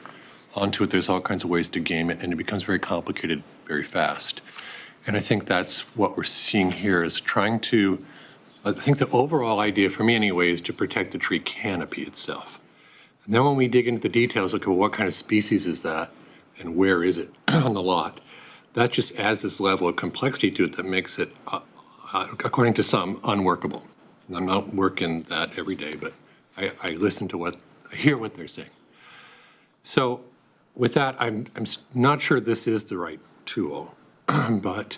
onto it, there's all kinds of ways to game it, and it becomes very complicated very fast. And I think that's what we're seeing here is trying to, I think the overall idea for me anyway is to protect the tree canopy itself. And then when we dig into the details, look at what kind of species is that and where is it on the lot, that just adds this level of complexity to it that makes it, according to some, unworkable. And I'm not working that every day, but I listen to I hear what they're saying. So with that, I'm not sure this is the right tool, but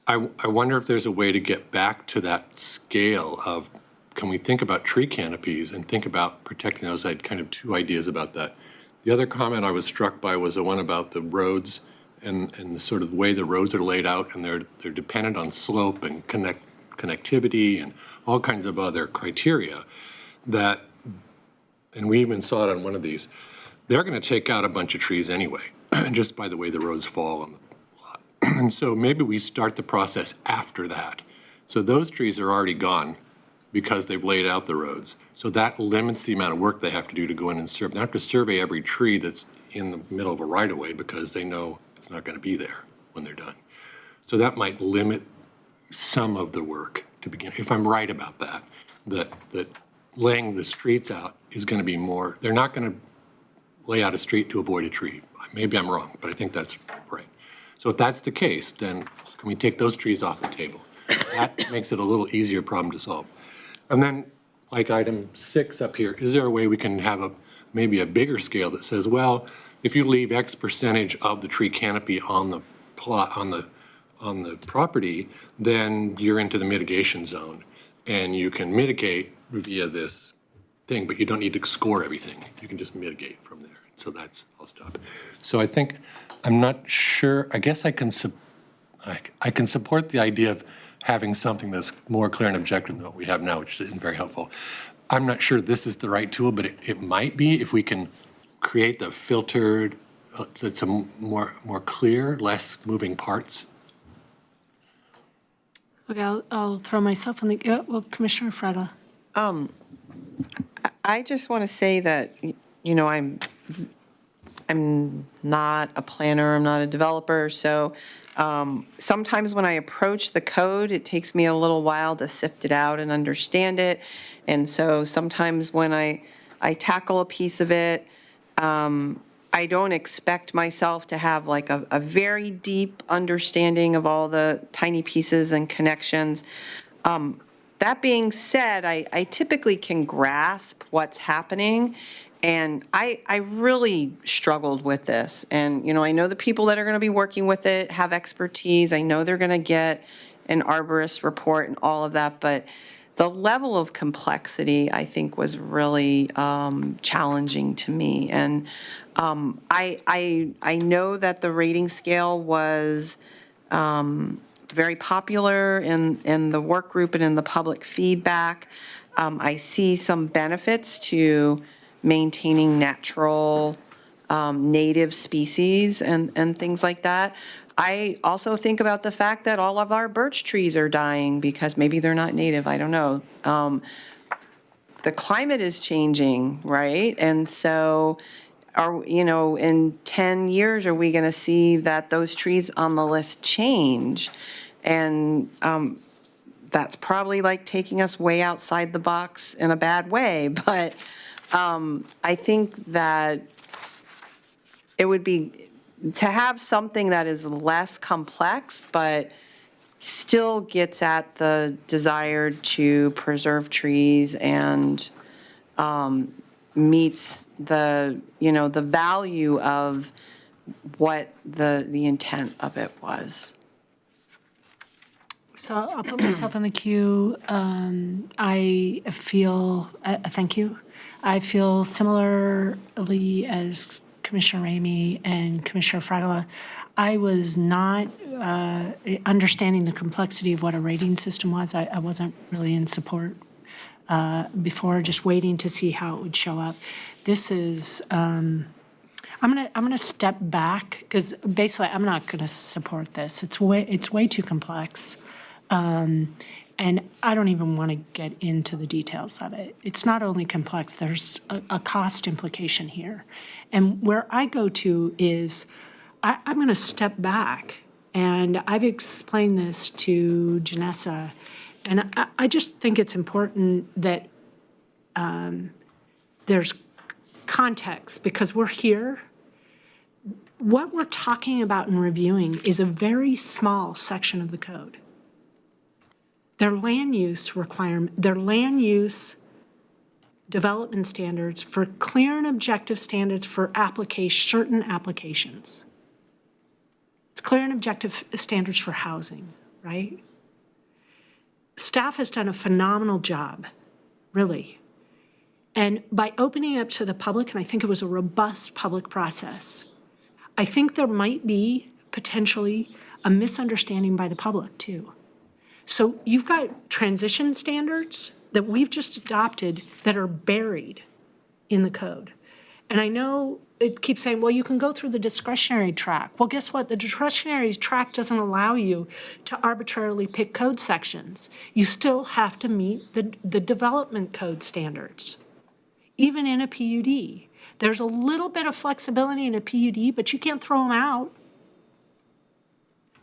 I wonder if there's a way to get back to that scale of, can we think about tree canopies and think about protecting those? I had kind of two ideas about that. The other comment I was struck by was the one about the roads and the sort of way the roads are laid out, and they're dependent on slope and connectivity and all kinds of other criteria that, and we even saw it on one of these, they're going to take out a bunch of trees anyway, just by the way the roads fall on the lot. And so maybe we start the process after that. So those trees are already gone because they've laid out the roads. So that limits the amount of work they have to do to go in and survey. They have to survey every tree that's in the middle of a right-of-way because they know it's not going to be there when they're done. So that might limit some of the work to begin, if I'm right about that, that laying the streets out is going to be more, they're not going to lay out a street to avoid a tree. Maybe I'm wrong, but I think that's right. So if that's the case, then can we take those trees off the table? That makes it a little easier problem to solve. And then, like item 6 up here, is there a way we can have maybe a bigger scale that says, well, if you leave X percentage of the tree canopy on the plot, on the property, then you're into the mitigation zone, and you can mitigate via this thing, but you don't need to score everything. You can just mitigate from there. So I'll stop. So I think, I'm not sure, I guess I can support the idea of having something that's more clear and objective than what we have now, which isn't very helpful. I'm not sure this is the right tool, but it might be if we can create the filtered, that's a more clear, less moving parts. Okay, I'll throw myself on the, well, Commissioner Fragla. I just want to say that, I'm not a planner, I'm not a developer, so sometimes when I approach the code, it takes me a little while to sift it out and understand it. And so sometimes when I tackle a piece of it, I don't expect myself to have like a very deep understanding of all the tiny pieces and connections. That being said, I typically can grasp what's happening, and I really struggled with this. And, I know the people that are going to be working with it have expertise. I know they're going to get an arborist report and all of that, but the level of complexity, I think, was really challenging to me. And I know that the rating scale was very popular in the work group and in the public feedback. I see some benefits to maintaining natural native species and things like that. I also think about the fact that all of our birch trees are dying because maybe they're not native, I don't know. The climate is changing, right? And so in 10 years, are we going to see that those trees on the list change? And that's probably like taking us way outside the box in a bad way. But I think that it would be to have something that is less complex, but still gets at the desire to preserve trees and meets the value of what the intent of it was. So I'll put myself in the queue. I feel, thank you. I feel similarly as Commissioner Ramey and Commissioner Fragala. I was not understanding the complexity of what a rating system was. I wasn't really in support before, just waiting to see how it would show up. This is, I'm gonna step back because basically I'm not gonna support this. It's way too complex. And I don't even want to get into the details of it. It's not only complex, there's a cost implication here. And where I go to is, I'm going to step back, and I've explained this to Janessa, and I just think it's important that there's context, because we're here. What we're talking about and reviewing is a very small section of the code. Their land use requirement, their land use development standards for clear and objective standards for certain applications. It's clear and objective standards for housing, right? Staff has done a phenomenal job, really. And by opening it up to the public, and I think it was a robust public process, I think there might be potentially a misunderstanding by the public too. So you've got transition standards that we've just adopted that are buried in the code. And I know it keeps saying, well, you can go through the discretionary track. Well, guess what? The discretionary track doesn't allow you to arbitrarily pick code sections. You still have to meet the development code standards, even in a PUD. There's a little bit of flexibility in a PUD, but you can't throw them out.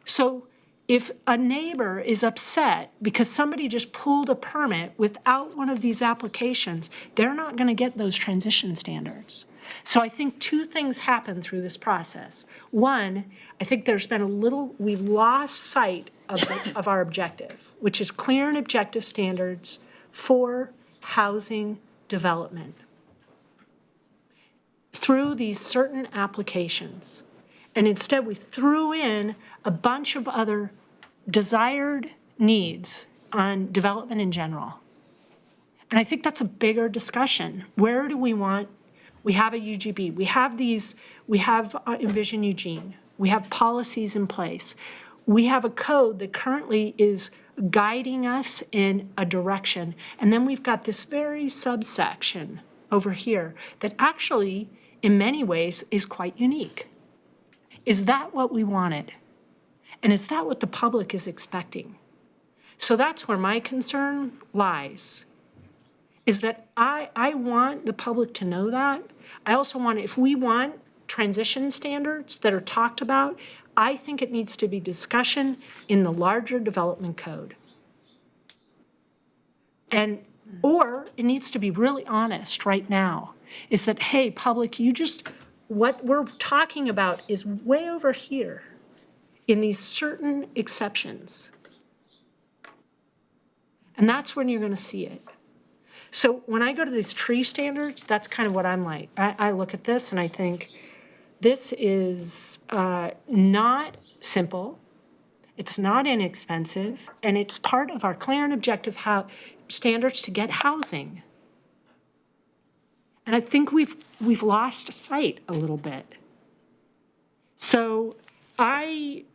So if a neighbor is upset because somebody just pulled a permit without one of these applications, they're not going to get those transition standards. So I think two things happen through this process. One, I think there's been we've lost sight of our objective, which is clear and objective standards for housing development through these certain applications. And instead, we threw in a bunch of other desired needs on development in general. And I think that's a bigger discussion. Where do we want? We have a UGB. We have Envision Eugene. We have policies in place. We have a code that currently is guiding us in a direction. And then we've got this very subsection over here that actually, in many ways, is quite unique. Is that what we wanted? And is that what the public is expecting? So that's where my concern lies, is that I want the public to know that. I also want, if we want transition standards that are talked about, I think it needs to be discussion in the larger development code. Or it needs to be really honest right now, is that, hey, public, what we're talking about is way over here in these certain exceptions. And that's when you're going to see it. So when I go to these tree standards, that's kind of what I'm like. I look at this and I think, this is not simple, it's not inexpensive, and it's part of our clear and objective standards to get housing. And I think we've lost sight a little bit. So I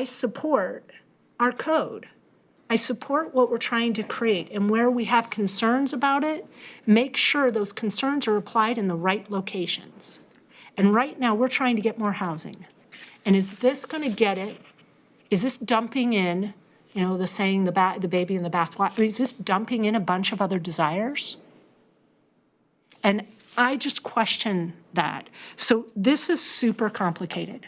support our code. I support what we're trying to create, and where we have concerns about it, make sure those concerns are applied in the right locations. And right now, we're trying to get more housing. And is this going to get it? Is this dumping in, the saying, the baby in the bathwater? Is this dumping in a bunch of other desires? And I just question that. So this is super complicated.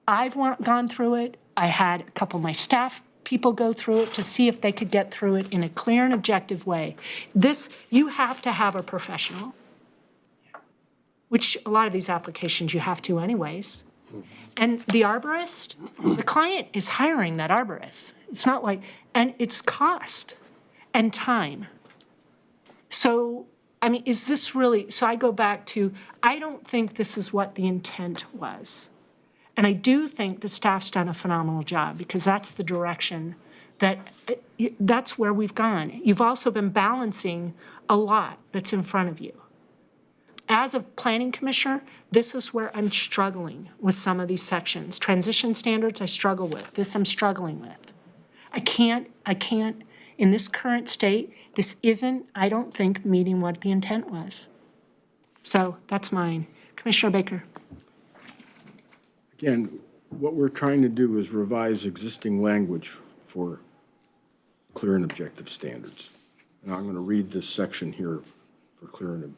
I've gone through it. I had a couple of my staff people go through it to see if they could get through it in a clear and objective way. You have to have a professional, which a lot of these applications you have to anyways. And the arborist, the client is hiring that arborist. It's not like, and it's cost and time. So, is this really, so I go back to, I don't think this is what the intent was. And I do think the staff's done a phenomenal job, because that's the direction that's where we've gone. You've also been balancing a lot that's in front of you. As a planning commissioner, this is where I'm struggling with some of these sections. Transition standards, I struggle with. This I'm struggling with. I can't, in this current state, this isn't, I don't think, meeting what the intent was. So that's mine. Commissioner Baker. Again, what we're trying to do is revise existing language for clear and objective standards. And I'm going to read this section here for clear and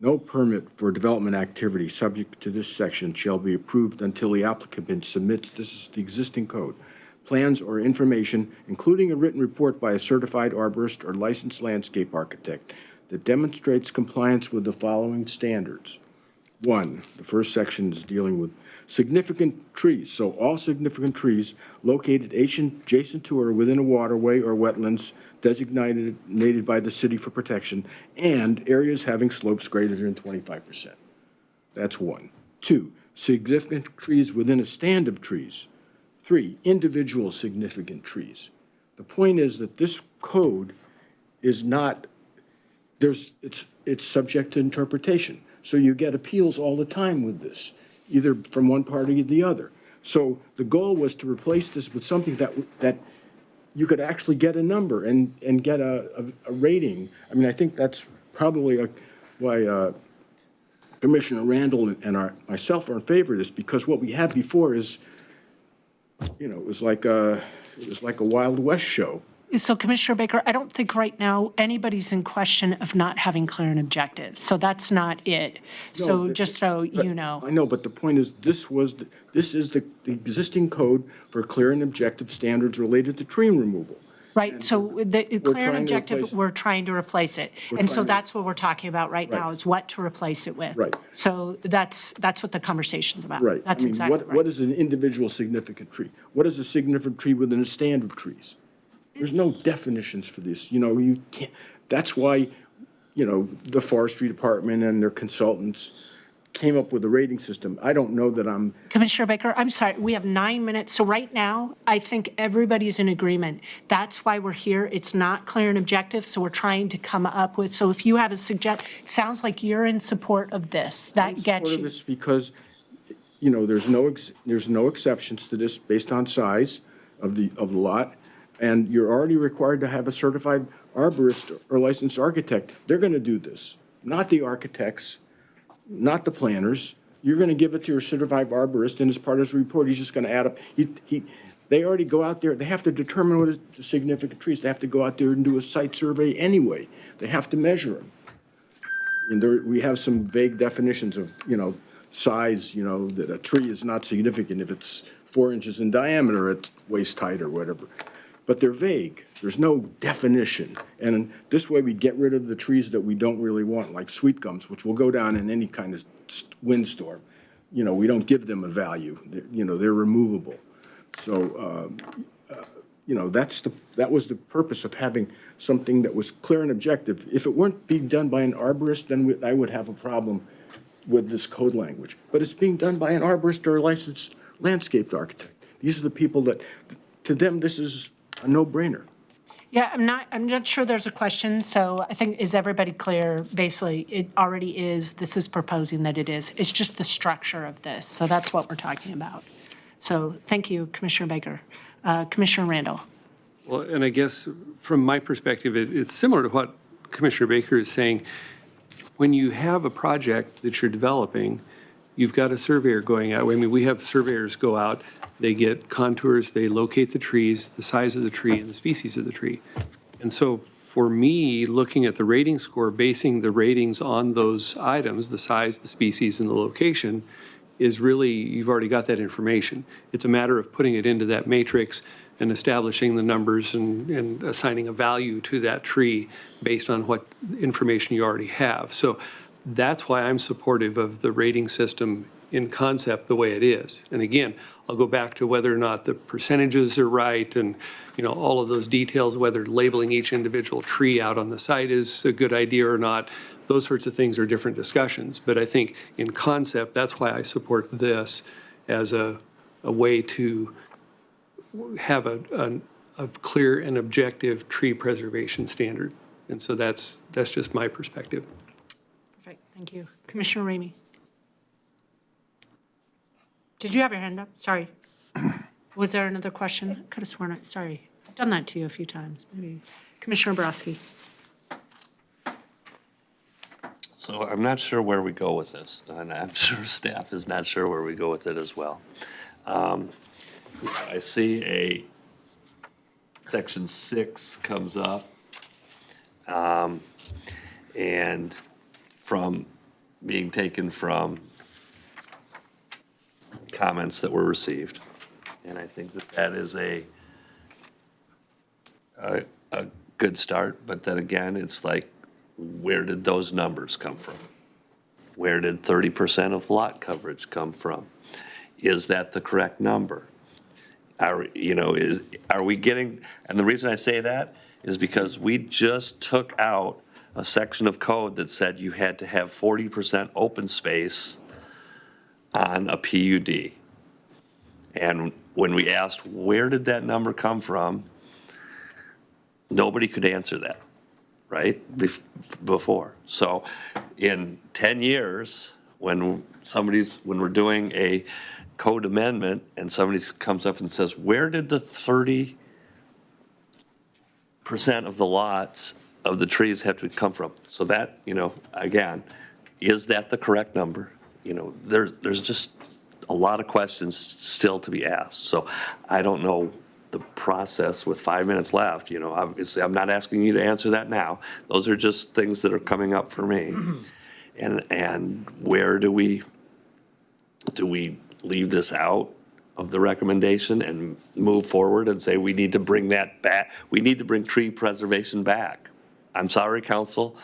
no permit for development activity subject to this section shall be approved until the applicant submits, this is the existing code, plans or information, including a written report by a certified arborist or licensed landscape architect that demonstrates compliance with the following standards. One, the first section is dealing with significant trees. So all significant trees located adjacent to or within a waterway or wetlands designated by the city for protection and areas having slopes greater than 25%. That's one. Two, significant trees within a stand of trees. Three, individual significant trees. The point is that this code is not, it's subject to interpretation. So you get appeals all the time with this, either from one party or the other. So the goal was to replace this with something that you could actually get a number and get a rating. I mean, I think that's probably why Commissioner Randall and myself are in favor of this, because what we had before is, you know, it was like a Wild West show. So Commissioner Baker, I don't think right now anybody's in question of not having clear and objective. So that's not it. So just so you know. I know, but the point is, this is the existing code for clear and objective standards related to tree removal. Right, so the clear and trying to objective, replace it. we're trying to replace it. And so that's what we're talking about right now, is what to replace it with. Right. So that's what the conversation's about. Right. That's I mean, exactly right. what is an individual significant tree? What is a significant tree within a stand of trees? There's no definitions for this. You know, you can't, that's why, you know, the forestry department and their consultants came up with a rating system. I don't know that I'm. Commissioner Baker, I'm sorry, we have 9 minutes. So right now, I think everybody's in agreement. That's why we're here. It's not clear and objective, so we're trying to come up with, so if you have a suggestion, it sounds like you're in support of this. That gets you. This because, you know, there's no exceptions to this based on size of the lot. And you're already required to have a certified arborist or licensed architect. They're going to do this, not the architects, not the planners. You're going to give it to your certified arborist, and as part of his report, he's just going to add up. They already go out there. They have to determine what is the significant trees. They have to go out there and do a site survey anyway. They have to measure them. And we have some vague definitions of, you know, size, you know, that a tree is not significant if it's 4 inches in diameter at waist height or whatever. But they're vague. There's no definition. And this way we get rid of the trees that we don't really want, like sweet gums, which will go down in any kind of windstorm. You know, we don't give them a value. You know, they're removable. So, you know, that was the purpose of having something that was clear and objective. If it weren't being done by an arborist, then I would have a problem with this code language. But it's being done by an arborist or a licensed landscape architect. These are the people that, to them, this is a no-brainer. Yeah, I'm not sure there's a question, so I think, is everybody clear? Basically, it already is, this is proposing that it is. It's just the structure of this, so that's what we're talking about. So thank you, Commissioner Baker. Commissioner Randall. Well, and I guess from my perspective, it's similar to what Commissioner Baker is saying. When you have a project that you're developing, you've got a surveyor going out. I mean, we have surveyors go out, they get contours, they locate the trees, the size of the tree, and the species of the tree. And so for me, looking at the rating score, basing the ratings on those items, the size, the species, and the location, is really, you've already got that information. It's a matter of putting it into that matrix and establishing the numbers and assigning a value to that tree based on what information you already have. So that's why I'm supportive of the rating system in concept the way it is. And again, I'll go back to whether or not the percentages are right and, you know, all of those details, whether labeling each individual tree out on the site is a good idea or not. Those sorts of things are different discussions. But I think in concept, that's why I support this as a way to have a clear and objective tree preservation standard. And so that's just my perspective. Perfect, thank you. Commissioner Ramey. Did you have your hand up? Sorry. Was there another question? Could have sworn it. Sorry. I've done that to you a few times. Maybe. Commissioner Borowski. So I'm not sure where we go with this, and I'm sure staff is not sure where we go with it as well. I see it's section 6 comes up. And from being taken from comments that were received. And I think that that is a good start, but then again, it's like, where did those numbers come from? Where did 30% of lot coverage come from? Is that the correct number? Are we getting, and the reason I say that is because we just took out a section of code that said you had to have 40% open space on a PUD. And when we asked, where did that number come from? Nobody could answer that, right, before. So in 10 years, when we're doing a code amendment and somebody comes up and says, where did the 30% of the lots of the trees have to come from? So that, again, is that the correct number? There's just a lot of questions still to be asked. So I don't know the process with 5 minutes left. Obviously, I'm not asking you to answer that now. Those are just things that are coming up for me. And where do we leave this out of the recommendation and move forward and say we need to bring that back? We need to bring tree preservation back. I'm sorry, council,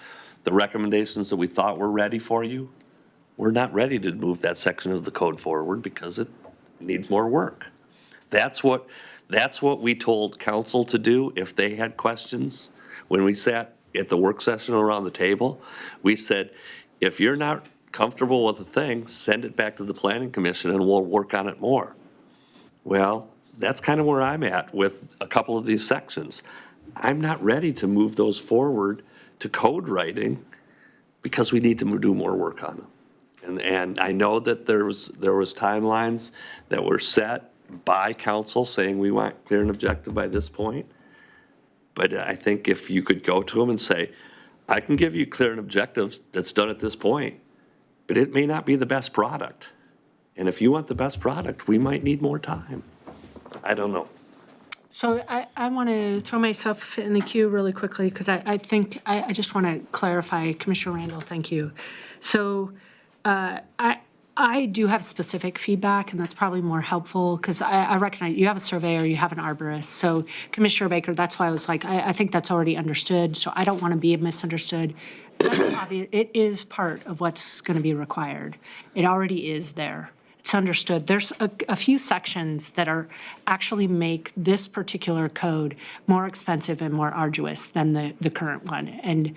the recommendations that we thought were ready for you, we're not ready to move that section of the code forward because it needs more work. That's what we told council to do if they had questions. When we sat at the work session around the table, we said, if you're not comfortable with a thing, send it back to the planning commission and we'll work on it more. Well, that's kind of where I'm at with a couple of these sections. I'm not ready to move those forward to code writing because we need to do more work on them. And I know that there was timelines that were set by council saying we want clear and objective by this point. But I think if you could go to them and say, I can give you clear and objective that's done at this point, but it may not be the best product. And if you want the best product, we might need more time. I don't know. So I want to throw myself in the queue really quickly because I think I just want to clarify. Commissioner Randall, thank you. So I do have specific feedback, and that's probably more helpful because I recognize you have a surveyor, you have an arborist. So Commissioner Baker, that's why I was like, I think that's already understood. So I don't want to be misunderstood. That's obvious. It is part of what's going to be required. It already is there. It's understood. There's a few sections that actually make this particular code more expensive and more arduous than the current one. And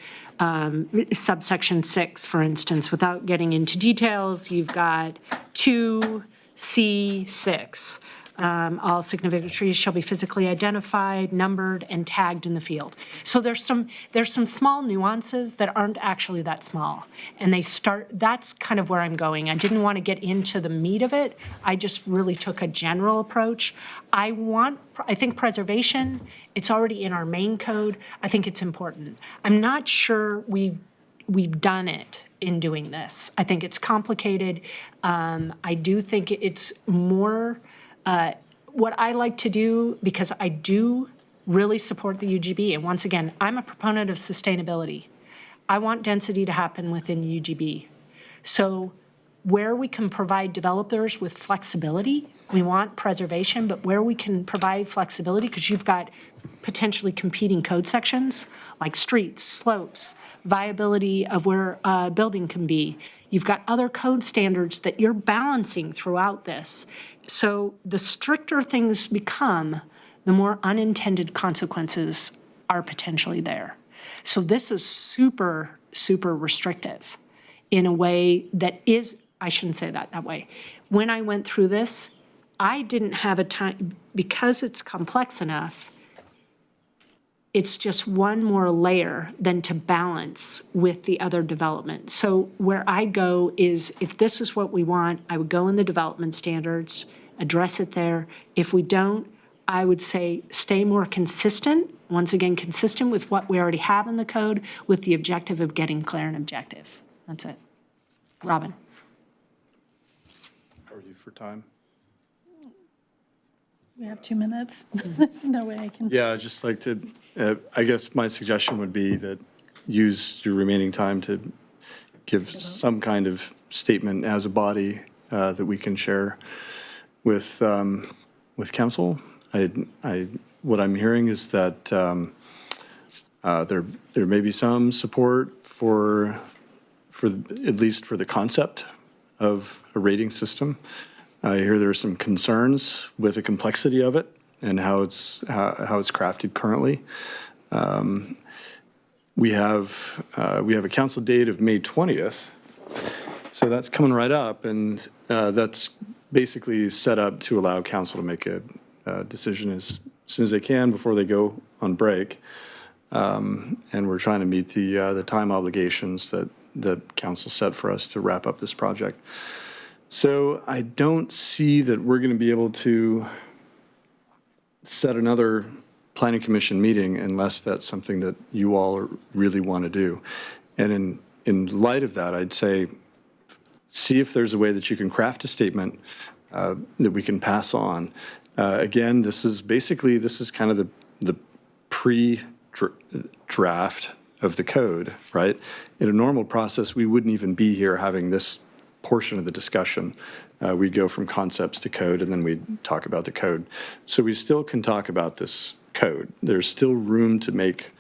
subsection 6, for instance, without getting into details, you've got 2C6. All significant trees shall be physically identified, numbered, and tagged in the field. So there's some small nuances that aren't actually that small. And that's kind of where I'm going. I didn't want to get into the meat of it. I just really took a general approach. I think preservation, it's already in our main code. I think it's important. I'm not sure we've done it in doing this. I think it's complicated. I do think it's more what I like to do, because I do really support the UGB, and once again, I'm a proponent of sustainability. I want density to happen within UGB. So where we can provide developers with flexibility, we want preservation, but where we can provide flexibility, because you've got potentially competing code sections like streets, slopes, viability of where a building can be. You've got other code standards that you're balancing throughout this. So the stricter things become, the more unintended consequences are potentially there. So this is super, super restrictive in a way that is, I shouldn't say that way. When I went through this, I didn't have a time, because it's complex enough, it's just one more layer than to balance with the other development. So where I go is, if this is what we want, I would go in the development standards, address it there. If we don't, I would say stay more consistent, once again, consistent with what we already have in the code, with the objective of getting clear and objective. That's it. Robin. Are you for time? We have 2 minutes. There's no way I can. Yeah, I'd just like to, I guess my suggestion would be that use your remaining time to give some kind of statement as a body that we can share with council. What I'm hearing is that there may be some support for at least for the concept of a rating system. I hear there are some concerns with the complexity of it and how it's crafted currently. We have a council date of May 20th, so that's coming right up, and that's basically set up to allow council to make a decision as soon as they can before they go on break. And we're trying to meet the time obligations that council set for us to wrap up this project. So I don't see that we're going to be able to set another planning commission meeting unless that's something that you all really want to do. And in light of that, I'd say, see if there's a way that you can craft a statement that we can pass on. Again, this is kind of the pre-draft of the code, right? In a normal process, we wouldn't even be here having this portion of the discussion. We'd go from concepts to code, and then we'd talk about the code. So we still can talk about this code. There's still room to make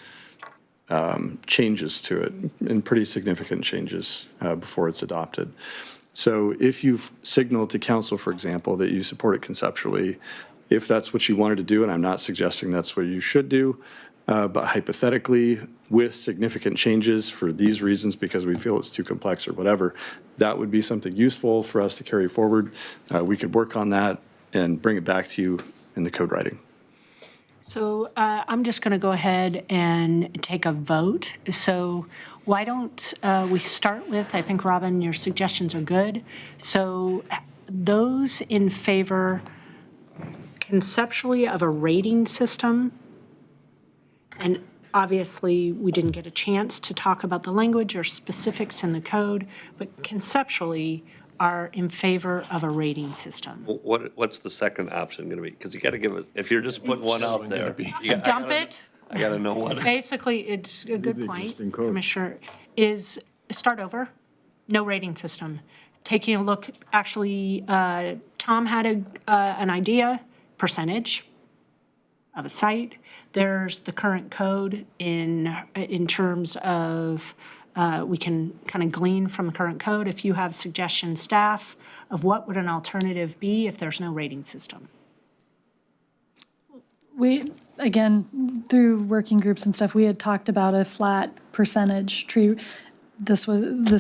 changes to it, and pretty significant changes before it's adopted. So if you've signaled to council, for example, that you support it conceptually, if that's what you wanted to do, and I'm not suggesting that's what you should do, but hypothetically, with significant changes for these reasons, because we feel it's too complex or whatever, that would be something useful for us to carry forward. We could work on that and bring it back to you in the code writing. So I'm just going to go ahead and take a vote. So why don't we start with, I think, Robin, your suggestions are good. So those in favor conceptually of a rating system, and obviously we didn't get a chance to talk about the language or specifics in the code, but conceptually are in favor of a rating system. What's the second option going to be? Because you got to give it, if you're just putting one out there. Dump it? I got to know what. Basically, it's a good point, Commissioner, is start over, no rating system. Taking a look, actually, Tom had an idea, percentage of a site. There's the current code in terms of, we can kind of glean from the current code. If you have suggestions, staff, of what would an alternative be if there's no rating system? We, again, through working groups and stuff, we had talked about a flat percentage tree. This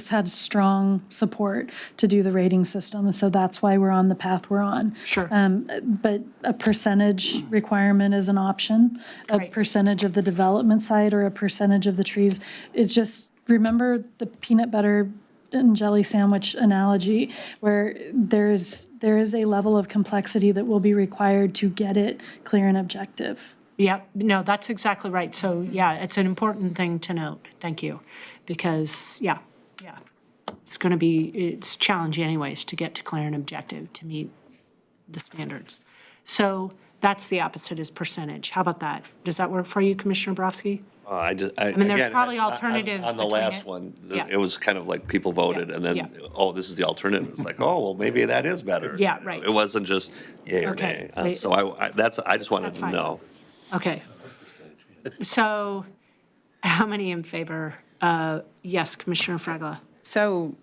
had strong support to do the rating system, and so that's why we're on the path we're on. Sure. But a percentage requirement is an option, a percentage of the development site or a percentage of the trees. It's just, remember the peanut butter and jelly sandwich analogy, where there is a level of complexity that will be required to get it clear and objective. Yeah, no, that's exactly right. So, yeah, it's an important thing to note. Thank you. Because, yeah, it's challenging anyways to get to clear and objective to meet the standards. So that's the opposite, is percentage. How about that? Does that work for you, Commissioner Borowski? I mean, there's probably alternatives on the between last it. one, Yeah. it was kind of like people voted, and then, oh, this is the alternative. It's like, oh, well, maybe that is better. Yeah, right. It wasn't just yay or Okay. nay. So I just wanted That's to fine. know. Okay. So how many in favor? Yes, Commissioner Fregla. So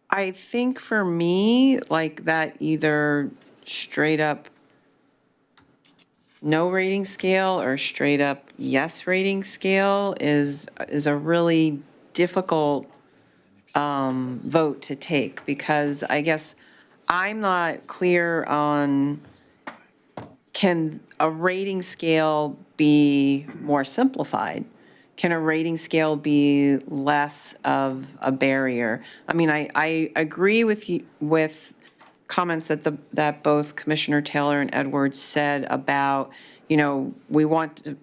I think for me, like that either straight up no rating scale or straight up yes rating scale is a really difficult vote to take, because I guess I'm not clear on, can a rating scale be more simplified? Can a rating scale be less of a barrier? I mean, I agree with comments that both Commissioner Taylor and Edwards said about, we want,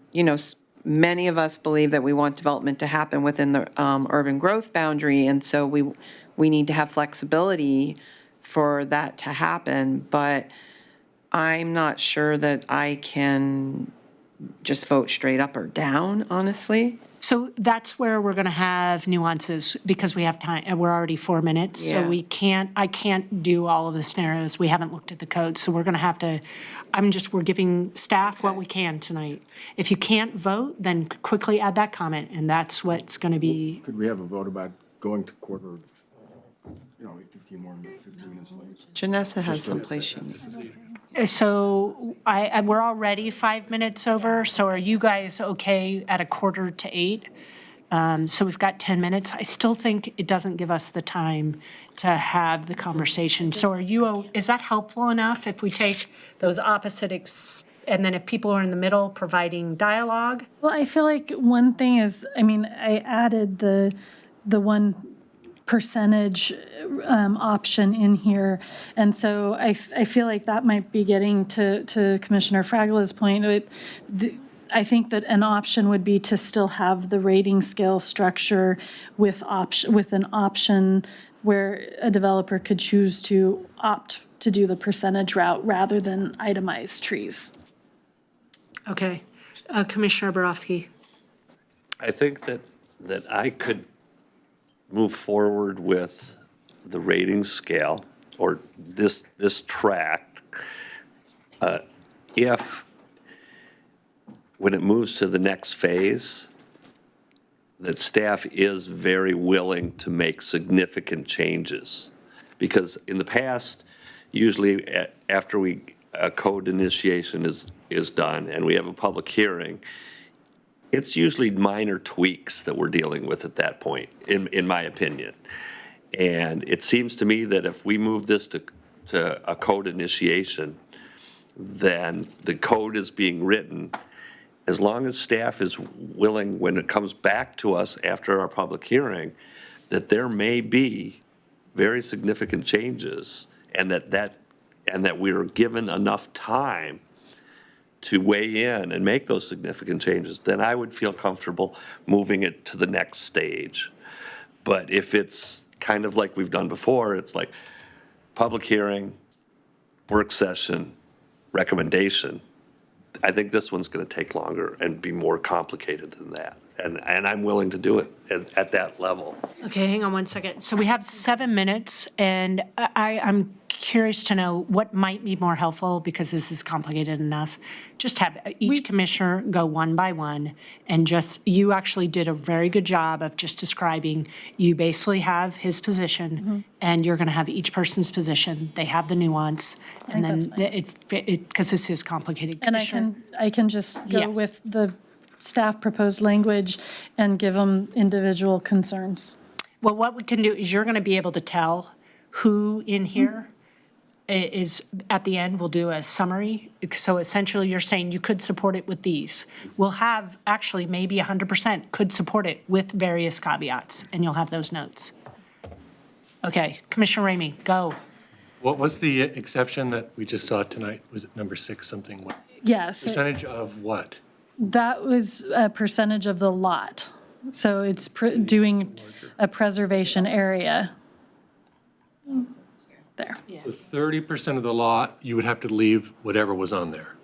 many of us believe that we want development to happen within the urban growth boundary, and so we need to have flexibility for that to happen. But I'm not sure that I can just vote straight up or down, honestly. So that's where we're going to have nuances because we have time, and we're already 4 minutes. So Yeah. I can't do all of the scenarios. We haven't looked at the code. So we're going to have to, we're giving staff what we can tonight. If you can't vote, then quickly add that comment, and that's what's going to be. Could we have a vote about going to quarter of, 15 minutes late? Janessa has someplace she needs. So we're already 5 minutes over, so are you guys okay at 7:45? So we've got 10 minutes. I still think it doesn't give us the time to have the conversation. So is that helpful enough if we take those opposite, and then if people are in the middle providing dialogue? Well, I feel like one thing is, I added the 1% option in here. And so I feel like that might be getting to Commissioner Fragilla's point. I think that an option would be to still have the rating scale structure with an option where a developer could choose to opt to do the percentage route rather than itemized trees. Okay. Commissioner Borowski. I think that I could move forward with the rating scale or this track if when it moves to the next phase that staff is very willing to make significant changes. Because in the past, usually after a code initiation is done and we have a public hearing, it's usually minor tweaks that we're dealing with at that point, in my opinion. And it seems to me that if we move this to a code initiation, then the code is being written. As long as staff is willing, when it comes back to us after our public hearing, that there may be very significant changes and that we are given enough time to weigh in and make those significant changes, then I would feel comfortable moving it to the next stage. But if it's kind of like we've done before, it's like public hearing, work session, recommendation, I think this one's going to take longer and be more complicated than that. And I'm willing to do it at that level. Okay, hang on one second. So we have 7 minutes, and I'm curious to know what might be more helpful, because this is complicated enough. Just have each commissioner go one by one, and you actually did a very good job of just describing, you basically have his position, and you're going to have each person's position. They have the nuance, and then because this is complicated. And I can just go with the staff proposed language and give them individual concerns. Well, what we can do is you're going to be able to tell who in here is, at the end, we'll do a summary. So essentially, you're saying you could support it with these. We'll have, actually, maybe 100% could support it with various caveats, and you'll have those notes. Okay, Commissioner Ramey, go. What was the exception that we just saw tonight? Was it number 6 something? What Yes. percentage of what? That was a percentage of the lot. So it's doing a preservation area. There. So 30% of the lot, you would have to leave whatever was on there.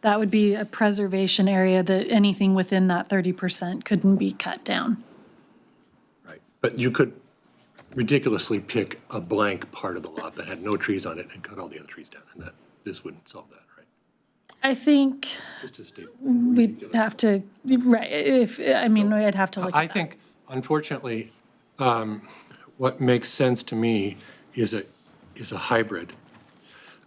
That would be a preservation area that anything within that 30% couldn't be cut down. Right. But you could ridiculously pick a blank part of the lot that had no trees on it and cut all the other trees down, and this wouldn't solve that, right? I think Just to state. we'd have to, right, I'd have to look at I that. think, unfortunately, what makes sense to me is a hybrid.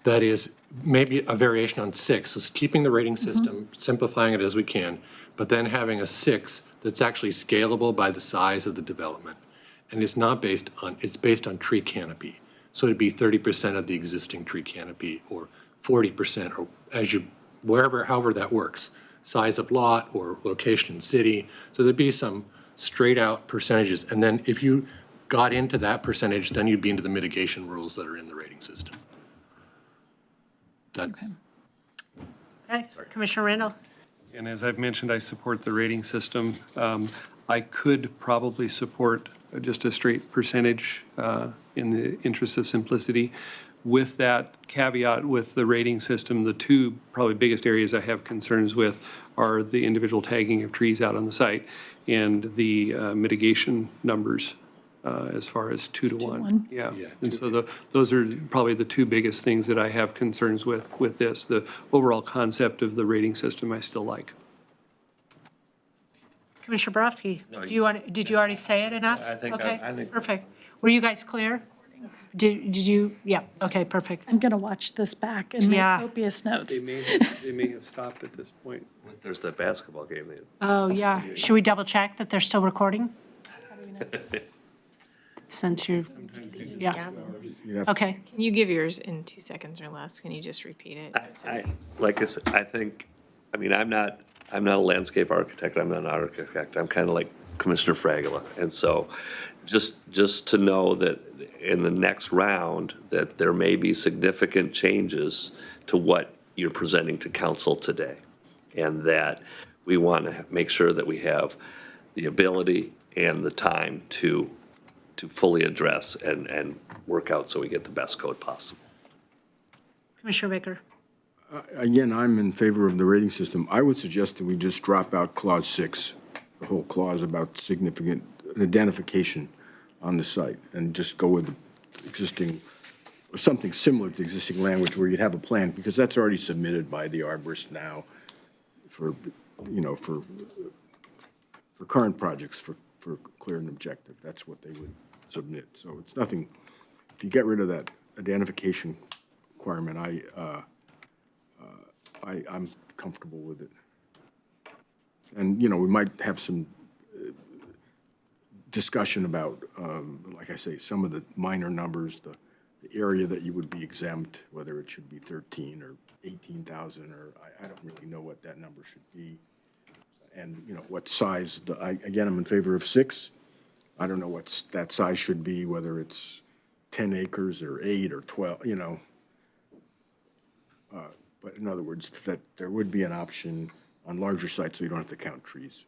That is maybe a variation on 6, so it's keeping the rating system, simplifying it as we can, but then having a 6 that's actually scalable by the size of the development. And it's based on tree canopy. So it'd be 30% of the existing tree canopy, or 40%, or however that works, size of lot or location in city. So there'd be some straight out percentages. And then if you got into that percentage, then you'd be into the mitigation rules that are in the rating system. That's Okay, Commissioner Randall. And as I've mentioned, I support the rating system. I could probably support just a straight percentage in the interest of simplicity, with that caveat, with the rating system, the two probably biggest areas I have concerns with are the individual tagging of trees out on the site and the mitigation numbers as far as 2 to 1. Yeah, and so those are probably the two biggest things that I have concerns with this. The overall concept of the rating system I still like. Commissioner Borowski, did you already say it enough? I think- Okay, I think- perfect. Were you guys clear? Did you, yeah, okay, perfect. I'm going to watch this back and make Yeah. copious notes. They may have stopped at this point. There's that basketball game. Oh, yeah. Should we double check that they're still recording? Since you're, yeah, okay. Can you give yours in 2 seconds or less? Can you just repeat it? Like I said, I'm not a landscape architect, I'm not an architect, I'm kind of like Commissioner Fragala. And so just to know that in the next round, that there may be significant changes to what you're presenting to council today. And that we want to make sure that we have the ability and the time to fully address and work out so we get the best code possible. Commissioner Baker. Again, I'm in favor of the rating system. I would suggest that we just drop out clause 6, the whole clause about significant identification on the site, and just go with the existing, or something similar to existing language where you'd have a plan, because that's already submitted by the arborist now for current projects, for clear and objective. That's what they would submit. So it's nothing, if you get rid of that identification requirement, I'm comfortable with it. And, we might have some discussion about, like I say, some of the minor numbers, the area that you would be exempt, whether it should be 13 or 18,000, or I don't really know what that number should be. And, what size, again, I'm in favor of 6. I don't know what that size should be, whether it's 10 acres or 8 or 12, but in other words, that there would be an option on larger sites so you don't have to count trees.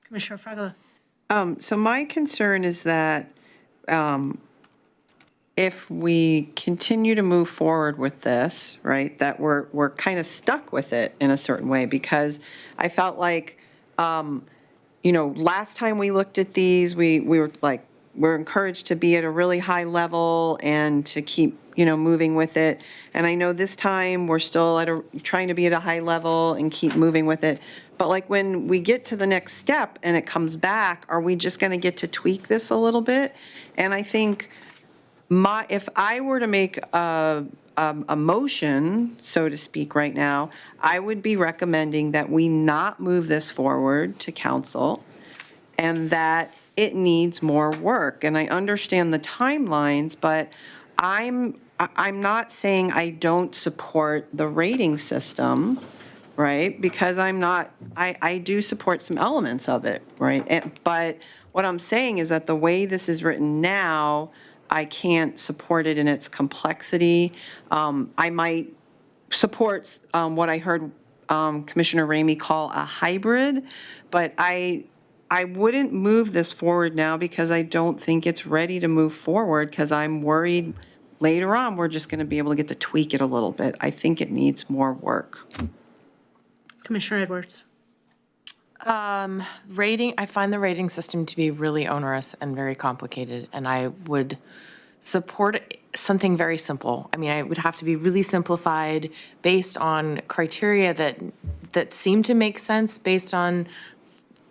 Commissioner Fragala. So my concern is that if we continue to move forward with this, right, that we're kind of stuck with it in a certain way, because I felt like, last time we looked at these, we were like, we're encouraged to be at a really high level and to keep, moving with it. And I know this time we're still trying to be at a high level and keep moving with it. But like when we get to the next step and it comes back, are we just going to get to tweak this a little bit? And I think if I were to make a motion, so to speak, right now, I would be recommending that we not move this forward to council, and that it needs more work. And I understand the timelines, but I'm not saying I don't support the rating system, right? Because I do support some elements of it, right? But what I'm saying is that the way this is written now, I can't support it in its complexity. I might support what I heard Commissioner Ramey call a hybrid, but I wouldn't move this forward now because I don't think it's ready to move forward, because I'm worried later on we're just going to be able to get to tweak it a little bit. I think it needs more work. Commissioner Edwards. I find the rating system to be really onerous and very complicated, and I would support something very simple. I mean, it would have to be really simplified based on criteria that seem to make sense based on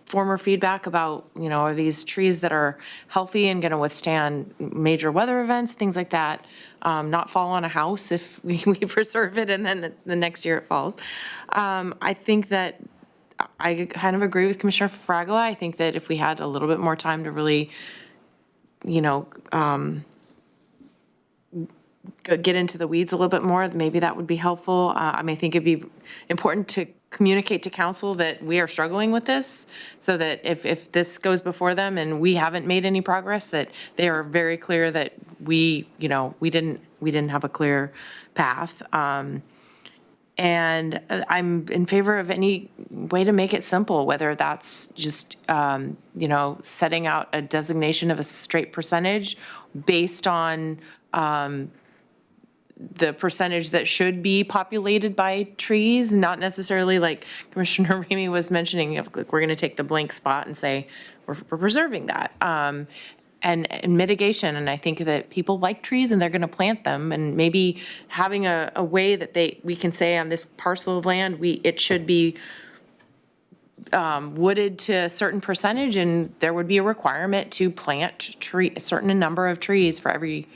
former feedback about, are these trees that are healthy and going to withstand major weather events, things like that, not fall on a house if we preserve it and then the next year it falls. I think that I kind of agree with Commissioner Fragala. I think that if we had a little bit more time to really, get into the weeds a little bit more, maybe that would be helpful. I think it'd be important to communicate to council that we are struggling with this, so that if this goes before them and we haven't made any progress, that they are very clear that we didn't have a clear path. And I'm in favor of any way to make it simple, whether that's just, setting out a designation of a straight percentage based on the percentage that should be populated by trees, not necessarily like Commissioner Ramey was mentioning, like we're going to take the blank spot and say, we're preserving that. And mitigation, and I think that people like trees and they're going to plant them, and maybe having a way that we can say on this parcel of land, it should be wooded to a certain percentage, and there would be a requirement to plant a certain number of trees for every,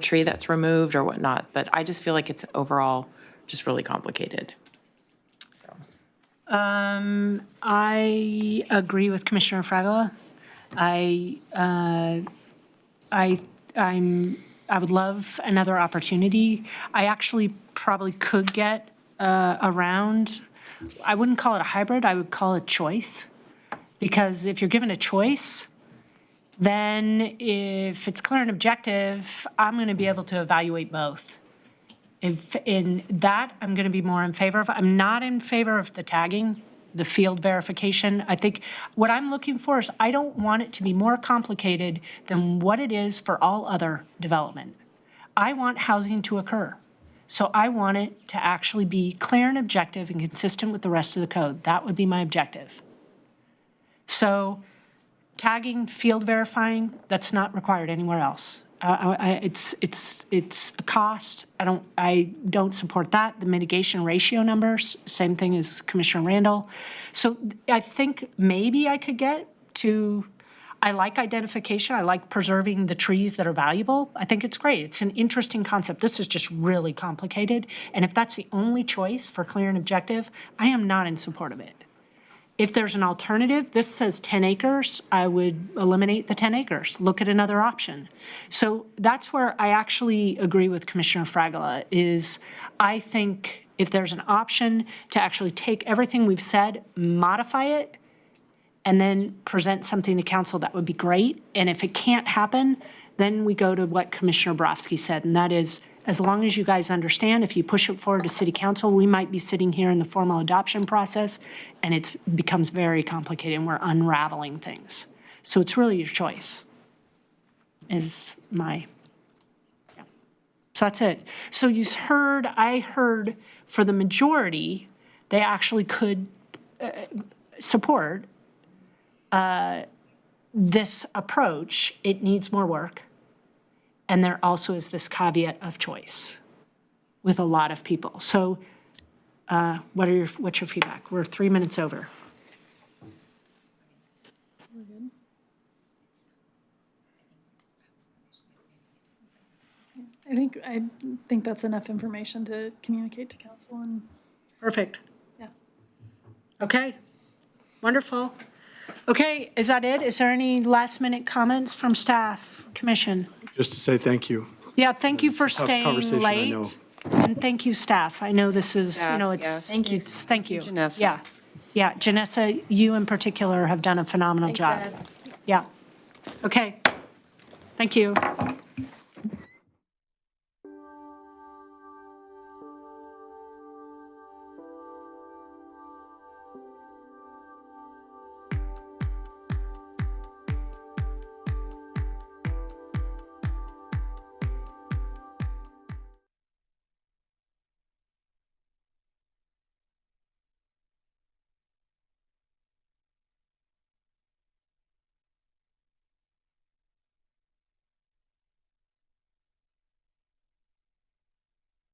tree that's removed or whatnot. But I just feel like it's overall just really complicated. I agree with Commissioner Fragola. I would love another opportunity. I actually probably could get around, I wouldn't call it a hybrid, I would call it choice. Because if you're given a choice, then if it's clear and objective, I'm going to be able to evaluate both. If in that, I'm going to be more in favor of. I'm not in favor of the tagging, the field verification. I think what I'm looking for is I don't want it to be more complicated than what it is for all other development. I want housing to occur. So I want it to actually be clear and objective and consistent with the rest of the code. That would be my objective. So tagging, field verifying, that's not required anywhere else. It's a cost. I don't support that. The mitigation ratio numbers, same thing as Commissioner Randall. So I think maybe I could get to, I like identification. I like preserving the trees that are valuable. I think it's great. It's an interesting concept. This is just really complicated. And if that's the only choice for clear and objective, I am not in support of it. If there's an alternative, this says 10 acres, I would eliminate the 10 acres, look at another option. So that's where I actually agree with Commissioner Fragola, is I think if there's an option to actually take everything we've said, modify it, and then present something to council, that would be great. And if it can't happen, then we go to what Commissioner Borofsky said, and that is, as long as you guys understand, if you push it forward to City Council, we might be sitting here in the formal adoption process, and it becomes very complicated, and we're unraveling things. So it's really your choice, is my, yeah. So that's it. So I heard for the majority, they actually could support this approach. It needs more work. And there also is this caveat of choice with a lot of people. So what's your feedback? We're 3 minutes over. I think that's enough information to communicate to council. And Perfect. yeah. Okay, wonderful. Okay, is that it? Is there any last minute comments from staff, commission? Just to say thank you. Yeah, thank you for Tough staying conversation, I late. know. And thank you, staff. I know this is, Staff, it's, yes. thank you. Thank you. Janessa. Yeah, yeah, Janessa, you in particular have done a phenomenal job. Yeah. Okay, thank you.